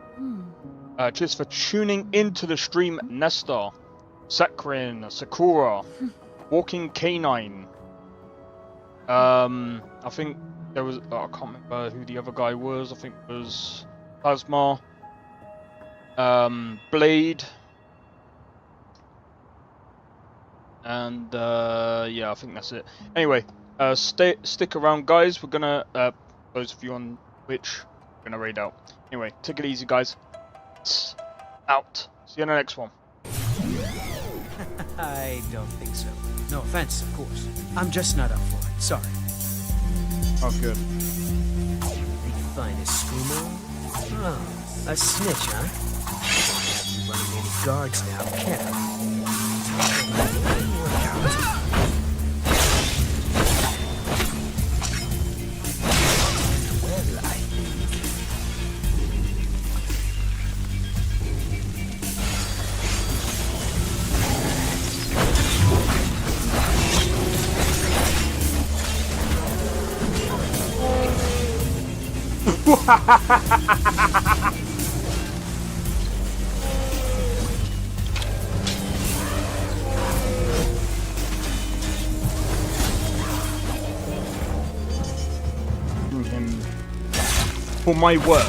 Cheers for tuning into the stream, Nestor, Sakrin, Sakura, Walking Canine. I think there was, I can't remember who the other guy was. I think it was Plasma, Blade, and yeah, I think that's it. Anyway, stick around, guys. We're gonna those of you on Twitch, we're gonna raid out. Anyway, take it easy, guys. Out. See you in the next one. I don't think so. No offense, of course. I'm just not up for it. Sorry. Oh, good. The finest screamo? Oh, a snitch, huh? Can't have you running any guards now, can I? For my work.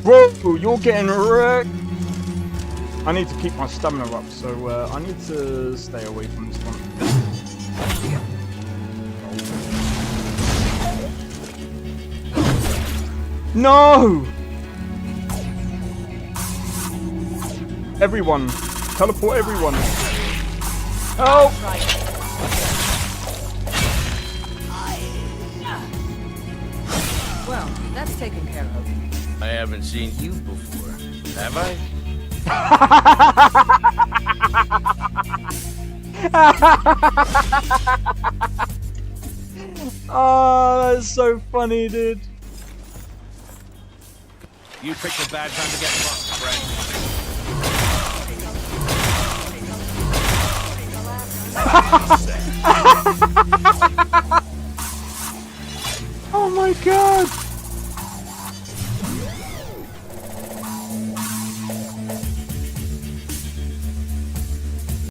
Bro, you're getting wrecked. I need to keep my stamina up, so I need to stay away from this one. No! Everyone. Teleport everyone. Oh! Well, that's taken care of. I haven't seen you before, have I? Oh, that's so funny, dude. You picked a bad time to get fucked, friend. Oh my god!